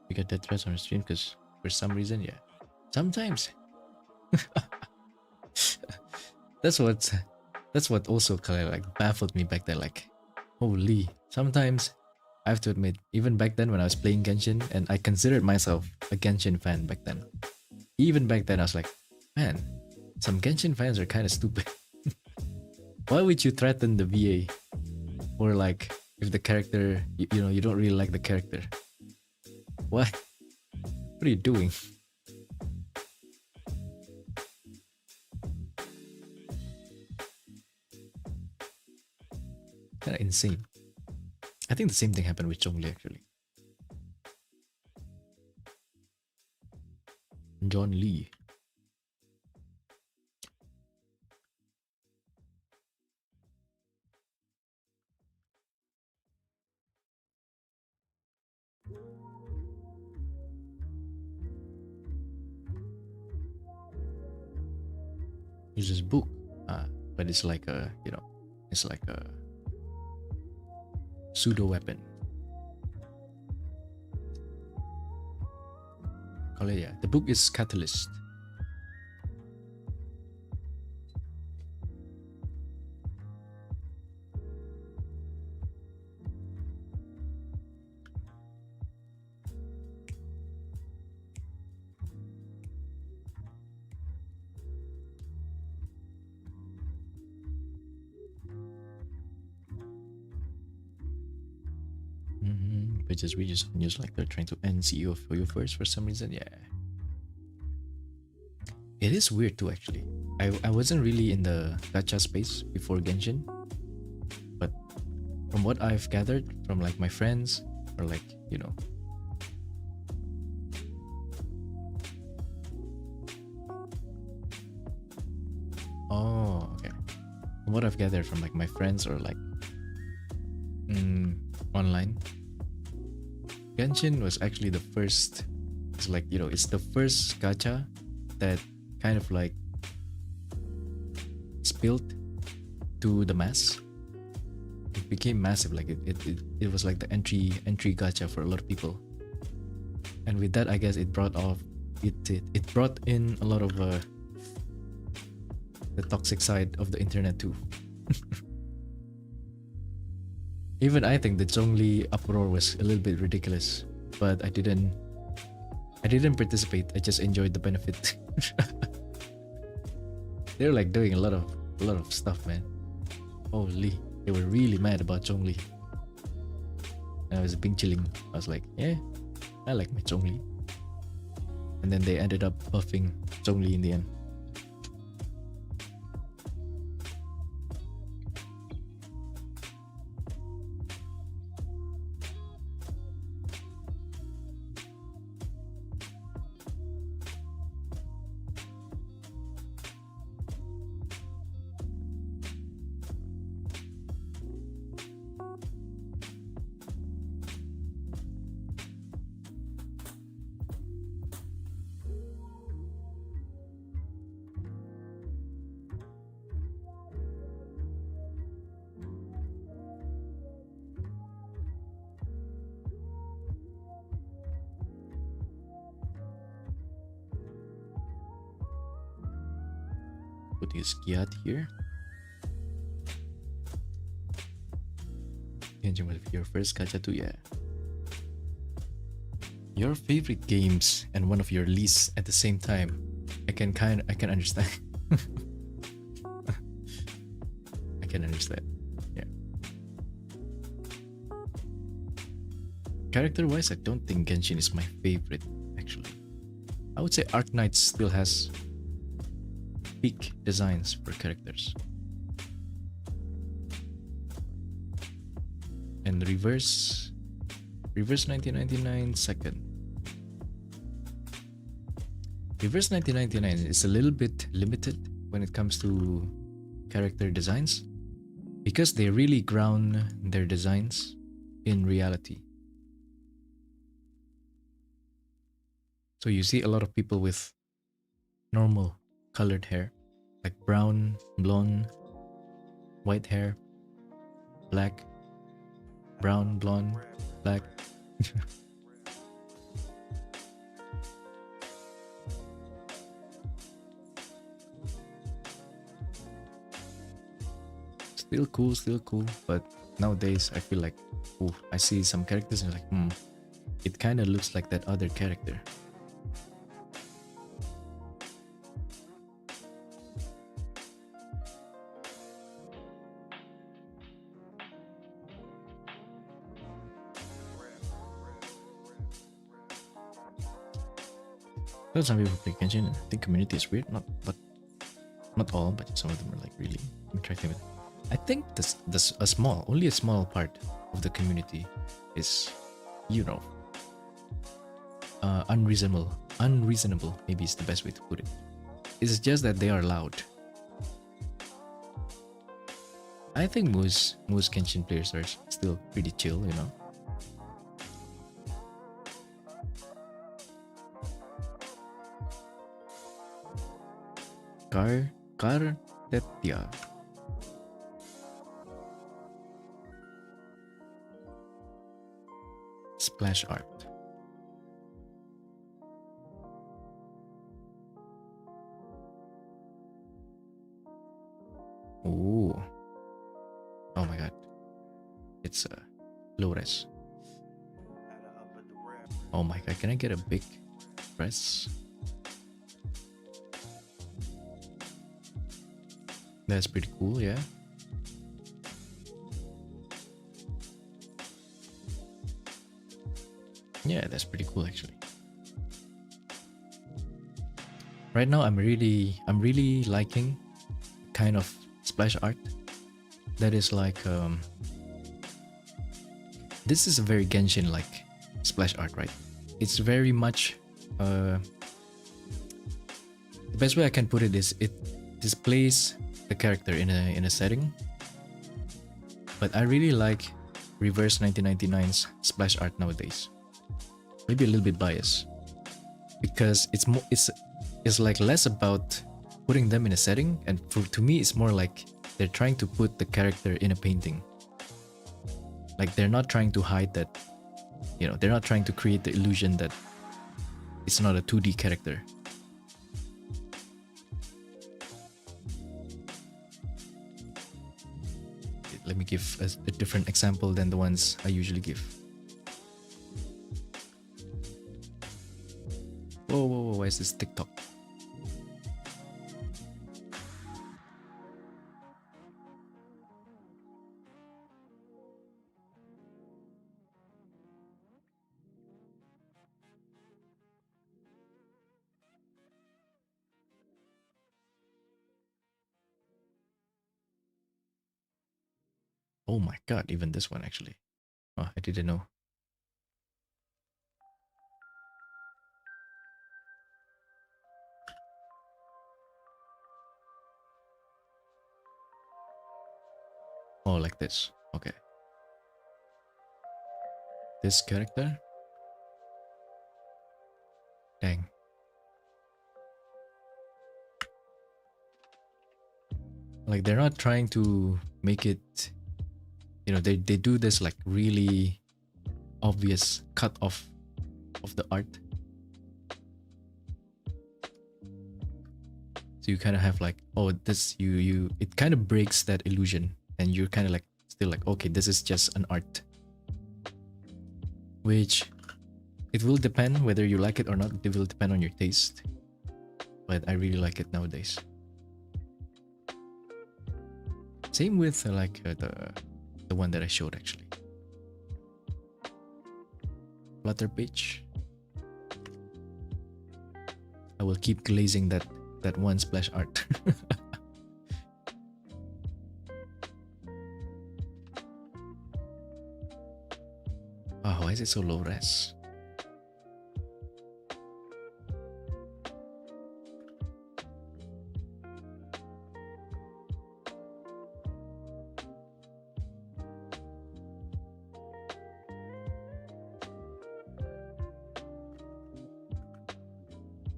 We get death threats on our stream because for some reason, yeah. Sometimes. that's what also kind of like baffled me back then. Like, holy. Sometimes I have to admit, even back then when I was playing Genshin, and I considered myself a Genshin fan back then. Even back then, I was like, man, some Genshin fans are kind of stupid. Why would you threaten the VA? Or like, if the character, you don't really like the character. What? What are you doing? Kind of insane. I think the same thing happened with Zhongli actually. John Lee. Uses book. But it's like a, it's like a pseudo weapon. Oh yeah, the book is catalyst. just news like they're trying to end CEO for you first for some reason. Yeah. It is weird too actually. I wasn't really in the gacha space before Genshin, but from what I've gathered from like my friends or like, you know, oh, okay. From what I've gathered from like my friends or like online, Genshin was actually the first. It's like, you know, it's the first gacha that kind of like spilled to the mass. It became massive. Like it was like the entry gacha for a lot of people. And with that, I guess it brought in a lot of the toxic side of the internet too. Even I think the Zhongli uproar was a little bit ridiculous, but I didn't participate. I just enjoyed the benefit. They're like doing a lot of stuff, man. Holy, they were really mad about Zhongli. I was being chilling. I was like, yeah, I like my Zhongli. And then they ended up buffing Zhongli in the end. Put his Kiat here. Genshin was your first gacha too, yeah. Your favorite games and one of your least at the same time. I can understand. I can understand. Yeah. Character wise, I don't think Genshin is my favorite actually. I would say Arknight still has peak designs for characters. And reverse 1999 second. Reverse 1999 is a little bit limited when it comes to character designs because they really ground their designs in reality. So you see a lot of people with normal colored hair, like brown, blonde, white hair, black, brown, blonde, black. Still cool, but nowadays I feel like, ooh, I see some characters and like, it kind of looks like that other character. Some people play Genshin and think community is weird, not all, but some of them are like really interacting with it. I think only a small part of the community is, you know, unreasonable. Unreasonable, maybe is the best way to put it. It's just that they are loud. I think most Genshin players are still pretty chill, you know. Kartetia. Splash art. Ooh. Oh my god. It's low res. Oh my god, can I get a big res? That's pretty cool, yeah. Yeah, that's pretty cool actually. Right now, I'm really liking kind of splash art that is like this is a very Genshin like splash art, right? It's very much the best way I can put it is it displays the character in a setting. But I really like Reverse 1999's splash art nowadays. Maybe a little bit biased because it's like less about putting them in a setting, and to me it's more like they're trying to put the character in a painting. Like they're not trying to hide that, they're not trying to create the illusion that it's not a 2D character. Let me give a different example than the ones I usually give. Whoa, whoa, whoa, why is this TikTok? Oh my god, even this one actually. Oh, I didn't know. Oh, like this. Okay. This character. Dang. Like they're not trying to make it, they do this like really obvious cut off of the art. So you kind of have like, oh, this it kind of breaks that illusion, and you're kind of like still like, okay, this is just an art. Which it will depend whether you like it or not. It will depend on your taste. But I really like it nowadays. Same with the one that I showed actually. Flutter page. I will keep glazing that one splash art. Oh, why is it so low res?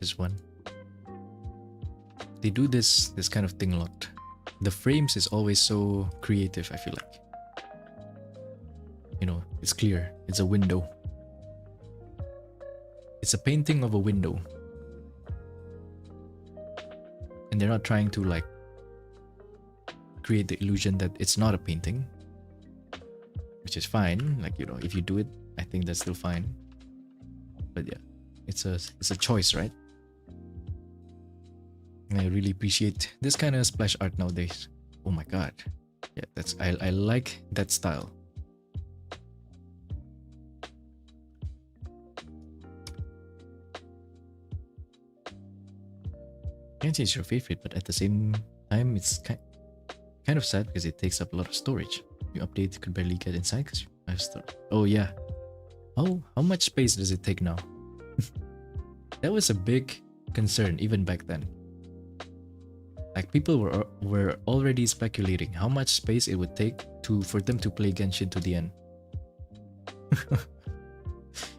This one. They do this kind of thing a lot. The frames is always so creative, I feel like. It's clear. It's a window. It's a painting of a window. And they're not trying to like create the illusion that it's not a painting. Which is fine. Like, if you do it, I think that's still fine. But yeah, it's a choice, right? I really appreciate this kind of splash art nowadays. Oh my god. Yeah, I like that style. Genshin is your favorite, but at the same time, it's kind of sad because it takes up a lot of storage. New update could barely get inside because you have storage. Oh yeah. How much space does it take now? That was a big concern even back then. Like people were already speculating how much space it would take for them to play Genshin to the end.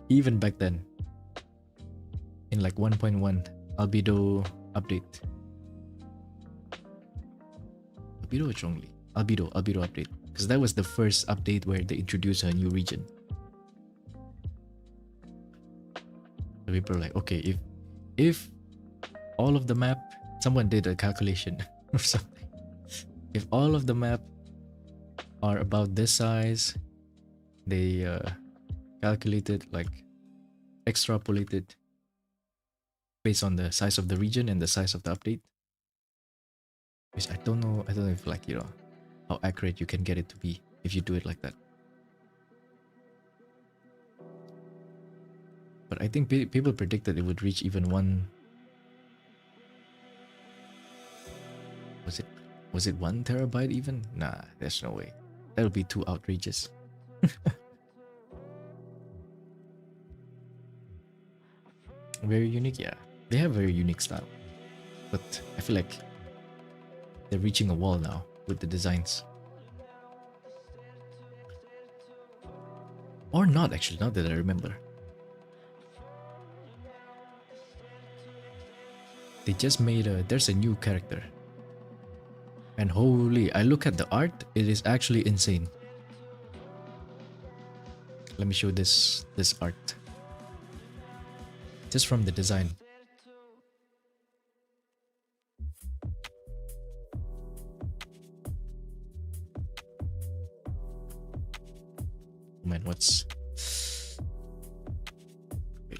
Even back then. In like 1.1 albedo update. Albedo or Zhongli? Albedo update. Because that was the first update where they introduced a new region. So people are like, okay, if all of the map, someone did a calculation or something. If all of the map are about this size, they calculated, like extrapolated based on the size of the region and the size of the update. Which I don't know if like, how accurate you can get it to be if you do it like that. But I think people predicted it would reach even one. Was it 1 terabyte even? Nah, there's no way. That'll be too outrageous. Very unique, yeah. They have very unique style. But I feel like they're reaching a wall now with the designs. Or not, actually, now that I remember. They just made there's a new character. And holy, I look at the art, it is actually insane. Let me show this art. Just from the design. Man, what's... Wait.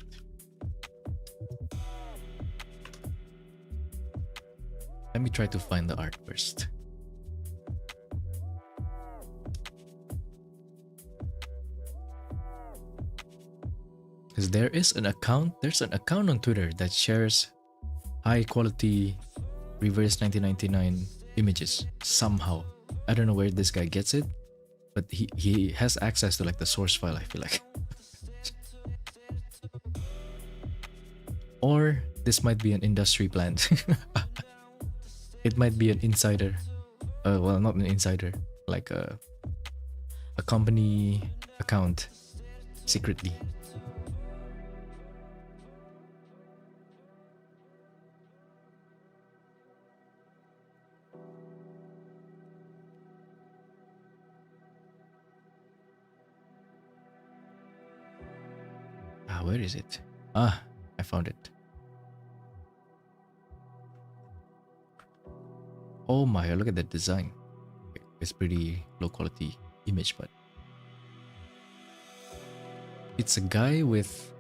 Let me try to find the art first. Because there's an account on Twitter that shares high quality reverse 1999 images somehow. I don't know where this guy gets it, but he has access to like the source file, I feel like. Or this might be an industry plant. It might be an insider. Well, not an insider, like a company account secretly. Where is it? Ah, I found it. Oh my god, look at that design. It's pretty low quality image, but it's a guy with...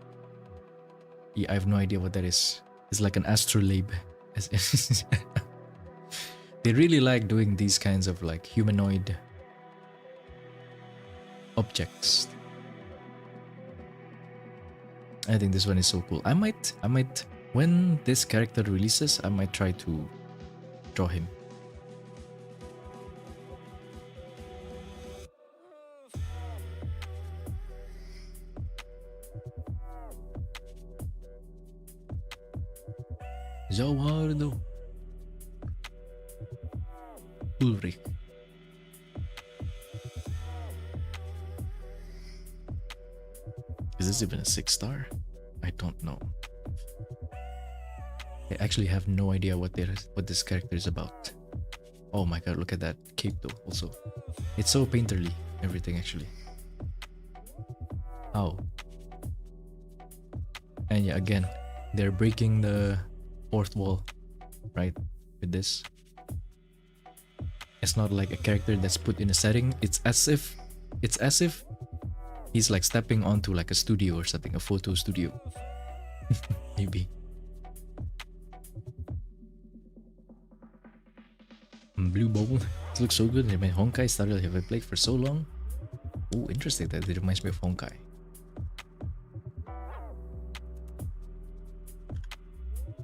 Yeah, I have no idea what that is. It's like an astrolabe. They really like doing these kinds of like humanoid objects. I think this one is so cool. I might, when this character releases, I might try to draw him. Zawardo. Ulrich. Is this even a 6-star? I don't know. I actually have no idea what this character is about. Oh my god, look at that cape though also. It's so painterly, everything actually. How? And yeah, again, they're breaking the fourth wall, right? With this. It's not like a character that's put in a setting. It's as if he's like stepping onto like a studio or something, a photo studio. Maybe. Blue Bowl. It looks so good. My Honkai started have I played for so long. Oh, interesting. That it reminds me of Honkai.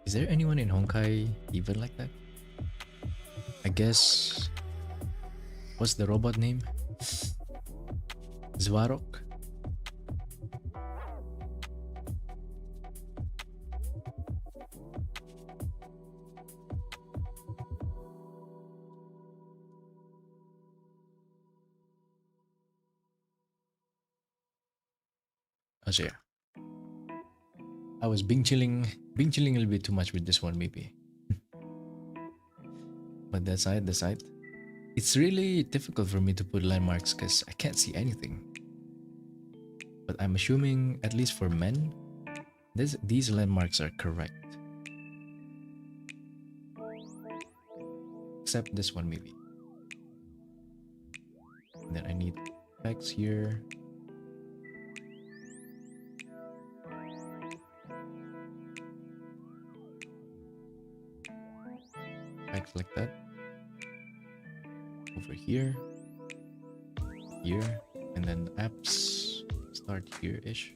Is there anyone in Honkai even like that? I guess... What's the robot name? Zwarok? Oh, so yeah. I was Bing chilling a little bit too much with this one maybe. But the side, it's really difficult for me to put landmarks because I can't see anything. But I'm assuming, at least for men, these landmarks are correct. Except this one maybe. And then I need X here. X like that. Over here. Here. And then apps start here-ish.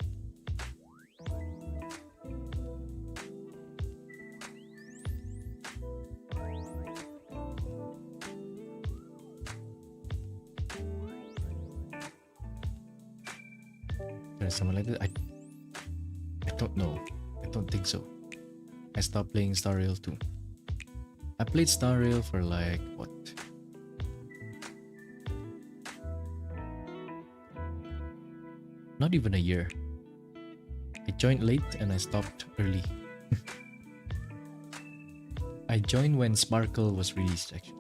something like that. I don't know. I don't think so. I stopped playing Star Rail too. I played Star Rail for like what? Not even a year. I joined late and I stopped early. I joined when Sparkle was released actually.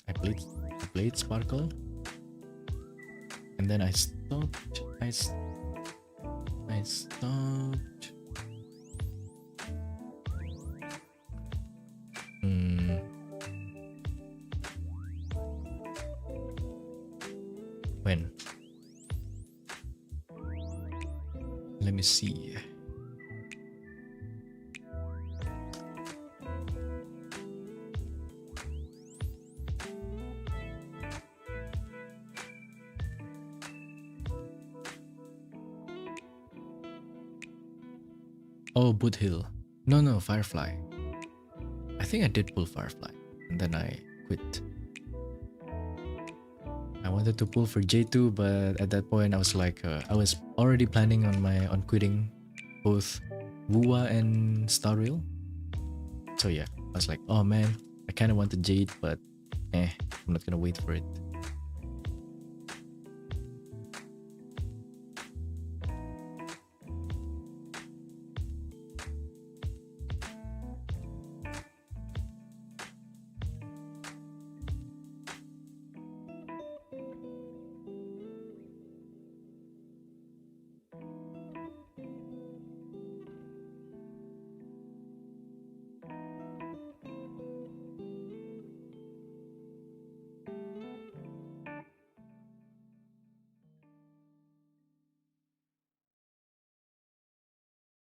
I played Sparkle and then I stopped. I stopped. When? Let me see. Oh, Boot Hill. No, Firefly. I think I did pull Firefly, and then I quit. I wanted to pull for J2, but at that point I was like, I was already planning on quitting both Wua and Star Rail. So yeah, I was like, oh man, I kind of wanted Jade, but I'm not gonna wait for it.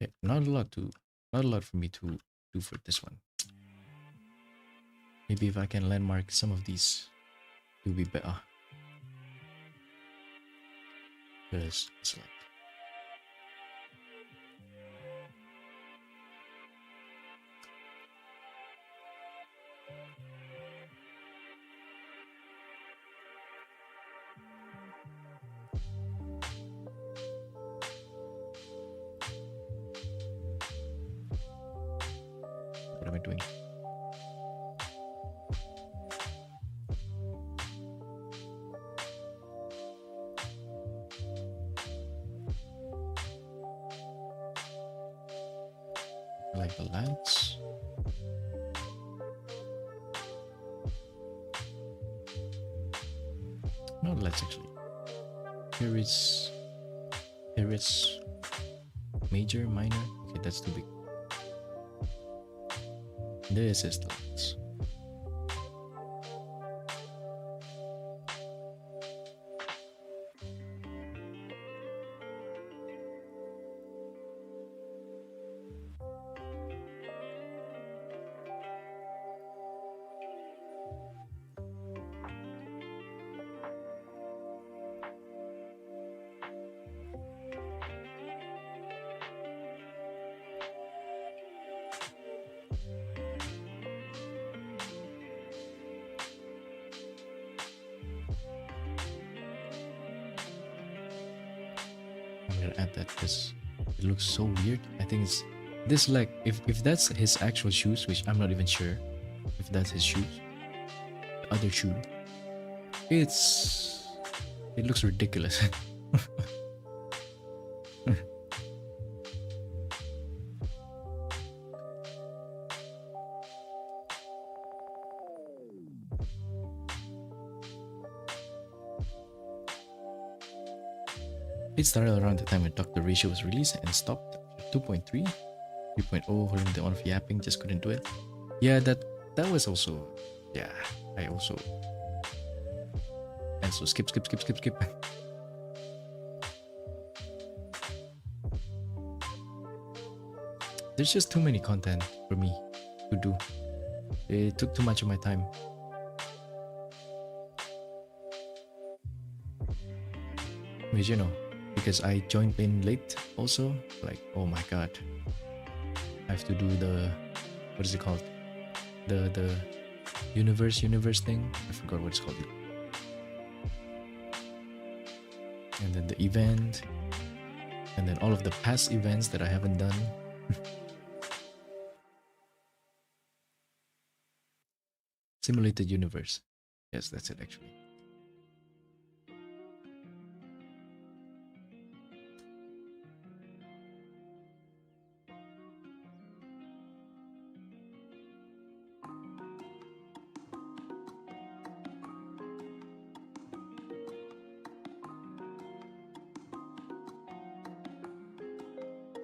Yeah, not a lot for me to do for this one. Maybe if I can landmark some of these, it will be better. Because it's like what am I doing? Like the lights. No lights actually. Here is major, minor. Okay, that's too big. This is the lights. I'm gonna add that because it looks so weird. I think it's this, like if that's his actual shoes, which I'm not even sure if that's his shoes. The other shoe. It looks ridiculous. It started around the time when Dr. Ratio was released and stopped at 2.3, 3.0, holding the on of yapping, just couldn't do it. Yeah, that was also, yeah, I also skip. There's just too many content for me to do. It took too much of my time. Because you know, because I joined in late also, like, oh my god, I have to do the, what is it called, the universe thing. I forgot what it's called. and then the event, and then all of the past events that I haven't done. Simulated universe. Yes, that's it actually.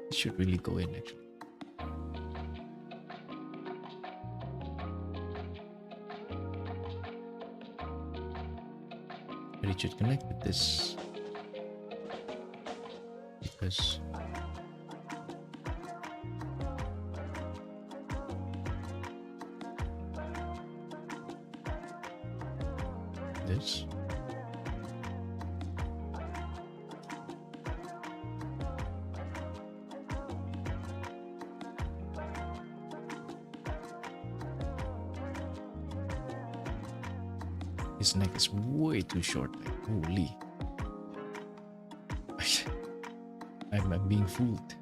It should really go in actually. But it should connect with this because this. His neck is way too short. Like, holy. I'm being fooled.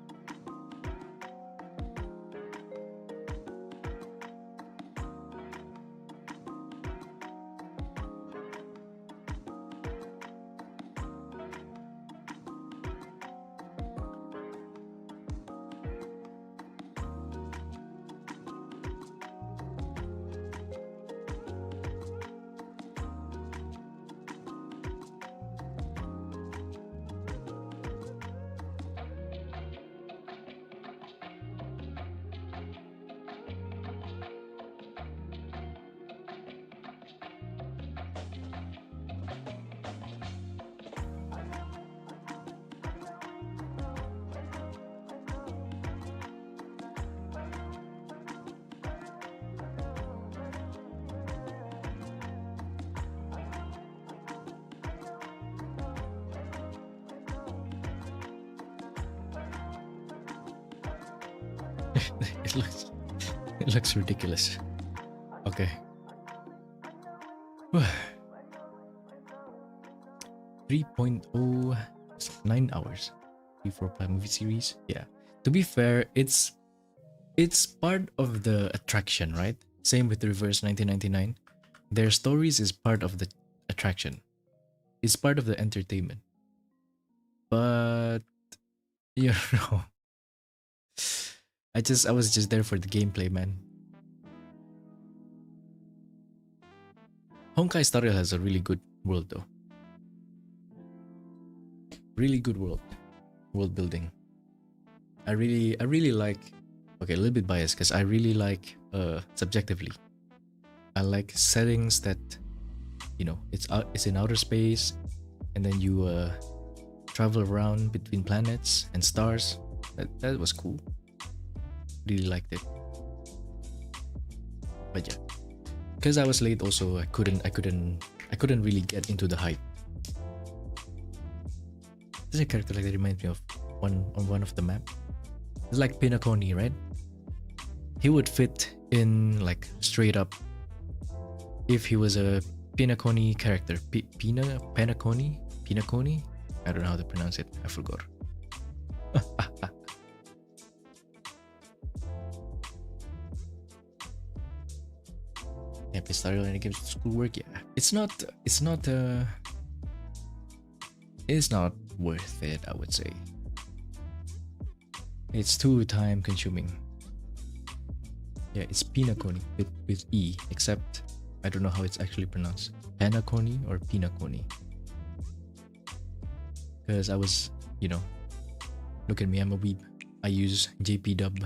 it looks ridiculous. Okay. 3.0 9 hours. 345 movie series. Yeah. To be fair, it's part of the attraction, right? Same with Reverse 1999. Their stories is part of the attraction. It's part of the entertainment. But you know, I was just there for the gameplay, man. Honkai Star Rail has a really good world though. Really good world building. I really like, okay, a little bit biased because I really like subjectively. I like settings that, you know, it's in outer space and then you travel around between planets and stars. That was cool. Really liked it. But yeah, because I was late also, I couldn't really get into the hype. There's a character like that reminds me of one of the map. It's like Pinaconi, right? He would fit in like straight up if he was a Pinaconi character. Pinaconi? I don't know how to pronounce it. I forgot. Yeah, Pistarial and it gives schoolwork. Yeah, it's not worth it, I would say. It's too time consuming. Yeah, it's Pinaconi with E, except I don't know how it's actually pronounced. Panaconi or Pinaconi. Because I was, you know, look at me, I'm a weeb. I use JP dub.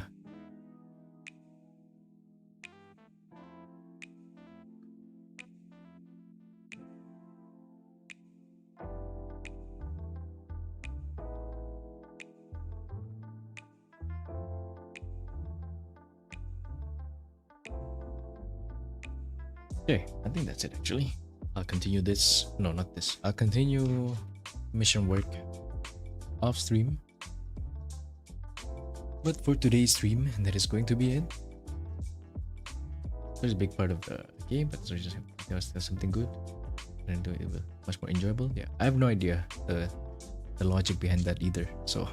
Okay, I think that's it actually. I'll continue this. No, not this. I'll continue mission work off stream. But for today's stream, that is going to be it. There's a big part of the game, but there's something good. And do it much more enjoyable. Yeah, I have no idea the logic behind that either. So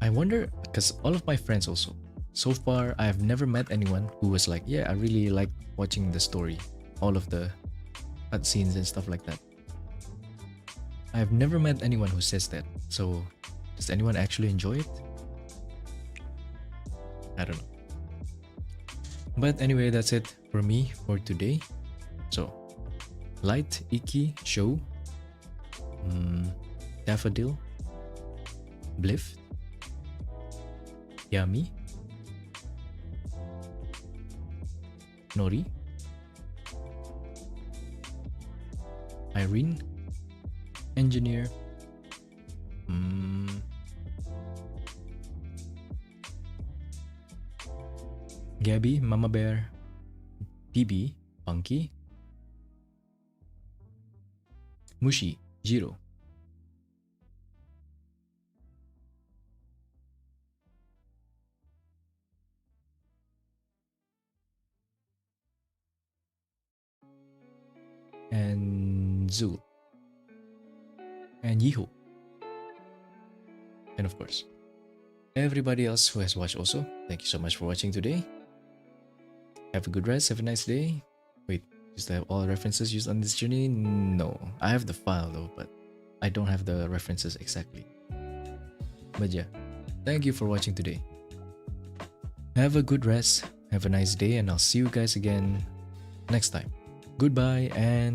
I wonder, because all of my friends also, so far I have never met anyone who was like, yeah, I really like watching the story, all of the cutscenes and stuff like that. I have never met anyone who says that. So does anyone actually enjoy it? I don't know. But anyway, that's it for me for today. So, Light, Iki, Show, Daffodil, Bliff, Yami, Nori, Irene, Engineer, Gabby, Mama Bear, BB, Punky, Mushi, Jiro, and Zul, and Yiho, and of course, everybody else who has watched also. Thank you so much for watching today. Have a good rest, have a nice day. Wait, is that all references used on this journey? No, I have the file though, but I don't have the references exactly. But yeah, thank you for watching today. Have a good rest, have a nice day, and I'll see you guys again next time. Goodbye and